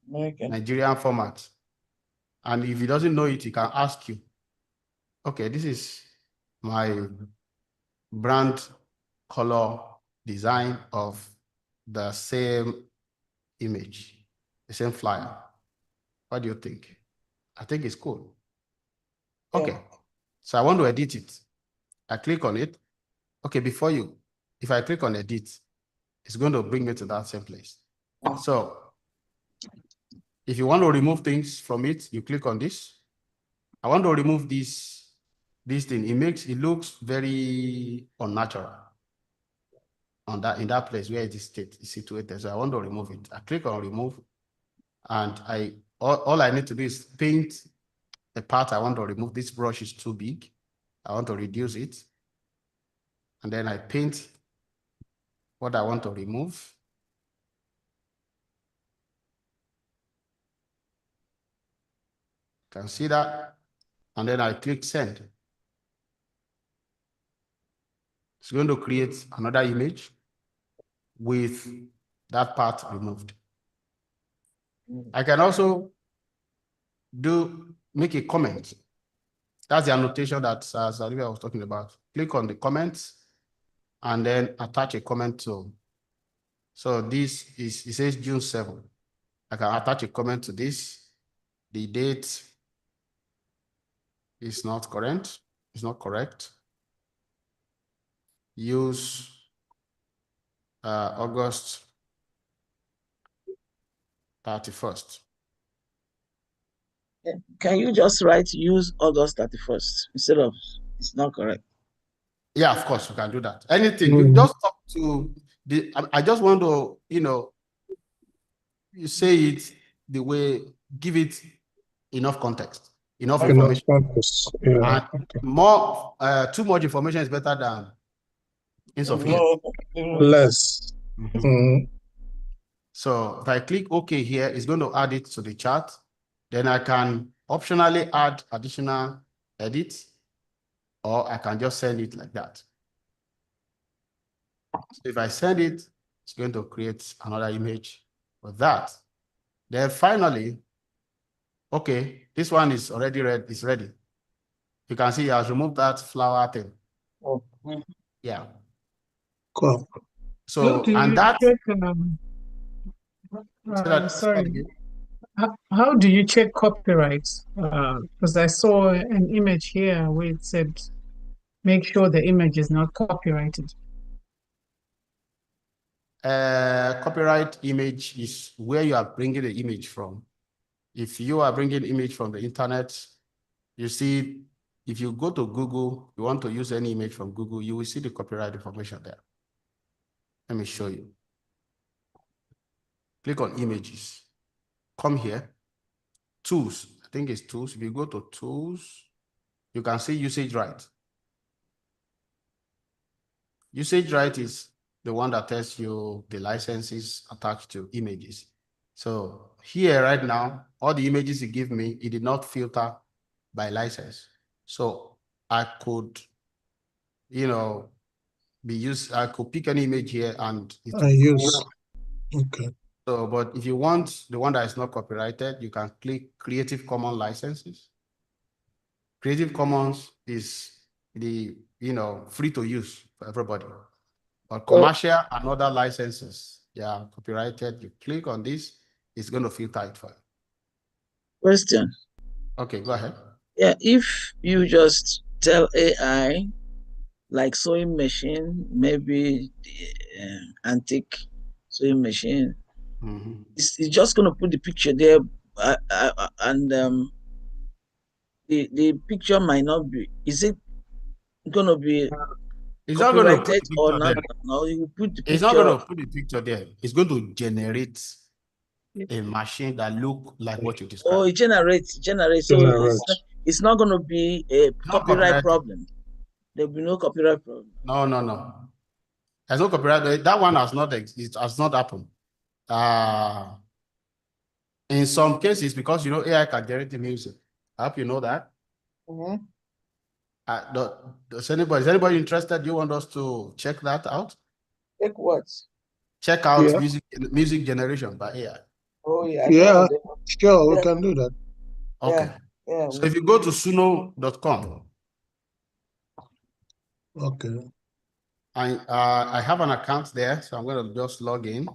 Nigerian format. And if it doesn't know it, it can ask you, okay, this is my brand color design of the same image, the same flyer. What do you think? I think it's cool. Okay, so I want to edit it. I click on it. Okay, if I click on edit, it's going to bring me to that same place. So if you want to remove things from it, you click on this. I want to remove this thing. It looks very unnatural in that place where it is situated. So I want to remove it. I click on remove, and all I need to do is paint the part I want to remove. This brush is too big. I want to reduce it. And then I paint what I want to remove. Can see that? And then I click send. It's going to create another image with that part removed. I can also make a comment. That's the annotation that Olivia was talking about. Click on the comments and then attach a comment to. So this is, it says June 7. I can attach a comment to this. The date is not correct. It's not correct. Use August 31st. Can you just write use August 31st instead of it's not correct? Yeah, of course, you can do that. Anything. You just talk to the, I just want to, you say it the way, give it enough context, enough information. Yeah. And more, too much information is better than insufficient. Less. So if I click OK here, it's going to add it to the chart. Then I can optionally add additional edits, or I can just send it like that. So if I send it, it's going to create another image with that. Then finally, okay, this one is already ready. It's ready. You can see I has removed that flower thing. Oh. Yeah. Cool. So, and that. Sorry. How do you check copyrights? Because I saw an image here where it said, make sure the image is not copyrighted. Copyright image is where you are bringing the image from. If you are bringing image from the internet, you see, if you go to Google, you want to use any image from Google, you will see the copyright information there. Let me show you. Click on images. Come here. Tools. I think it's tools. If you go to tools, you can see usage right. Usage right is the one that tells you the licenses attached to images. So here right now, all the images you give me, it did not filter by license. So I could, I could pick any image here and it will use. Okay. So, but if you want the one that is not copyrighted, you can click Creative Commons licenses. Creative Commons is the, free to use for everybody. But commercial and other licenses, they are copyrighted. You click on this, it's going to filter it for you. Question. Okay, go ahead. Yeah, if you just tell AI, like sewing machine, maybe the antique sewing machine, it's just going to put the picture there, and the picture might not be. Is it going to be it's not going to put copyrighted the or picture not? there. No, you put the picture. It's not going to put the picture there. It's going to generate a machine that look like what you described. Oh, it generates. So it's not going to be a copyright problem. There will be no copyright problem. No. There's no copyright. That one has not. It has not happened. In some cases, because AI can generate the music. I hope you know that. Is anybody interested? Do you want us to check that out? Check what? Check out music generation by AI. Oh yeah. Yeah, sure, we can do that. Okay. Yeah. So if you go to suno.com. Okay. I have an account there, so I'm going to just log in.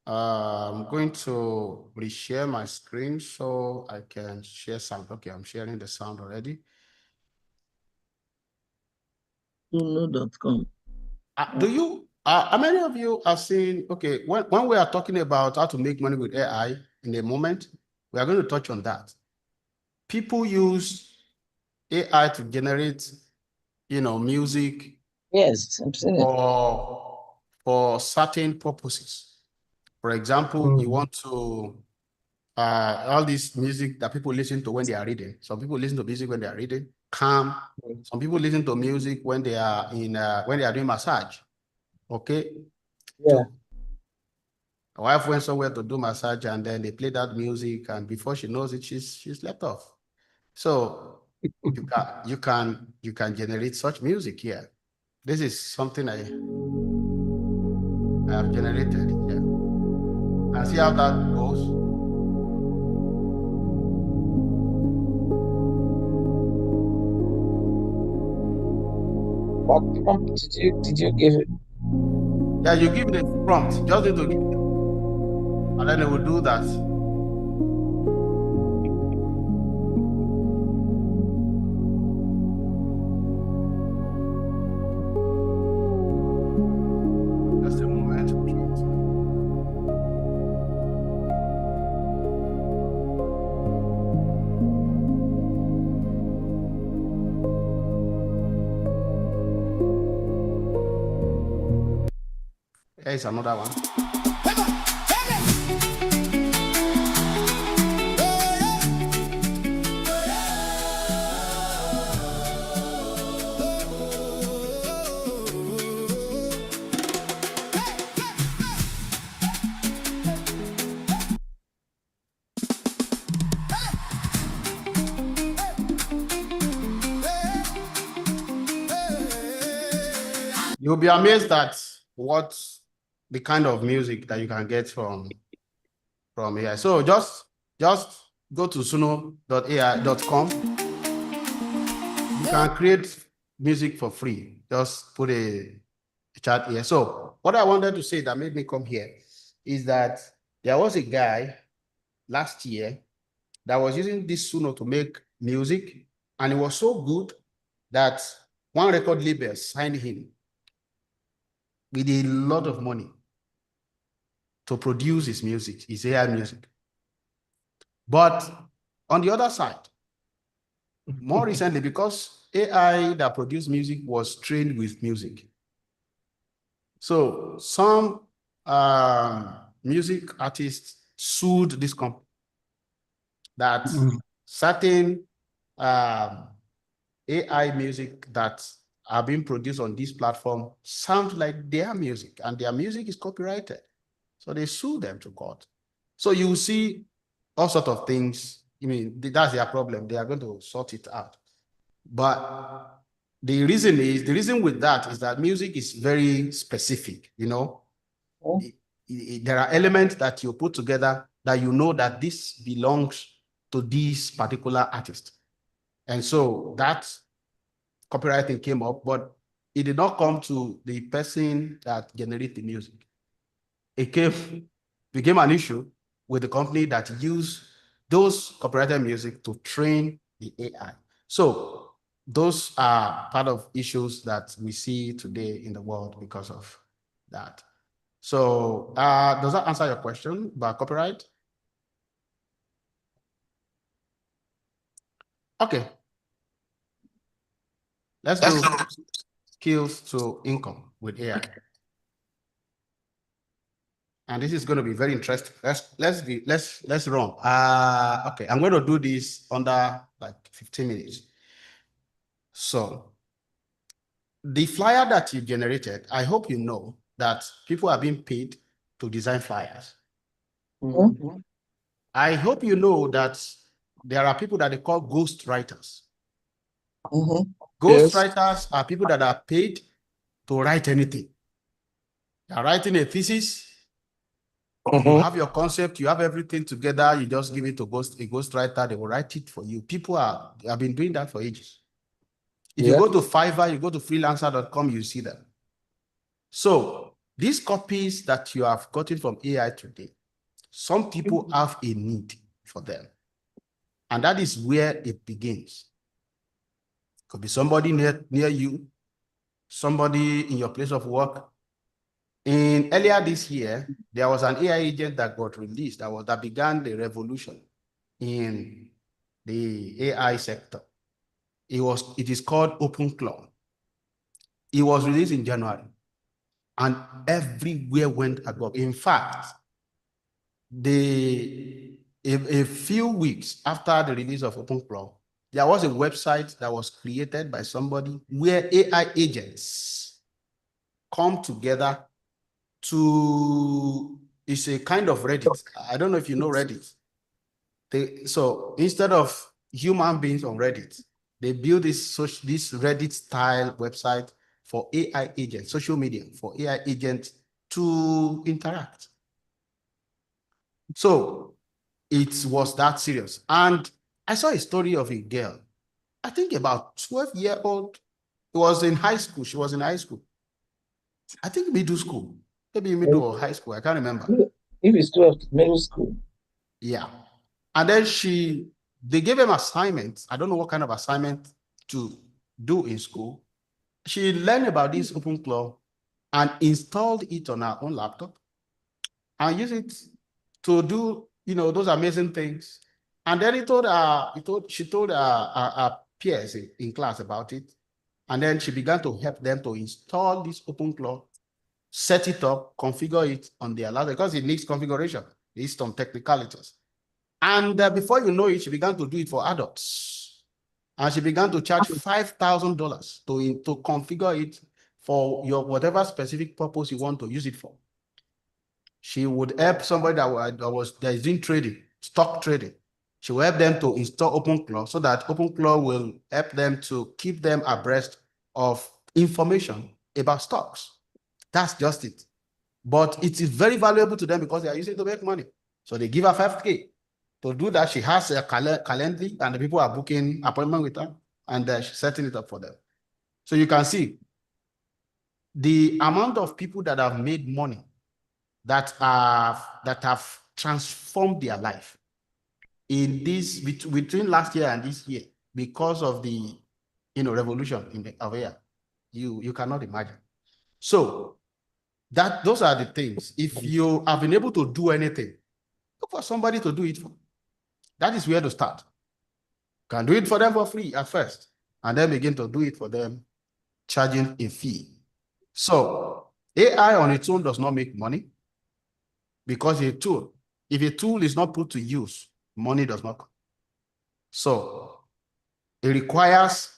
I'm going to reshare my screen so I can share sound. Okay, I'm sharing the sound already. Suno.com. How many of you have seen, okay, when we are talking about how to make money with AI in a moment, we are going to touch on that. People use AI to generate, music. Yes, I'm seeing it. For certain purposes. For example, you want to all this music that people listen to when they are reading. Some people listen to music when they are reading, calm. Some people listen to music when they are when they are doing massage. Okay. Yeah. My wife went somewhere to do massage and then they played that music, and before she knows it, she's left off. So you can generate such music here. This is something I have generated here. And see how that goes. What prompt did you give it? Yeah, you give it a prompt. Just need to give it, and then it will do that. Just a moment. Here is another one. You'll be amazed at what the kind of music that you can get from AI. So just go to suno.ai.com. You can create music for free. Just put a chat here. So what I wanted to say that made me come here is that there was a guy last year that was using this Suno to make music, and it was so good that one record label signed him with a lot of money to produce his music, his AI music. But on the other side, more recently, because AI that produced music was trained with music, so some music artists sued this company that certain AI music that are being produced on this platform sound like their music, and their music is copyrighted. So they sue them to court. So you see all sorts of things. I mean, that's their problem. They are going to sort it out. But the reason with that is that music is very specific, you know. There are elements that you put together that you know that this belongs to this particular artist. And so that copywriting came up, but it did not come to the person that generated the music. It became an issue with the company that used those copyrighted music to train the AI. So those are part of issues that we see today in the world because of that. So does that answer your question about copyright? Okay. Let's do skills to income with AI. And this is going to be very interesting. Let's run. Okay, I'm going to do this under like 15 minutes. So the flyer that you generated, I hope you know that people are being paid to design flyers. I hope you know that there are people that they call ghost writers. Ghost writers are people that are paid to write anything. They are writing a thesis. You have your concept, you have everything together, you just give it to a ghost writer, they will write it for you. People have been doing that for ages. If you go to Fiverr, you go to freelancer.com, you see them. So these copies that you have gotten from AI today, some people have a need for them. And that is where it begins. Could be somebody near you, somebody in your place of work. Earlier this year, there was an AI agent that got released that began the revolution in the AI sector. It is called OpenClaw. It was released in January, and everywhere went above. In fact, a a few weeks after the release of OpenClaw, there was a website that was created by somebody where AI agents come together to, it's a kind of Reddit. I don't know if you know Reddit. So instead of human beings on Reddit, they build this Reddit style website for AI agents, social media for AI agents to interact. So it was that serious. And I saw a story of a girl, I think about 12-year-old. It was in high school. She was in high school. I think middle school, maybe middle or high school. I can't remember. If it's 12, middle school. Yeah. And then they gave him assignments. I don't know what kind of assignment to do in school. She learned about this OpenClaw and installed it on her own laptop and used it to do, those amazing things. And then she told her peers in class about it. And then she began to help them to install this OpenClaw, set it up, configure it on their laptop, because it needs configuration. It needs some technicalities. And before you know it, she began to do it for adults. And she began to charge $5,000 to configure it for your whatever specific purpose you want to use it for. She would help somebody that is doing trading, stock trading. She will help them to install OpenClaw so that OpenClaw will help them to keep them abreast of information about stocks. That's just it. But it is very valuable to them because they are using it to make money. So they give her $5K. To do that, she has a calendar and the people are booking appointment with her and she's setting it up for them. So you can see the amount of people that have made money that have transformed their life in this between last year and this year because of the revolution of AI. You cannot imagine. So those are the things. If you have been able to do anything, look for somebody to do it for. That is where to start. Can do it for them for free at first, and then begin to do it for them, charging a fee. So AI on its own does not make money because a tool, if a tool is not put to use, money does not come. So it requires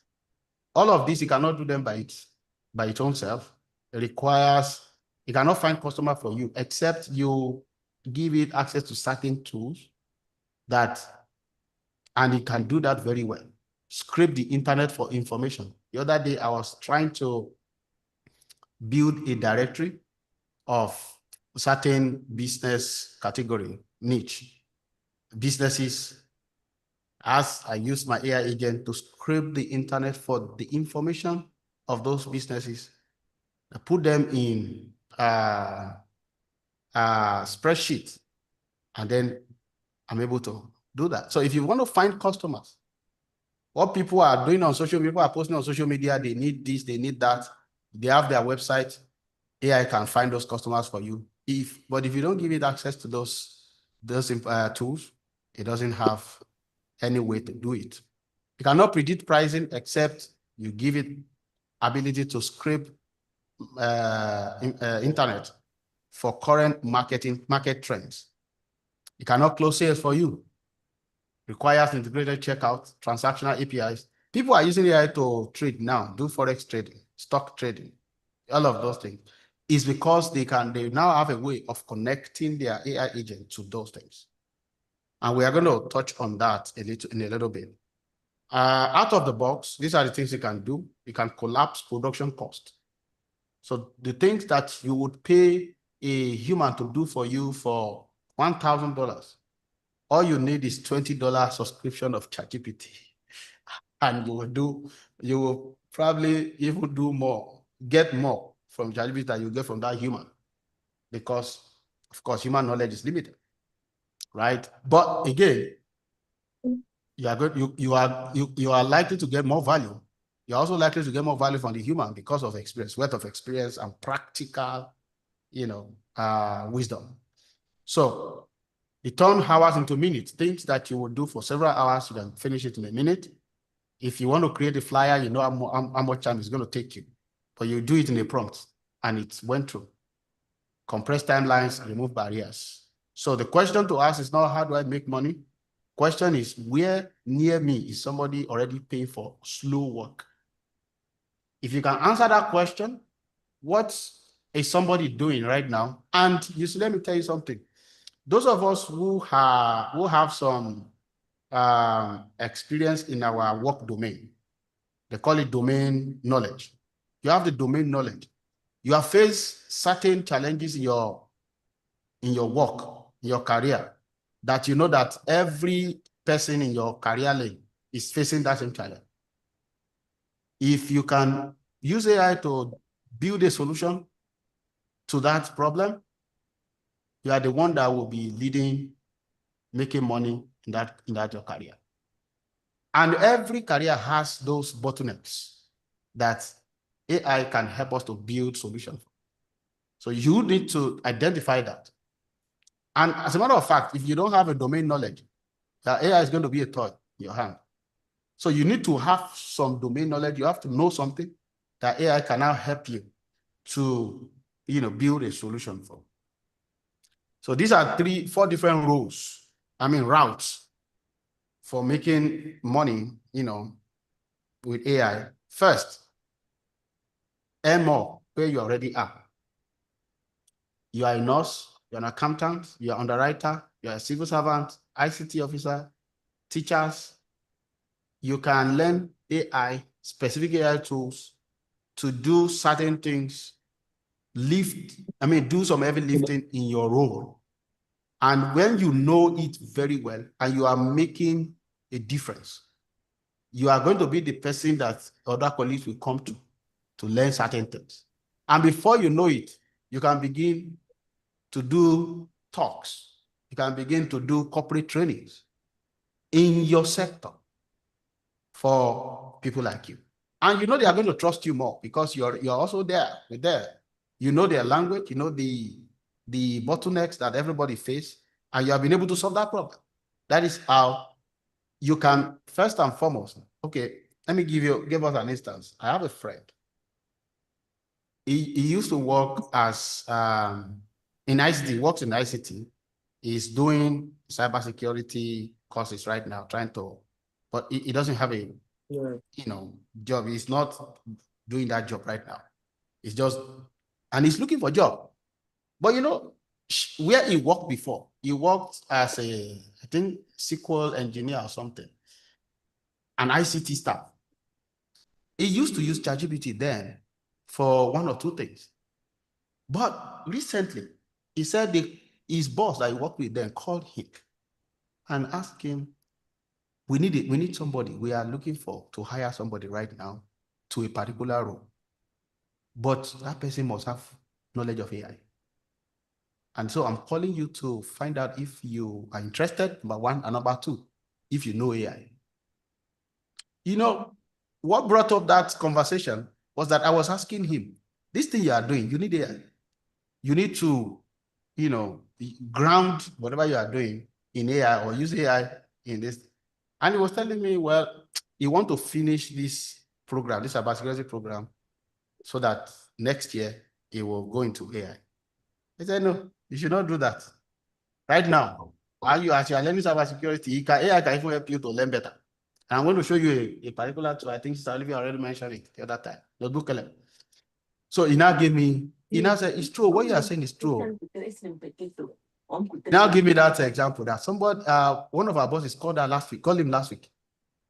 all of this. You cannot do them by its own self. It cannot find customer for you except you give it access to certain tools and it can do that very well. Scrape the internet for information. The other day, I was trying to build a directory of certain business category, niche businesses. As I used my AI agent to scrape the internet for the information of those businesses, I put them in a spreadsheet, and then I'm able to do that. So if you want to find customers, what people are doing on social media, people are posting on social media, they need this, they need that. They have their website. AI can find those customers for you. But if you don't give it access to those tools, it doesn't have any way to do it. You cannot predict pricing except you give it ability to scrape internet for current market trends. It cannot close sales for you. Requires integrated checkout, transactional APIs. People are using AI to trade now, do forex trading, stock trading, all of those things. Is because they now have a way of connecting their AI agent to those things. And we are going to touch on that in a little bit. Out of the box, these are the things you can do. You can collapse production cost. So the things that you would pay a human to do for you for $1,000, all you need is $20 subscription of ChatGPT. And you will probably even do more, get more from ChatGPT than you get from that human. Because, of course, human knowledge is limited, right? But again, you are likely to get more value. You're also likely to get more value from the human because of experience, wealth of experience and practical, wisdom. So you turn hours into minutes. Things that you would do for several hours, you can finish it in a minute. If you want to create a flyer, you know how much time it's going to take you. But you do it in a prompt, and it went through. Compress timelines, remove barriers. So the question to ask is not how do I make money? Question is where near me is somebody already paying for slow work? If you can answer that question, what is somebody doing right now? And you see, let me tell you something. Those of us who have some experience in our work domain, they call it domain knowledge. You have the domain knowledge. You have faced certain challenges in your work, in your career, that you know that every person in your career lane is facing that same challenge. If you can use AI to build a solution to that problem, you are the one that will be leading, making money in that your career. And every career has those bottlenecks that AI can help us to build solutions. So you need to identify that. And as a matter of fact, if you don't have a domain knowledge, that AI is going to be a toy in your hand. So you need to have some domain knowledge. You have to know something that AI can now help you to, build a solution for. So these are 4 different routes for making money, with AI. First, earn more where you already are. You are a nurse, you're an accountant, you're an underwriter, you're a civil servant, ICT officer, teachers. You can learn AI, specific AI tools to do certain things, do some heavy lifting in your role. And when you know it very well and you are making a difference, you are going to be the person that other colleagues will come to learn certain things. And before you know it, you can begin to do talks. You can begin to do corporate trainings in your sector for people like you. And they are going to trust you more because you're also there with them. You know their language, you know the bottlenecks that everybody face, and you have been able to solve that problem. That is how you can, first and foremost, okay, let me give us an instance. I have a friend. He used to work as in ICT, works in ICT. He's doing cybersecurity courses right now, but he doesn't have a job. He's not doing that job right now. And he's looking for a job. But where he worked before, he worked as I think, SQL engineer or something, an ICT staff. He used to use ChatGPT then for 1 or 2 things. But recently, he said his boss that he worked with then called him and asked him, we need somebody. We are looking to hire somebody right now to a particular role. But that person must have knowledge of AI. And so I'm calling you to find out if you are interested, number 1, and number 2, if you know AI. What brought up that conversation was that I was asking him, this thing you are doing, you need AI. You need to, ground whatever you are doing in AI or use AI in this. And he was telling me, well, you want to finish this program, this cybersecurity program, so that next year he will go into AI. I said, no, you should not do that. Right now, while you are learning cybersecurity, AI can even help you to learn better. And I'm going to show you a particular tool. I think Sister Olivia already mentioned it the other time, notebook LM. So he now said, it's true. What you are saying is true. Now give me that example that somebody, one of our bosses called him last week.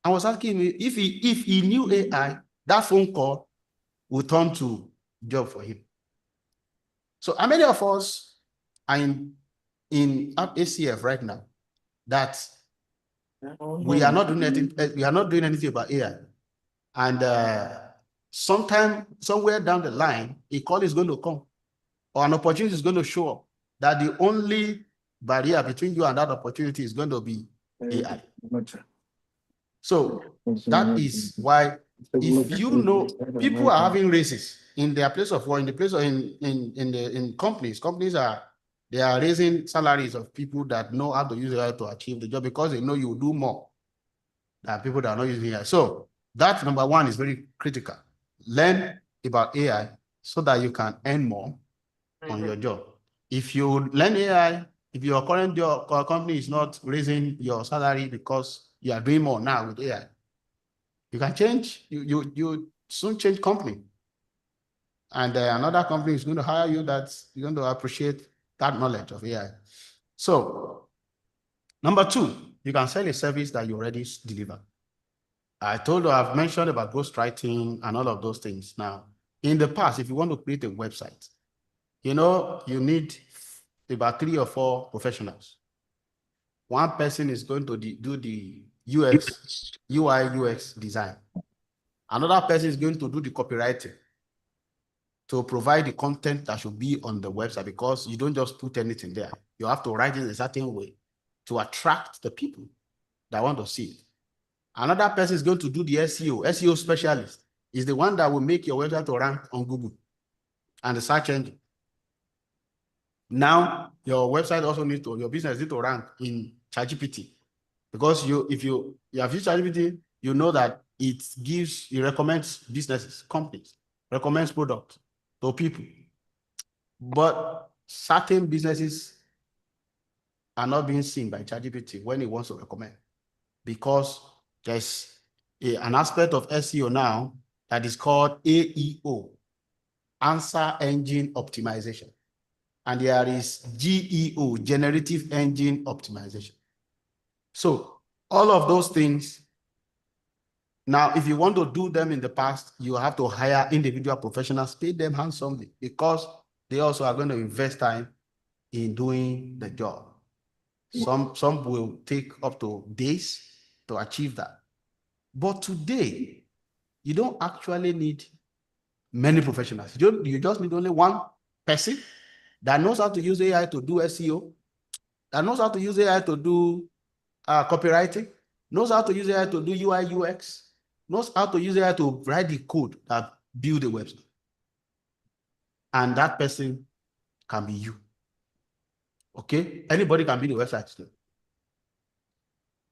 I was asking him if he knew AI, that phone call would turn to job for him. So how many of us are in ACF right now that we are not doing anything? We are not doing anything about AI, and sometime somewhere down the line, a call is going to come, or an opportunity is going to show up. That the only barrier between you and that opportunity is going to be AI. So that is why, if people are having races in their place of work, in the place of in companies they are raising salaries of people that know how to use AI to achieve the job, because they know you will do more than people that are not using AI. So that, number 1, is very critical. Learn about AI so that you can earn more on your job. If you learn AI If your current company is not raising your salary because you are doing more now with AI, you can change. You soon change company, and another company is going to hire you. That's you're going to appreciate that knowledge of AI. So, number two, you can sell a service that you already deliver. I told you, I've mentioned about ghostwriting and all of those things. Now, in the past, if you want to create a website, you need about 3 or 4 professionals. One person is going to do the UI, UX design. Another person is going to do the copywriting to provide the content that should be on the website, because you don't just put anything there. You have to write it in a certain way to attract the people that want to see it. Another person is going to do the SEO. SEO specialist is the one that will make your website to rank on Google and the search engine. Now, your website also needs to, your business needs to rank in ChatGPT, because if you have used ChatGPT, you know that it recommends businesses, companies, recommends products to people. But certain businesses are not being seen by ChatGPT when it wants to recommend, because there's an aspect of SEO now that is called AEO, Answer Engine Optimization. And there is GEO, Generative Engine Optimization. So all of those things, now, if you want to do them in the past, you have to hire individual professionals, pay them handsomely, because they also are going to invest time in doing the job. Some will take up to days to achieve that. But today, you don't actually need many professionals. You just need only one person that knows how to use AI to do SEO, that knows how to use AI to do copywriting, knows how to use AI to do UI, UX, knows how to use AI to write the code that build the website. And that person can be you. Okay? Anybody can be the website still.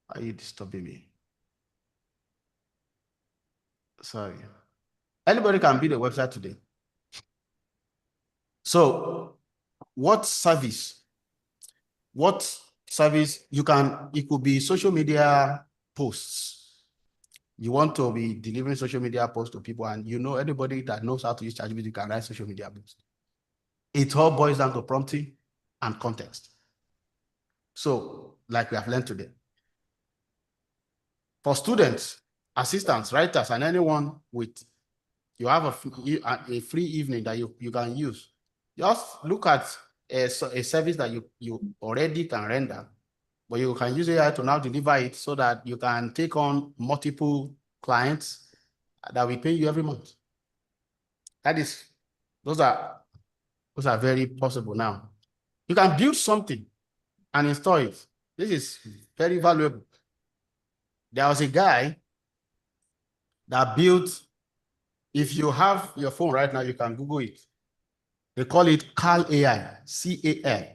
Are you disturbing me? Sorry. Anybody can be the website today. So, what service you can, it could be social media posts. You want to be delivering social media posts to people, and anybody that knows how to use ChatGPT can write social media posts. It all boils down to prompting and context. So, like we have learned today. For students, assistants, writers, and anyone you have a free evening that you can use. Just look at a service that you already can render, but you can use AI to now deliver it so that you can take on multiple clients that will pay you every month. Those are very possible now. You can build something and install it. This is very valuable. There was a guy that built, if you have your phone right now, you can Google it. They call it Cal AI, C-A-L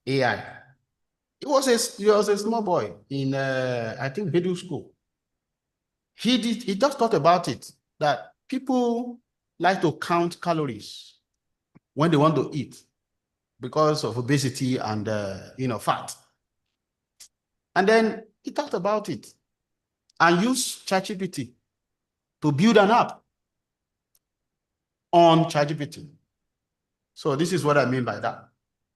AI. He was a small boy in, I think, middle school. He just thought about it, that people like to count calories when they want to eat because of obesity and, fat. And then he thought about it and used ChatGPT to build an app on ChatGPT. So this is what I mean by that.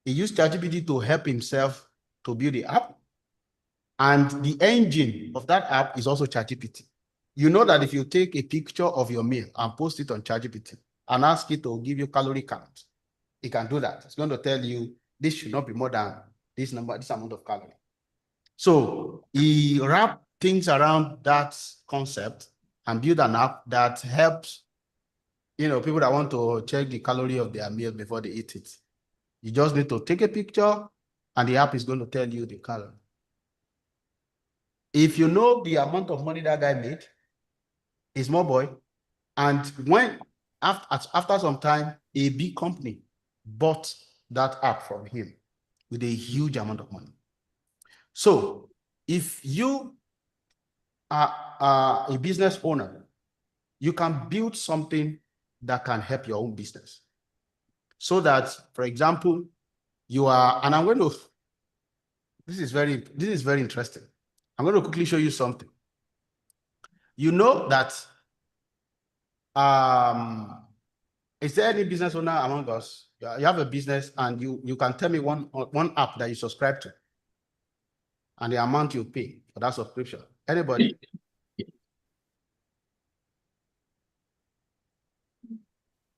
He used ChatGPT to help himself to build the app. And the engine of that app is also ChatGPT. You know that if you take a picture of your meal and post it on ChatGPT and ask it to give you calorie count, it can do that. It's going to tell you this should not be more than this amount of calorie. So he wrapped things around that concept and built an app that helps, people that want to check the calorie of their meal before they eat it. You just need to take a picture and the app is going to tell you the calorie. If you know the amount of money that guy made, a small boy, and when after some time, a big company bought that app from him with a huge amount of money. So if you are a business owner, you can build something that can help your own business. So that, for example, and I'm going to This is very interesting. I'm going to quickly show you something. You know that is there any business owner among us? You have a business and you can tell me one app that you subscribe to and the amount you pay for that subscription. Anybody?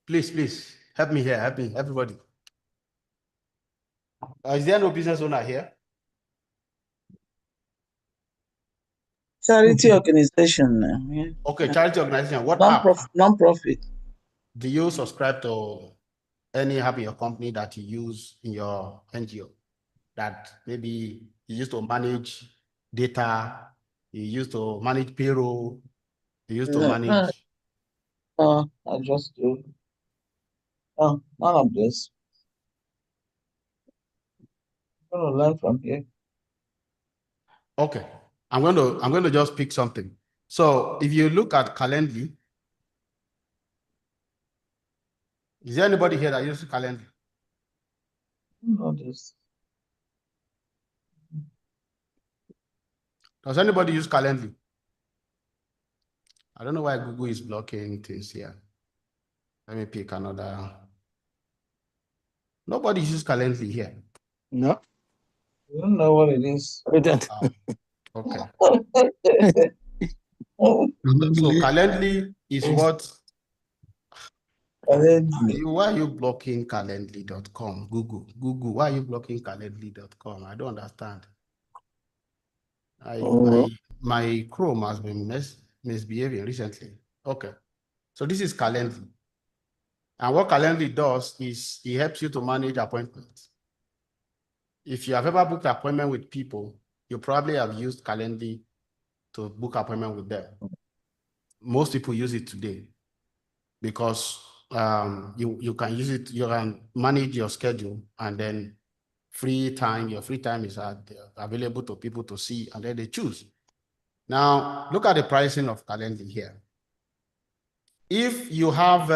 Please help me here. Help me, everybody. Is there no business owner here? Charity organization. Yeah. Okay, charity organization. What Non-profit. app? Non-profit. Do you subscribe to any app in your company that you use in your NGO that maybe you use to manage data, you use to manage payroll, you use to manage? I just do. None of this. I'm gonna learn from here. Okay, I'm going to just pick something. So if you look at Calendly, is there anybody here that uses Calendly? Know this. Does anybody use Calendly? I don't know why Google is blocking things here. Let me pick another. Nobody uses Calendly here. No. You don't know what it is. Okay. So Calendly is what? Why are you blocking Calendly.com? Google, why are you blocking Calendly.com? I don't understand. My Chrome has been misbehaving recently. Okay. So this is Calendly. And what Calendly does is it helps you to manage appointments. If you have ever booked an appointment with people, you probably have used Calendly to book appointment with them. Most people use it today because you can use it, you can manage your schedule, and then your free time is available to people to see, and then they choose. Now, look at the pricing of Calendly here. If you have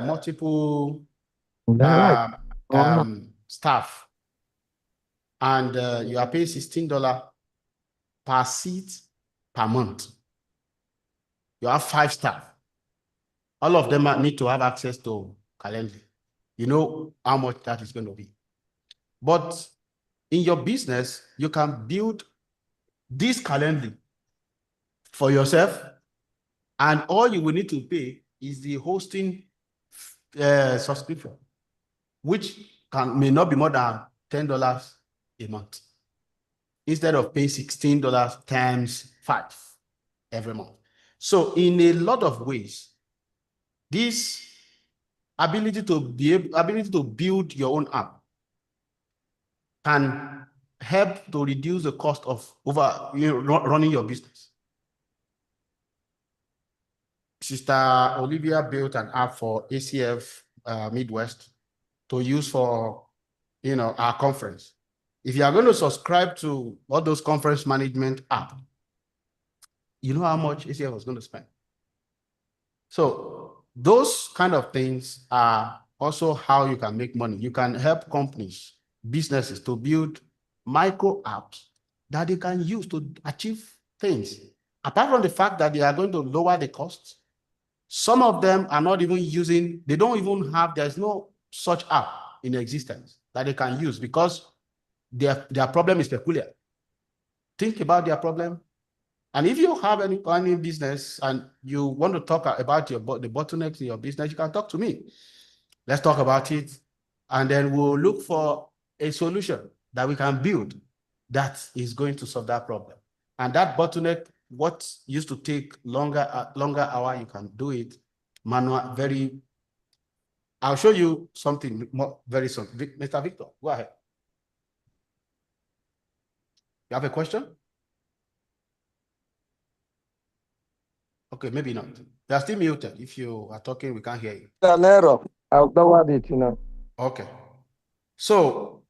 multiple staff and you are paying $16 per seat per month, you have 5 staff. All of them need to have access to Calendly. You know how much that is going to be. But in your business, you can build this Calendly for yourself, and all you will need to pay is the hosting subscription, which may not be more than $10 a month, instead of paying $16 times 5 every month. So in a lot of ways, this ability to build your own app can help to reduce the cost of running your business. Sister Olivia built an app for ACF Midwest to use for our conference. If you are going to subscribe to all those conference management apps, you know how much ACF was going to spend. So those kind of things are also how you can make money. You can help companies, businesses to build micro apps that they can use to achieve things. Apart from the fact that they are going to lower the costs, some of them are not even using, they don't even have, there's no such app in existence that they can use because their problem is peculiar. Think about their problem. And if you have any business and you want to talk about the bottlenecks in your business, you can talk to me. Let's talk about it. And then we'll look for a solution that we can build that is going to solve that problem. And that bottleneck, what used to take longer hour, you can do it manual, I'll show you something more very soon. Mr. Victor, go ahead. You have a question? Okay, maybe not. You are still muted. If you are talking, we can't hear you. An error. I'll forward it, Okay. So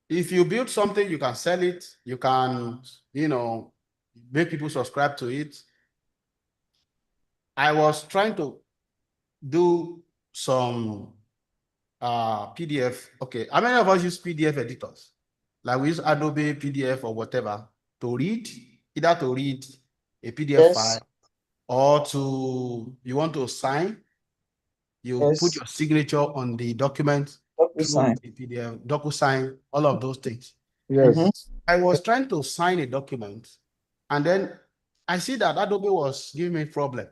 if you build something, you can sell it. You can, make people subscribe to it. I was trying to do some PDF. Okay, how many of us use PDF editors? like we use Adobe PDF or whatever to read, either to read a PDF file or you want to sign, you put your signature on the document through the PDF, DocuSign, all of those things. Yes. I was trying to sign a document, and then I see that Adobe was giving me problem.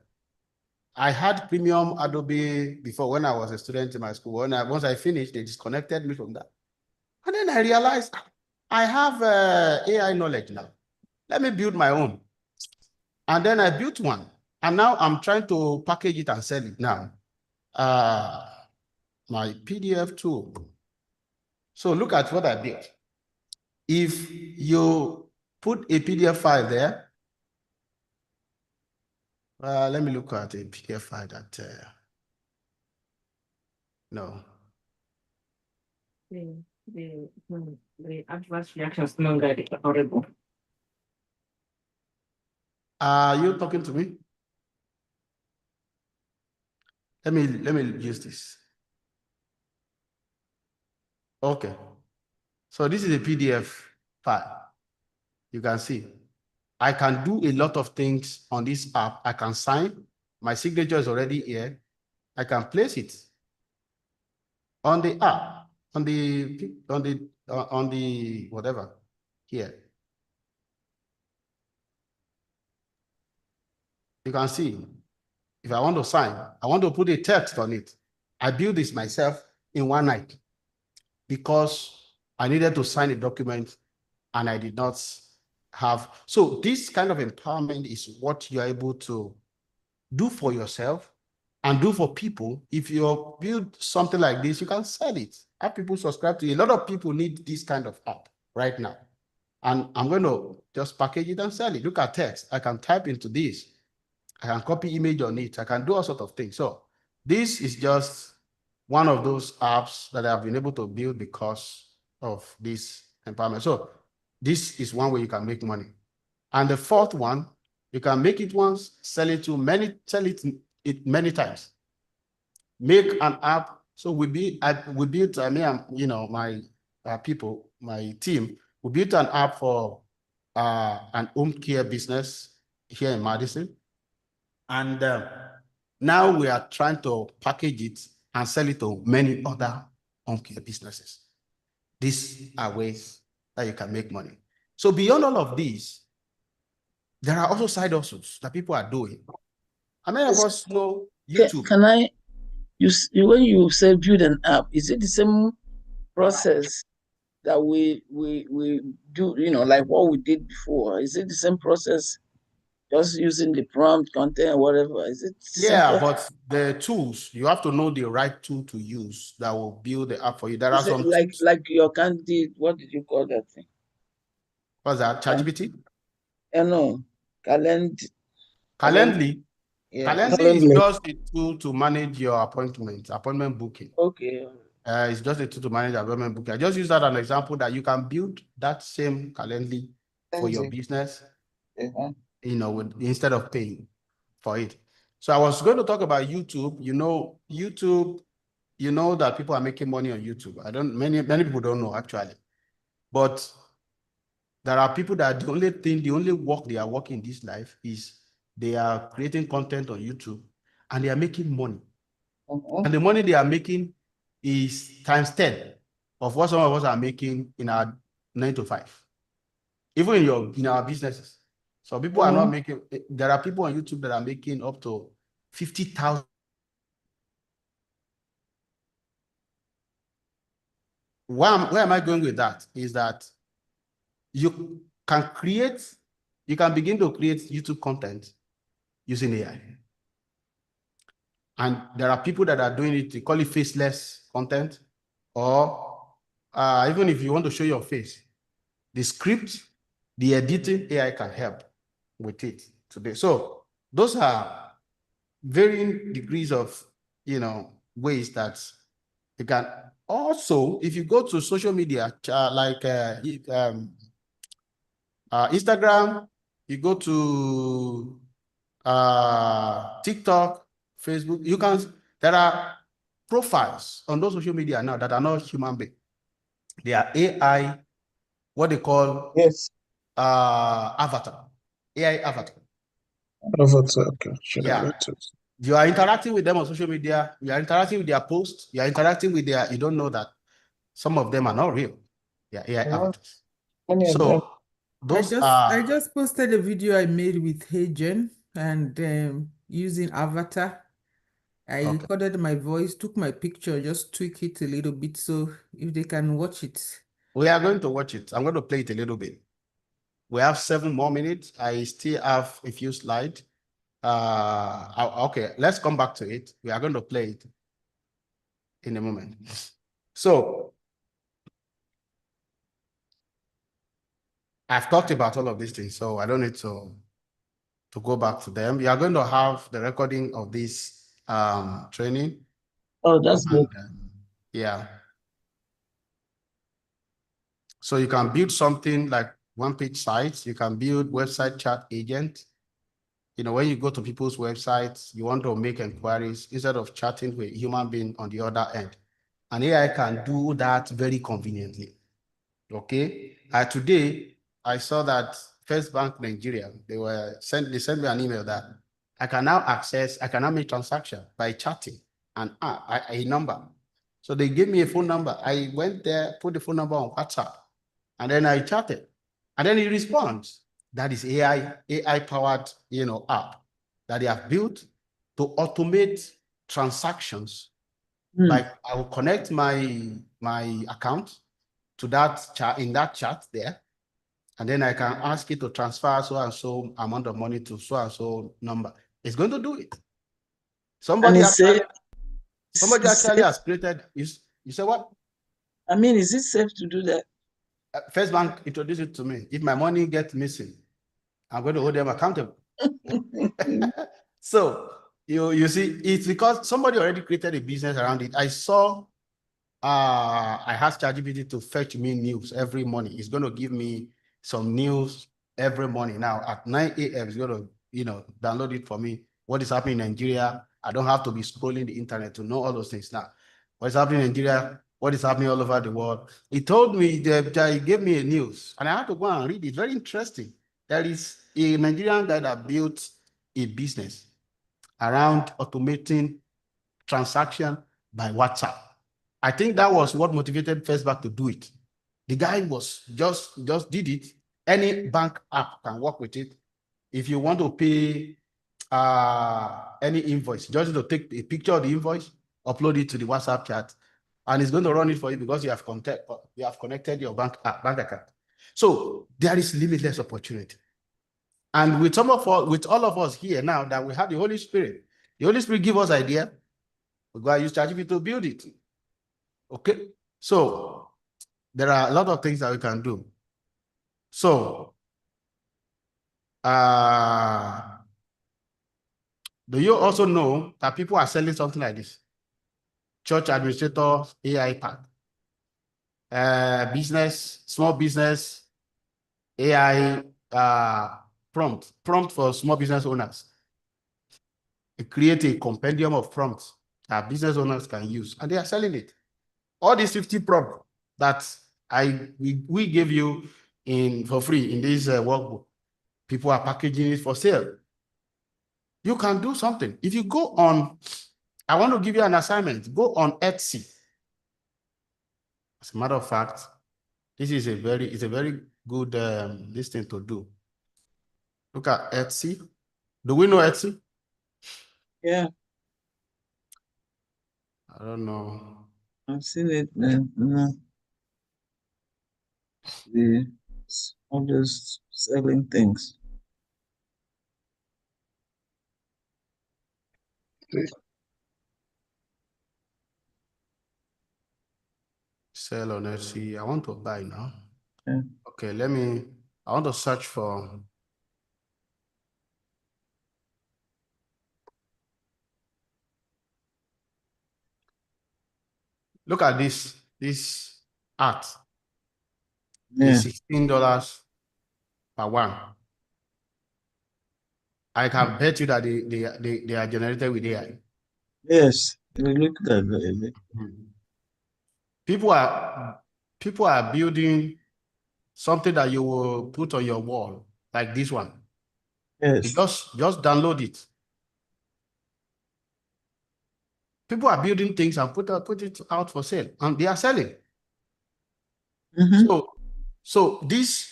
I had premium Adobe before when I was a student in my school. Once I finished, they disconnected me from that. And then I realized I have AI knowledge now. Let me build my own. And then I built one. And now I'm trying to package it and sell it now. My PDF tool. So look at what I built. If you put a PDF file there, let me look at a PDF file that, no. The adverse reactions among the horrible. Are you talking to me? Let me use this. Okay. So this is a PDF file. You can see. I can do a lot of things on this app. I can sign. My signature is already here. I can place it on the app, on the whatever here. You can see. If I want to sign, I want to put a text on it. I built this myself in one night because I needed to sign a document and I did not have. So this kind of empowerment is what you're able to do for yourself and do for people. If you build something like this, you can sell it. Have people subscribe to it. A lot of people need this kind of app right now. And I'm going to just package it and sell it. Look at text. I can type into this. I can copy image on it. I can do all sorts of things. So this is just one of those apps that I've been able to build because of this empowerment. So this is one way you can make money. And the fourth one, you can make it once, sell it many times. Make an app. So we built, my people, my team, we built an app for an home care business here in Madison. And now we are trying to package it and sell it to many other home care businesses. These are ways that you can make money. So beyond all of these, there are also side hustles that people are doing. How many of us know YouTube? When you say build an app, is it the same process that we do, like what we did before? Is it the same process, just using the prompt, content, whatever? Is it the same process? But the tools, you have to know the right tool to use that will build the app for you. There are Is it some like your candidate, what did you call that thing? What's that? ChatGPT? No, Calendly. Yeah. Calendly is just a tool to manage your appointment booking. Okay. It's just a tool to manage appointment booking. I just use that as an example that you can build that same Calendly for your business, instead of paying for it. So I was going to talk about YouTube. YouTube, that people are making money on YouTube. Many people don't know actually, but there are people that the only work they are working in this life is they are creating content on YouTube and they are making money. And the money they are making is times 10 of what some of us are making in our 9 to 5, even in our businesses. So people are not making, there are people on YouTube that are making up to 50,000. Where am I going with that? Is that you can begin to create YouTube content using AI. And there are people that are doing it, they call it faceless content, or even if you want to show your face, the script, the editing, AI can help with it today. So those are varying degrees of, ways that you can. Also, if you go to social media, like Instagram, you go to TikTok, Facebook, there are profiles on those social media now that are not human beings. They are AI what they call avatar, AI avatar. Avatar, okay. Should I Yeah. let it? You are interacting with them on social media, you are interacting with their posts, you are interacting with their, you don't know that some of them are not real. They are AI avatars. Many of them. So those I just posted a video I made with HeyGen and using avatar. I recorded my voice, took my picture, just tweak it a little bit so if they can watch it. we are going to watch it. I'm going to play it a little bit. We have 7 more minutes. I still have a few slides. Okay, let's come back to it. We are going to play it in a moment. So I've talked about all of these things, so I don't need to go back to them. You are going to have the recording of this training. Oh, that's good. Yeah. So you can build something like one-page sites. You can build website chat agent. You know, when you go to people's websites, you want to make inquiries instead of chatting with a human being on the other end. And AI can do that very conveniently. Okay. Today, I saw that First Bank Nigeria, they sent me an email that I can now make transaction by chatting and a number. So they gave me a phone number. I went there, put the phone number on WhatsApp, and then I chatted. And then he responds. That is AI powered, app that they have built to automate transactions. Like I will connect my account to that chat in that chat there, and then I can ask it to transfer so and so amount of money to so and so number. It's going to do it. Somebody actually has created. You say what? I mean, is it safe to do that? First Bank introduced it to me. If my money gets missing, I'm going to hold them accountable. So you see, it's because somebody already created a business around it. I saw I asked ChatGPT to fetch me news every morning. It's going to give me some news every morning. Now at 9 a.m. it's going to, download it for me. What is happening in Nigeria? I don't have to be scrolling the internet to know all those things now. What's happening in Nigeria? What is happening all over the world? He told me that he gave me a news, and I had to go and read it. Very interesting. There is a Nigerian guy that built a business around automating transaction by WhatsApp. I think that was what motivated First Bank to do it. The guy was just did it. Any bank app can work with it. If you want to pay any invoice, just to take a picture of the invoice, upload it to the WhatsApp chat, and it's going to run it for you because you have connected your bank account. So there is limitless opportunity. And with all of us here now that we have the Holy Spirit give us idea. We go and use ChatGPT to build it. Okay, so there are a lot of things that we can do. So, do you also know that people are selling something like this? Church administrator, AI part, business, small business, AI prompt for small business owners. It creates a compendium of prompts that business owners can use, and they are selling it. All these 50 prompts that we gave you for free in this workbook, people are packaging it for sale. You can do something. If you go on, I want to give you an assignment. Go on Etsy. As a matter of fact, this is a very good this thing to do. Look at Etsy. Do we know Etsy? Yeah. I don't know. I've seen it. All those selling things. Sell on Etsy. I want to buy now. Yeah. Okay, I want to search for. Look at this art. Yeah. It's $16 per one. I can bet you that they are generated with AI. Yes, we look at that. People are building something that you will put on your wall, like this one. Yes. You just download it. People are building things and put it out for sale, and they are selling. So this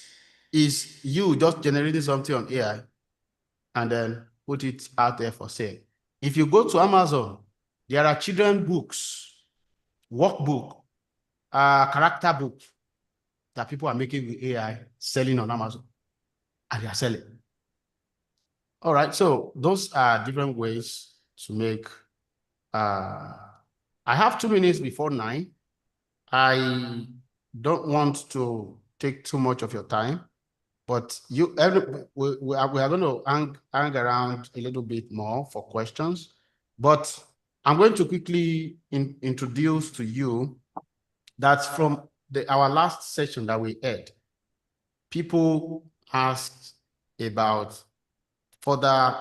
is you just generating something on AI and then put it out there for sale. If you go to Amazon, there are children books, workbook, character books that people are making with AI, selling on Amazon, and they are selling. All right, so those are different ways to make. I have 2 minutes before 9. I don't want to take too much of your time, but we are going to hang around a little bit more for questions. But I'm going to quickly introduce to you that from our last session that we had, people asked about further,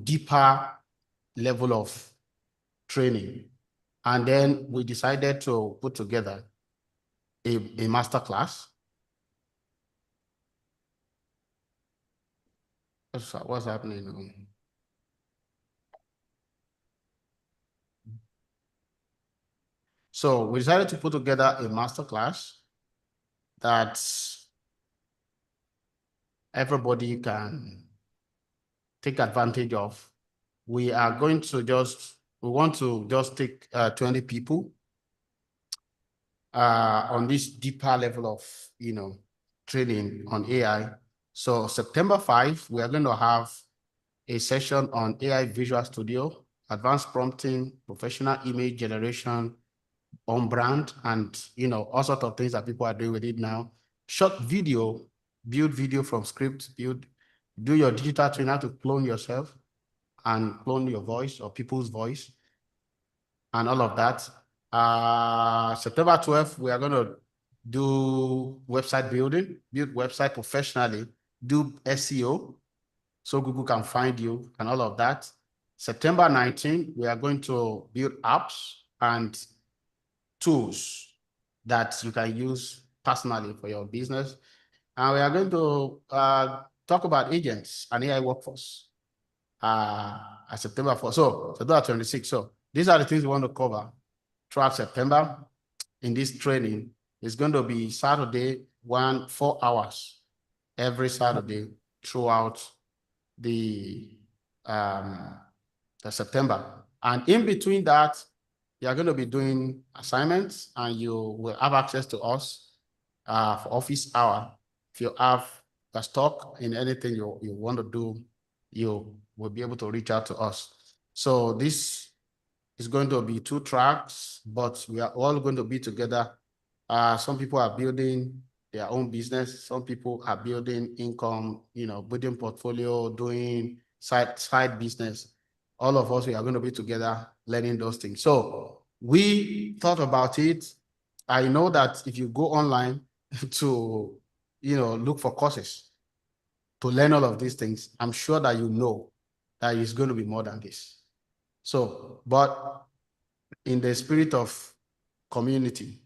deeper level of training. And then we decided to put together a master class. What's happening? So we decided to put together a master class that everybody can take advantage of. We want to just take 20 people on this deeper level of, training on AI. So September 5, we are going to have a session on AI Visual Studio, advanced prompting, professional image generation, on brand, and all sorts of things that people are doing with it now. Short video, build video from script, do your digital twin, how to clone yourself and clone your voice or people's voice and all of that. September 12th, we are going to do website building, build website professionally, do SEO, so Google can find you and all of that. September 19th, we are going to build apps and tools that you can use personally for your business. And we are going to talk about agents and AI workforce at September 4th. So September 26th. So these are the things we want to cover throughout September in this training. It's going to be Saturday, 4 hours every Saturday throughout the September. And in between that, you are going to be doing assignments and you will have access to us for office hour. If you have a stock in anything you want to do, you will be able to reach out to us. So this is going to be 2 tracks, but we are all going to be together. Some people are building their own business. Some people are building income, building portfolio, doing side business. All of us, we are going to be together learning those things. So we thought about it. I know that if you go online to, look for courses to learn all of these things, I'm sure that you know that it's going to be more than this. So, but in the spirit of community,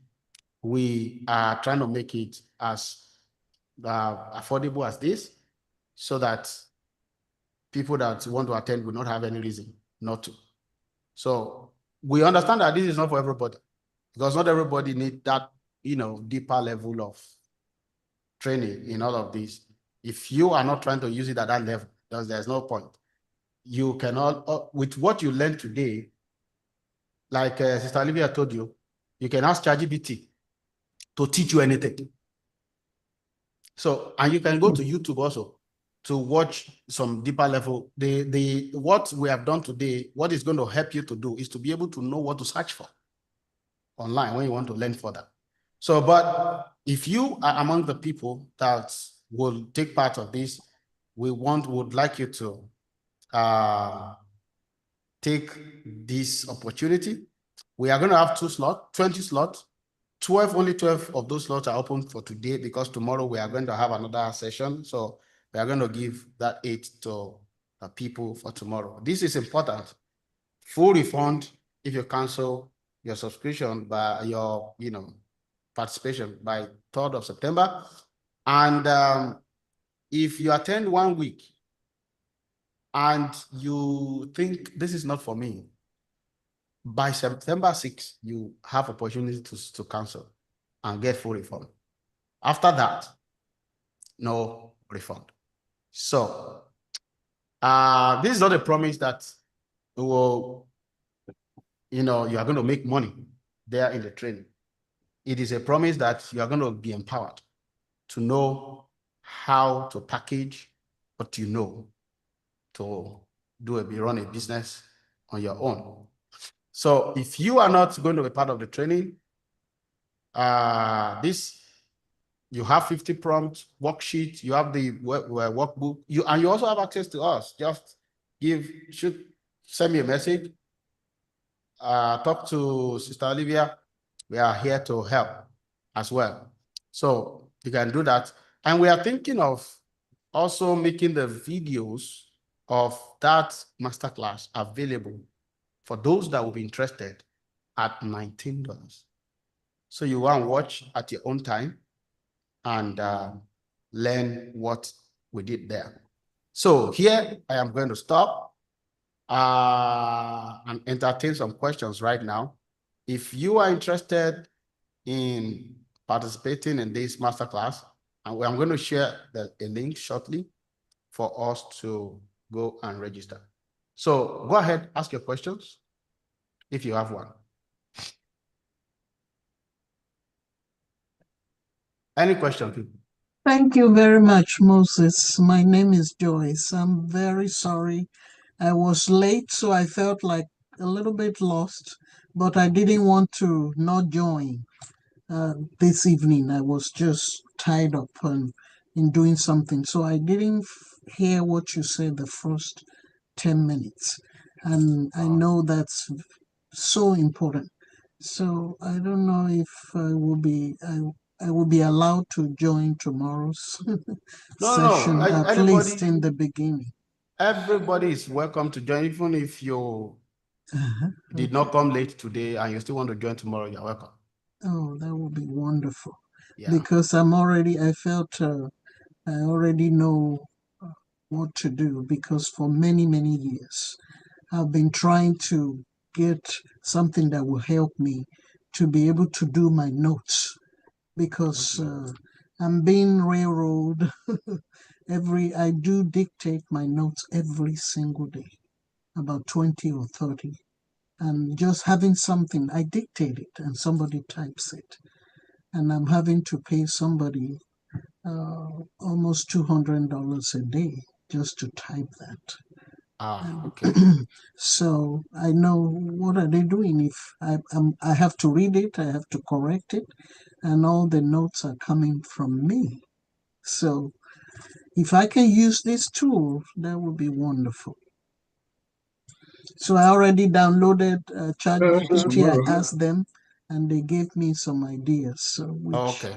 we are trying to make it as affordable as this so that people that want to attend will not have any reason not to. So we understand that this is not for everybody because not everybody needs that, deeper level of training in all of this. If you are not trying to use it at that level, there's no point. You cannot, with what you learn today, like Sister Olivia told you, you can ask ChatGPT to teach you anything. So, and you can go to YouTube also to watch some deeper level. What we have done today, what is going to help you to do is to be able to know what to search for online when you want to learn further. So, but if you are among the people that will take part of this, would like you to take this opportunity. We are going to have 20 slots. Only 12 of those slots are open for today because tomorrow we are going to have another session. So we are going to give that 8 to the people for tomorrow. This is important. Full refund if you cancel your subscription by your, participation by 3rd of September. And if you attend 1 week and you think this is not for me, by September 6th, you have opportunity to cancel and get full refund. After that, no refund. So this is not a promise that will, you are going to make money there in the training. It is a promise that you are going to be empowered to know how to package what you know to run a business on your own. So if you are not going to be part of the training, you have 50 prompt worksheet, you have the workbook, you also have access to us. Just send me a message, talk to Sister Olivia. We are here to help as well. So you can do that. And we are thinking of also making the videos of that masterclass available for those that will be interested at $19. So you want to watch at your own time and learn what we did there. So here I am going to stop and entertain some questions right now. If you are interested in participating in this masterclass, and I'm going to share a link shortly for us to go and register. So go ahead, ask your questions if you have one. Any question, people? Thank you very much, Moses. My name is Joyce. I'm very sorry. I was late, so I felt like a little bit lost, but I didn't want to not join this evening. I was just tied up in doing something, so I didn't hear what you said the first 10 minutes. And I know that's so important. So I don't know if I will be allowed to join tomorrow's session, at least in the beginning. Everybody is welcome to join, even if you did not come late today and you still want to join tomorrow, you're welcome. Oh, that would be wonderful. Yeah. Because I felt I already know what to do, because for many, many years, I've been trying to get something that will help me to be able to do my notes, because I'm being railroaded. I do dictate my notes every single day, about 20 or 30. And just having something, I dictate it and somebody types it. And I'm having to pay somebody almost $200 a day just to type that. Okay. So I know, what are they doing? If I have to read it, I have to correct it, and all the notes are coming from me. So if I can use this tool, that would be wonderful. So I already downloaded ChatGPT. I asked them, and they gave me some ideas. So okay.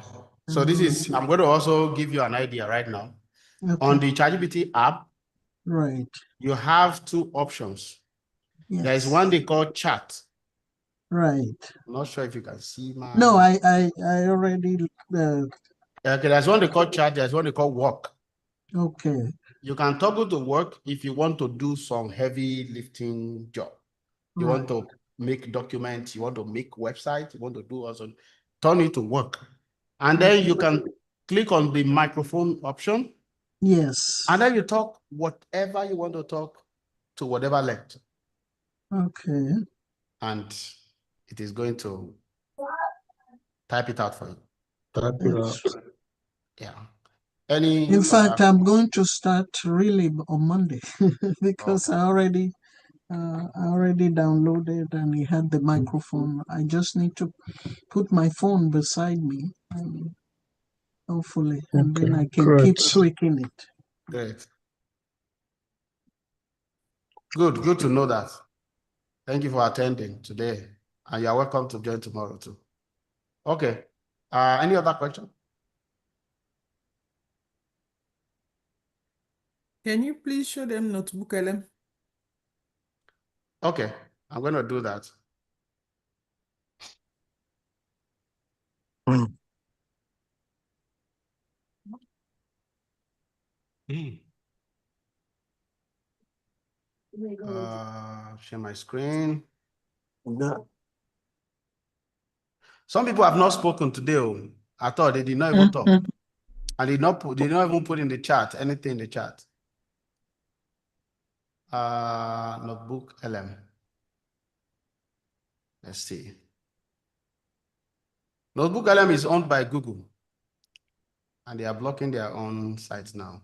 So I'm going to also give you an idea right now. Okay. On the ChatGPT app, right, you have two options. Yes. There's one they call chat. Right. I'm not sure if you can see my. No, I already. Okay, there's one they call chat. There's one they call work. Okay. You can toggle to work if you want to do some heavy lifting job. You want to make documents, you want to make websites, you want to do also, turn it to work. And then you can click on the microphone option. Yes. And then you talk whatever you want to talk to whatever length. Okay. And it is going to type it out for you. Type it out. Yeah. In fact, I'm going to start really on Monday because I already downloaded and it had the microphone. I just need to put my phone beside me, and hopefully, and then I can keep tweaking it. Great. Good to know that. Thank you for attending today, and you're welcome to join tomorrow too. Okay. Any other question? Can you please show them notebook, LM? Okay, I'm going to do that. Share my screen. No. Some people have not spoken today. Oh. I thought they did not even talk. And they did not even put in the chat, anything in the chat. Notebook LM. Let's see. Notebook LM is owned by Google. And they are blocking their own sites now.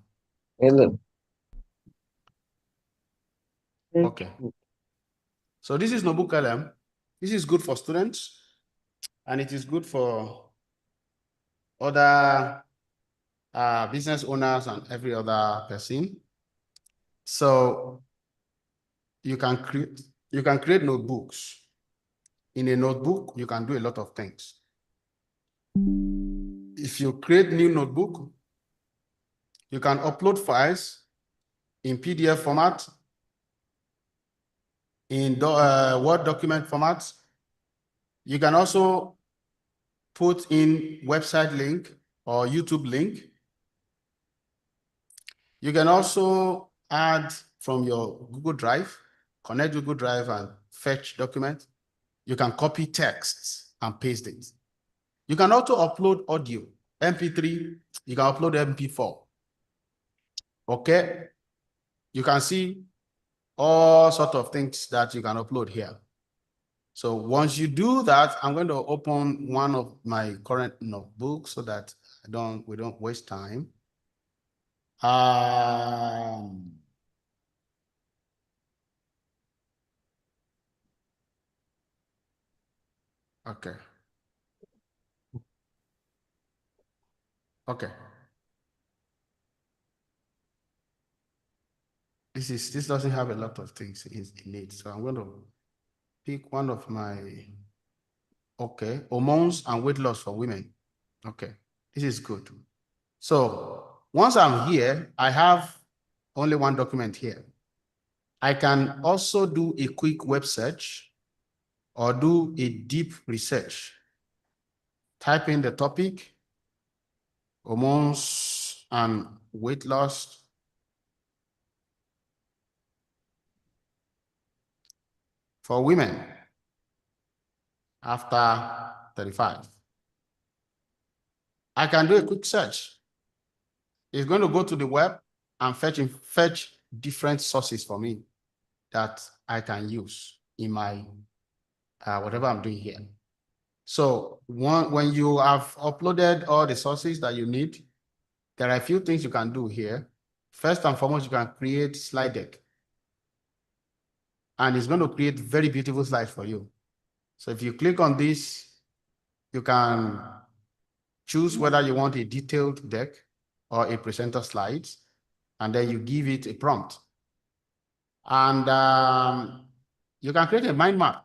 Hello. Okay. So this is Notebook LM. This is good for students. And it is good for other business owners and every other person. So you can create notebooks. In a notebook, you can do a lot of things. If you create new notebook, you can upload files in PDF format, in Word document format. You can also put in website link or YouTube link. You can also add from your Google Drive, connect Google Drive and fetch document. You can copy texts and paste it. You can also upload audio, MP3, you can upload MP4. Okay? You can see all sorts of things that you can upload here. So once you do that, I'm going to open one of my current notebooks so that we don't waste time. Okay. Okay. This doesn't have a lot of things in it, so I'm going to pick one of my hormones and weight loss for women. Okay, this is good. So once I'm here, I have only one document here. I can also do a quick web search or do a deep research. Type in the topic, hormones and weight loss. For women after 35. I can do a quick search. It's going to go to the web and fetch different sources for me that I can use in my whatever I'm doing here. So when you have uploaded all the sources that you need, there are a few things you can do here. First and foremost, you can create slide deck. And it's going to create very beautiful slides for you. So if you click on this, you can choose whether you want a detailed deck or a presenter slides, and then you give it a prompt. And you can create a mind map.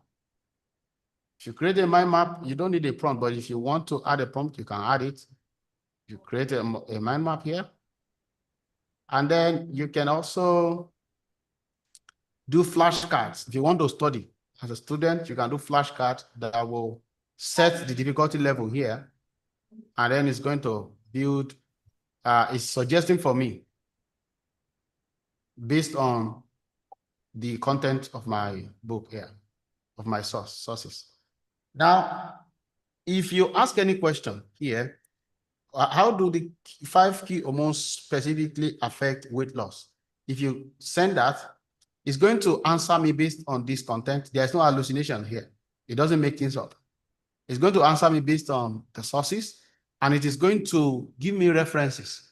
If you create a mind map, you don't need a prompt, but if you want to add a prompt, you can add it. You create a mind map here. And then you can also do flashcards. If you want to study as a student, you can do flashcards that will set the difficulty level here. And then it's going to build, it's suggesting for me based on the content of my book here, of my sources. Now, if you ask any question here, how do the 5 key hormones specifically affect weight loss? If you send that, it's going to answer me based on this content. There's no hallucination here. It doesn't make things up. It's going to answer me based on the sources, and it is going to give me references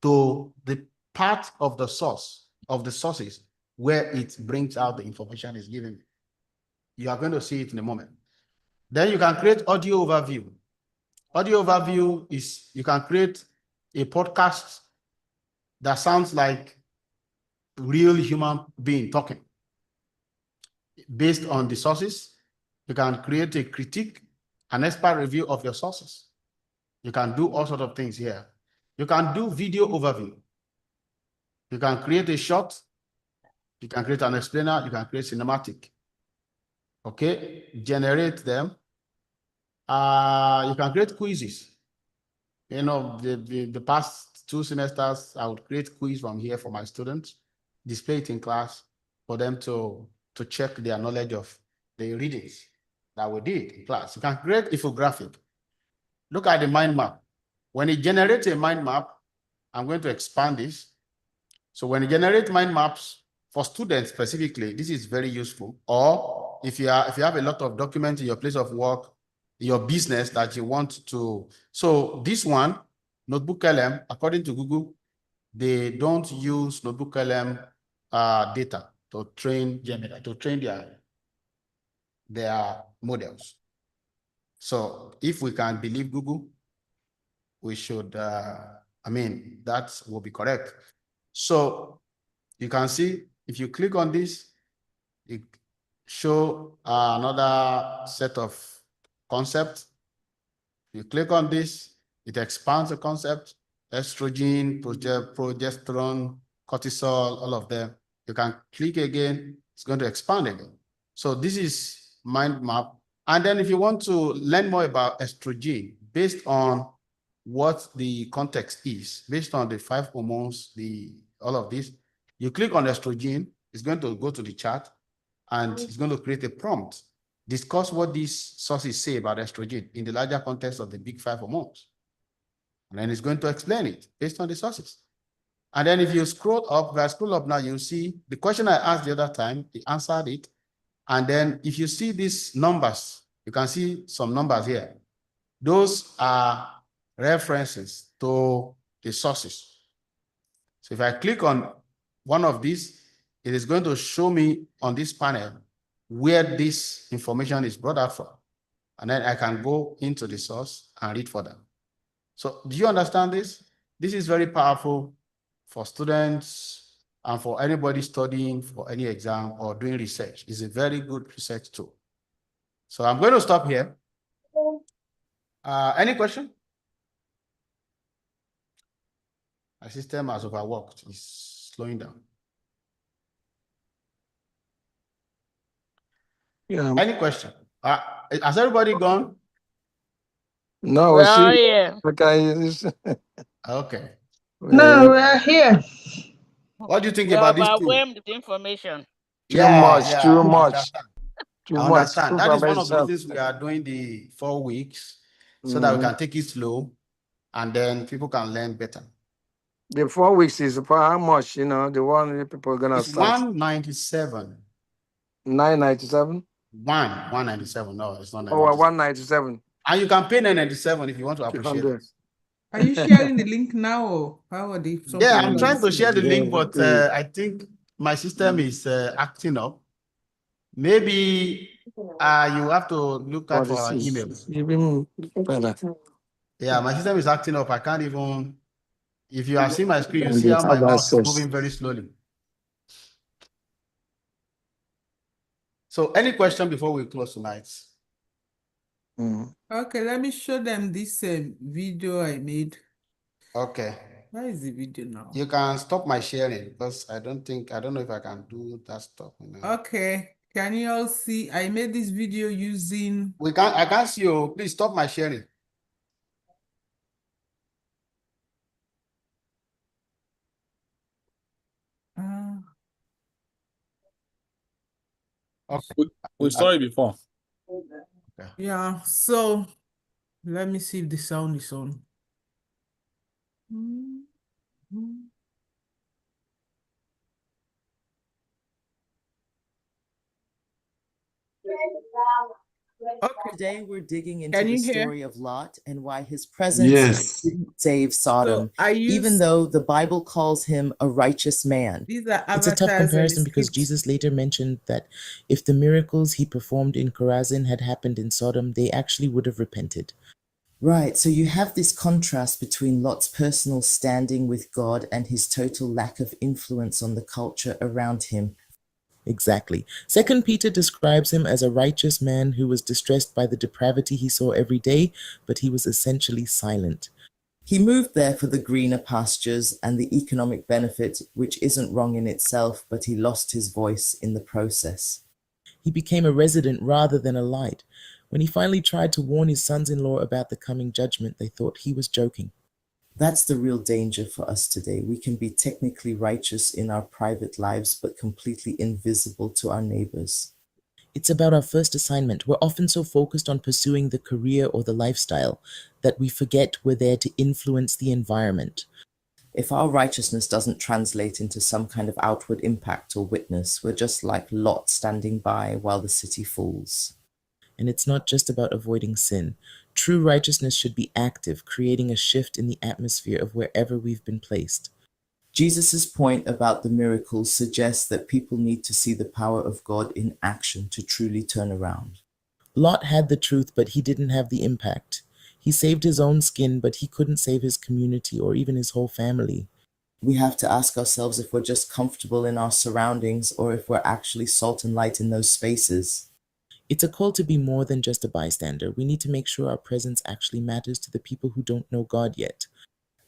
to the part of the source, of the sources, where it brings out the information it's giving me. You are going to see it in a moment. Then you can create audio overview. Audio overview is, you can create a podcast that sounds like real human being talking. Based on the sources, you can create a critique, an expert review of your sources. You can do all sorts of things here. You can do video overview. You can create a short. You can create an explainer. You can create cinematic. Okay, generate them. You can create quizzes. You know, the past 2 semesters, I would create quiz from here for my students, display it in class for them to check their knowledge of the readings that we did in class. You can create infographic. Look at the mind map. When it generates a mind map, I'm going to expand this. So when you generate mind maps for students specifically, this is very useful. Or if you have a lot of documents in your place of work, your business that you want to. So this one, Notebook LM, according to Google, they don't use Notebook LM data to train their models. So if we can believe Google, we should, that will be correct. So you can see, if you click on this, it show another set of concepts. You click on this, it expands the concept, estrogen, progesterone, cortisol, all of them. You can click again, it's going to expand again. So this is mind map. And then if you want to learn more about estrogen, based on what the context is, based on the 5 hormones, all of this, you click on estrogen, it's going to go to the chart, and it's going to create a prompt. Discuss what these sources say about estrogen in the larger context of the big 5 hormones. And then it's going to explain it based on the sources. And then if you scroll up, now, you'll see the question I asked the other time, it answered it. And then if you see these numbers, you can see some numbers here. Those are references to the sources. So if I click on one of these, it is going to show me on this panel where this information is brought out from. And then I can go into the source and read further. So do you understand this? This is very powerful for students and for anybody studying for any exam or doing research. It's a very good research tool. So I'm going to stop here. Any question? My system has overworked. It's slowing down. Yeah. Any question? Has everybody gone? No, We're all see, here. Okay. No, we're here. What do you think We're about this tool? overwhelmed with information. Too much, I too much, understand. too I much. understand. That is one of the reasons we are doing the 4 weeks, so that we can take it slow and then people can learn better. The 4 weeks is for how much, the one people are going to It's start? 197. 997? 197. No, it's not 197. 197. And you can pay 997 if you want to appreciate it. Are you sharing the link now, or how are they? Yeah, I'm trying to share the link, but I think my system is acting up. Maybe you have to look at our emails. Yeah, my system is acting up. I can't even. If you have seen my screen, you see how my mouse is moving very slowly. So, any question before we close tonight? Okay, let me show them this video I made. Okay. Where is the video now? You can stop my sharing because I don't know if I can do that stuff. Okay. Can you all see? I made this video using. I can't see you. Please stop my sharing. Okay. We saw it before. Yeah, so let me see if the sound is on. Okay. Today we're digging into the story of Lot and why his presence Yes. didn't save Sodom, So even though the Bible calls him a righteous man. These are It's a tough avatars and comparison because scripts. Jesus later mentioned that if the miracles he performed in Chorazin had happened in Sodom, they actually would have repented. Right, so you have this contrast between Lot's personal standing with God and his total lack of influence on the culture around him. Exactly. 2 Peter describes him as a righteous man who was distressed by the depravity he saw every day, but he was essentially silent. He moved there for the greener pastures and the economic benefit, which isn't wrong in itself, but he lost his voice in the process. He became a resident rather than a light. When he finally tried to warn his sons-in-law about the coming judgment, they thought he was joking. That's the real danger for us today. We can be technically righteous in our private lives, but completely invisible to our neighbors. It's about our first assignment. We're often so focused on pursuing the career or the lifestyle that we forget we're there to influence the environment. If our righteousness doesn't translate into some kind of outward impact or witness, we're just like Lot standing by while the city falls. And it's not just about avoiding sin. True righteousness should be active, creating a shift in the atmosphere of wherever we've been placed. Jesus' point about the miracles suggests that people need to see the power of God in action to truly turn around. Lot had the truth, but he didn't have the impact. He saved his own skin, but he couldn't save his community or even his whole family. We have to ask ourselves if we're just comfortable in our surroundings or if we're actually salt and light in those spaces. It's a call to be more than just a bystander. We need to make sure our presence actually matters to the people who don't know God yet.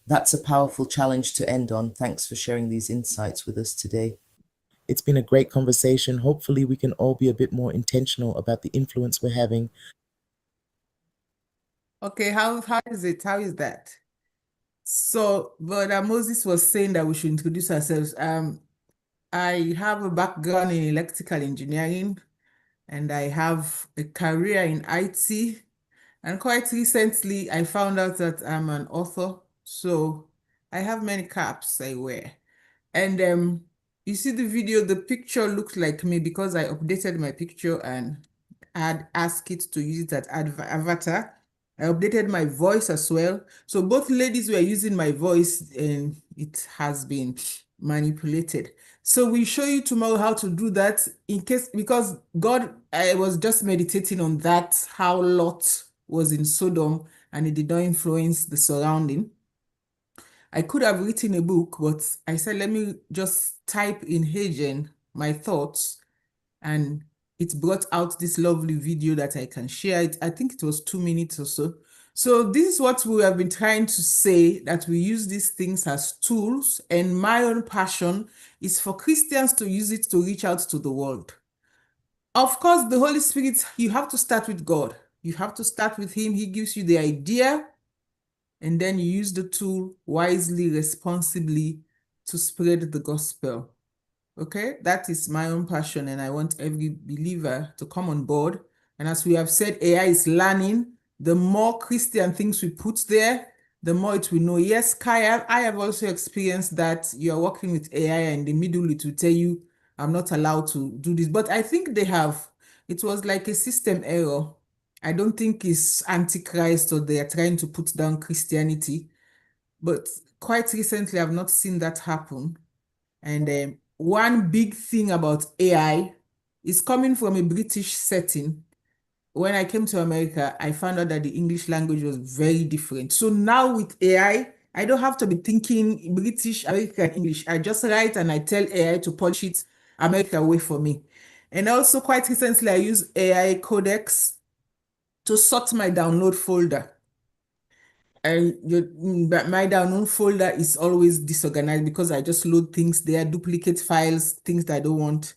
That's a powerful challenge to end on. Thanks for sharing these insights with us today. It's been a great conversation. Hopefully we can all be a bit more intentional about the influence we're having. Okay, how is it? How is that? So, Brother Moses was saying that we should introduce ourselves. I have a background in electrical engineering, and I have a career in IT. And quite recently, I found out that I'm an author. So I have many caps I wear. And you see the video, the picture looks like me because I updated my picture and had asked it to use it as avatar. I updated my voice as well. So both ladies were using my voice and it has been manipulated. So we show you tomorrow how to do that in case, because I was just meditating on that, how Lot was in Sodom and it did not influence the surrounding. I could have written a book, but I said, let me just type in Hagen my thoughts, and it brought out this lovely video that I can share. I think it was 2 minutes or so. So this is what we have been trying to say, that we use these things as tools, and my own passion is for Christians to use it to reach out to the world. Of course, the Holy Spirit, you have to start with God. You have to start with Him. He gives you the idea, and then you use the tool wisely, responsibly to spread the gospel. Okay, that is my own passion, and I want every believer to come on board. And as we have said, AI is learning. The more Christian things we put there, the more it will know. Yes, Kaya, I have also experienced that you are working with AI, and in the middle it will tell you, I'm not allowed to do this. But I think it was like a system error. I don't think it's Antichrist or they are trying to put down Christianity. But quite recently, I've not seen that happen. And one big thing about AI is coming from a British setting. When I came to America, I found out that the English language was very different. So now with AI, I don't have to be thinking British, American English. I just write and I tell AI to polish it American way for me. And also quite recently, I use AI Codex to sort my download folder. And my download folder is always disorganized because I just load things there, duplicate files, things that I don't want.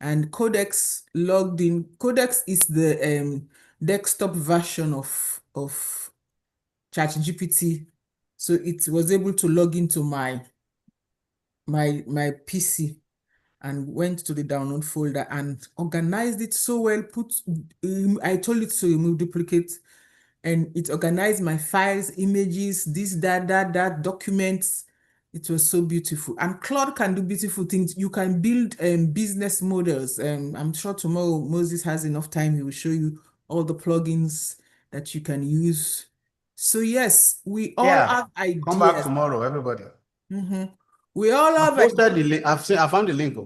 And Codex logged in. Codex is the desktop version of ChatGPT. So it was able to log into my PC and went to the download folder and organized it so well. I told it to remove duplicates, and it organized my files, images, this, that, documents. It was so beautiful. And Claude can do beautiful things. You can build business models. I'm sure tomorrow Moses has enough time. He will show you all the plugins that you can use. So yes, we all have ideas. Come back tomorrow, everybody. We all have posted the link. I found the link.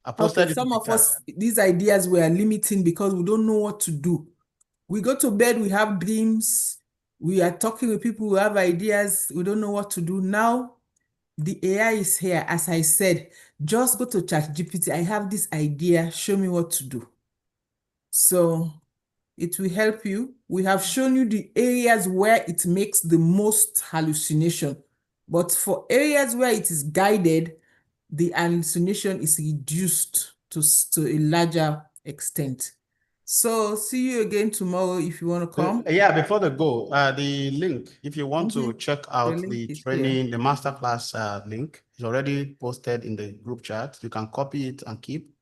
I posted it. Some of us, these ideas were limiting because we don't know what to do. We go to bed, we have dreams. We are talking with people who have ideas. We don't know what to do. Now, the AI is here. As I said, just go to ChatGPT. I have this idea. Show me what to do. So it will help you. We have shown you the areas where it makes the most hallucination. But for areas where it is guided, the hallucination is reduced to a larger extent. So see you again tomorrow if you want to come. Yeah, before the go, the link, if you want to check out link the is training, the masterclass link is already posted in the group chat. You can copy it and keep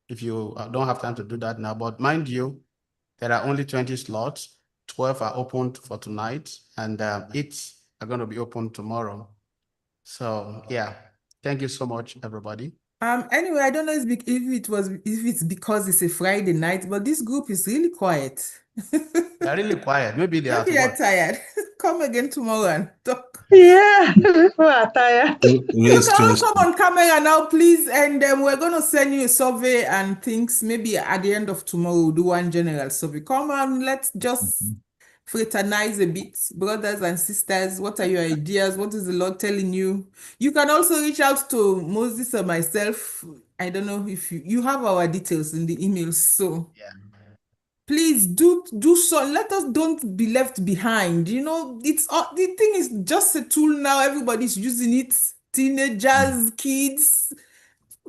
if you don't have time to do that now. But mind you, there are only 20 slots. 12 are opened for tonight, and 8 are going to be open tomorrow. So yeah, thank you so much, everybody. Anyway, I don't know if it's because it's a Friday night, but this group is really quiet. They're really quiet. Maybe they are Maybe at you're work. tired. Come again tomorrow and talk. Yeah, people are tired. You can all come on camera now, please, and we're going to send you a survey and things. Maybe at the end of tomorrow, we'll do one general survey. Come on, let's just fraternize a bit, brothers and sisters. What are your ideas? What is the Lord telling you? You can also reach out to Moses or myself. I don't know if you have our details in the emails, so please do so. Let us don't be left behind. You know, it's the thing is just a tool now. Everybody's using it. Teenagers, kids,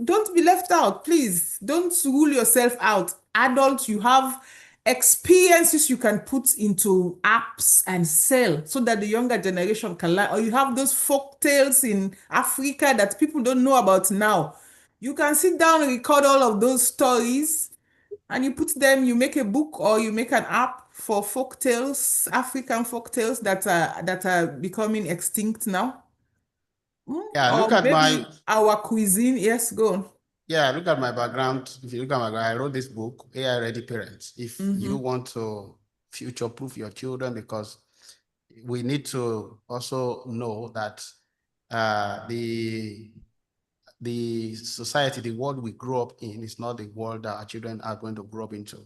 don't be left out, please. Don't rule yourself out. Adults, you have experiences you can put into apps and sell so that the younger generation can learn. Or you have those folk tales in Africa that people don't know about now. You can sit down and record all of those stories and you put them, you make a book or you make an app for folk tales, African folk tales that are becoming extinct now. Yeah, look Or at maybe our cuisine. Yes, go on. Yeah, look at my background. If you look at my background, I wrote this book, AI Ready Parents. If you want to future-proof your children, because we need to also know that the society, the world we grow up in is not the world that our children are going to grow up into.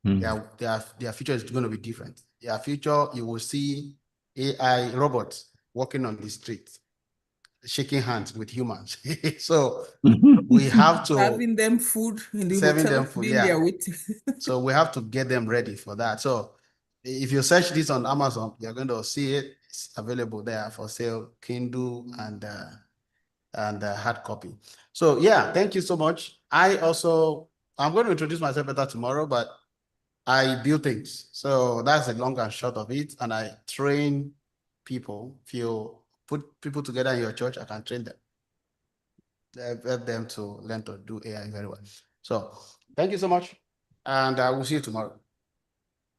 Their future is going to be different. Their future, you will see AI robots walking on the street, shaking hands with humans. So we have to serving them food in the serving hotel, them food, being their waiting. So we have to get them ready for that. So if you search this on Amazon, you're going to see it. It's available there for sale, Kindle and hard copy. So yeah, thank you so much. I'm going to introduce myself better tomorrow, but I build things. So that's the long and short of it. And I train people. If you put people together in your church, I can train them. Help them to learn to do AI very well. So thank you so much. And I will see you tomorrow.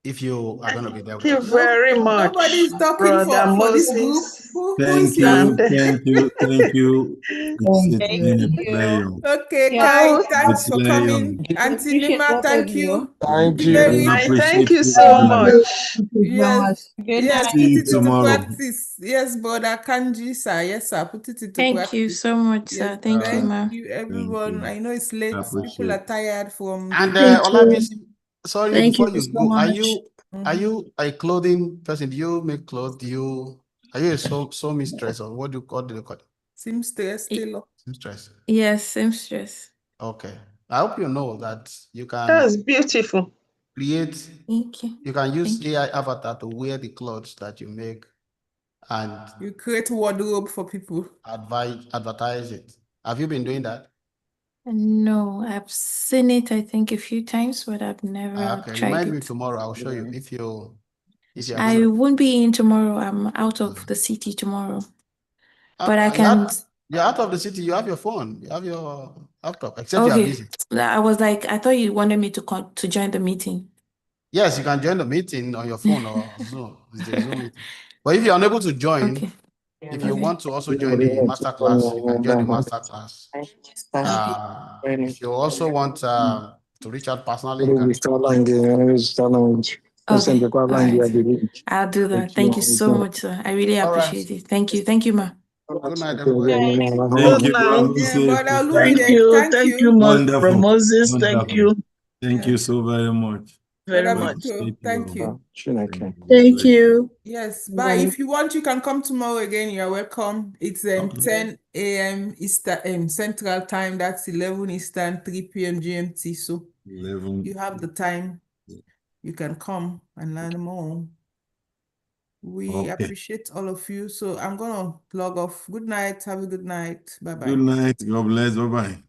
If you are going to be there with us. Thank you very much. Nobody is talking Brother for this group. Moses. Who is Thank here? you, thank you, thank you. It's been a pleasure. Okay, Yeah. Kai, It's thanks a for coming. pleasure. Auntie Appreciate Nima, both of thank you. you. Thank Auntie you. Mary, I Appreciate thank you you so very much. yes, Good yes, night. put See you it into tomorrow. practice. Yes, brother Kanji, sir. Yes, sir, put it into Thank you practice. so much, Yes, sir. Thank you, thank ma. you, Thank everyone. you. I know it's late. I People are appreciate. tired from And the. Olabisi, sorry, Thank before you you so go, are much. you a clothing person? Do you make clothes? Are you a sew mistress, or what do you call it? Seamstress, tailor. Seamstress. Yes, seamstress. Okay. I hope you know that you can That's beautiful. create, Thank you. you can use Thank you. AI avatar to wear the clothes that you make and You create wardrobe for people. advertise it. Have you been doing that? No, I've seen it, I think, a few times, but I've never Okay, tried remind me it. tomorrow. I'll show you if you are I gonna. won't be in tomorrow. I'm out of the city tomorrow. But I can. You're out of the city. You have your phone. You have your laptop. Except you are Okay. busy. I was like, I thought you wanted me to join the meeting. Yes, you can join the meeting on your phone or Zoom. It's a Zoom meeting. But if you're unable to join, Okay. if you want to also join the master class, you can join the master class. If you also want to reach out personally, you can reach out. Okay. All right. I'll do that. Thank you so much, sir. I really All right. appreciate it. Thank you. Thank you, ma. Good night, everybody. Thank Good you, night. Yeah, but Thank you, Brother Wonderful. Moses. Thank Wonderful. you Thank you so very much. very Brother much. Victor, thank you. Thank you. Yes, bye. If you want, you can come tomorrow again. You're welcome. It's 10 a.m. Eastern Central Time. That's 11 Eastern, 3 p.m. GMT. So 11. you have the time. You can come and learn more. We appreciate all of you. So I'm gonna log off. Good night. Have a good night. Bye-bye. Good night. God bless. Bye-bye.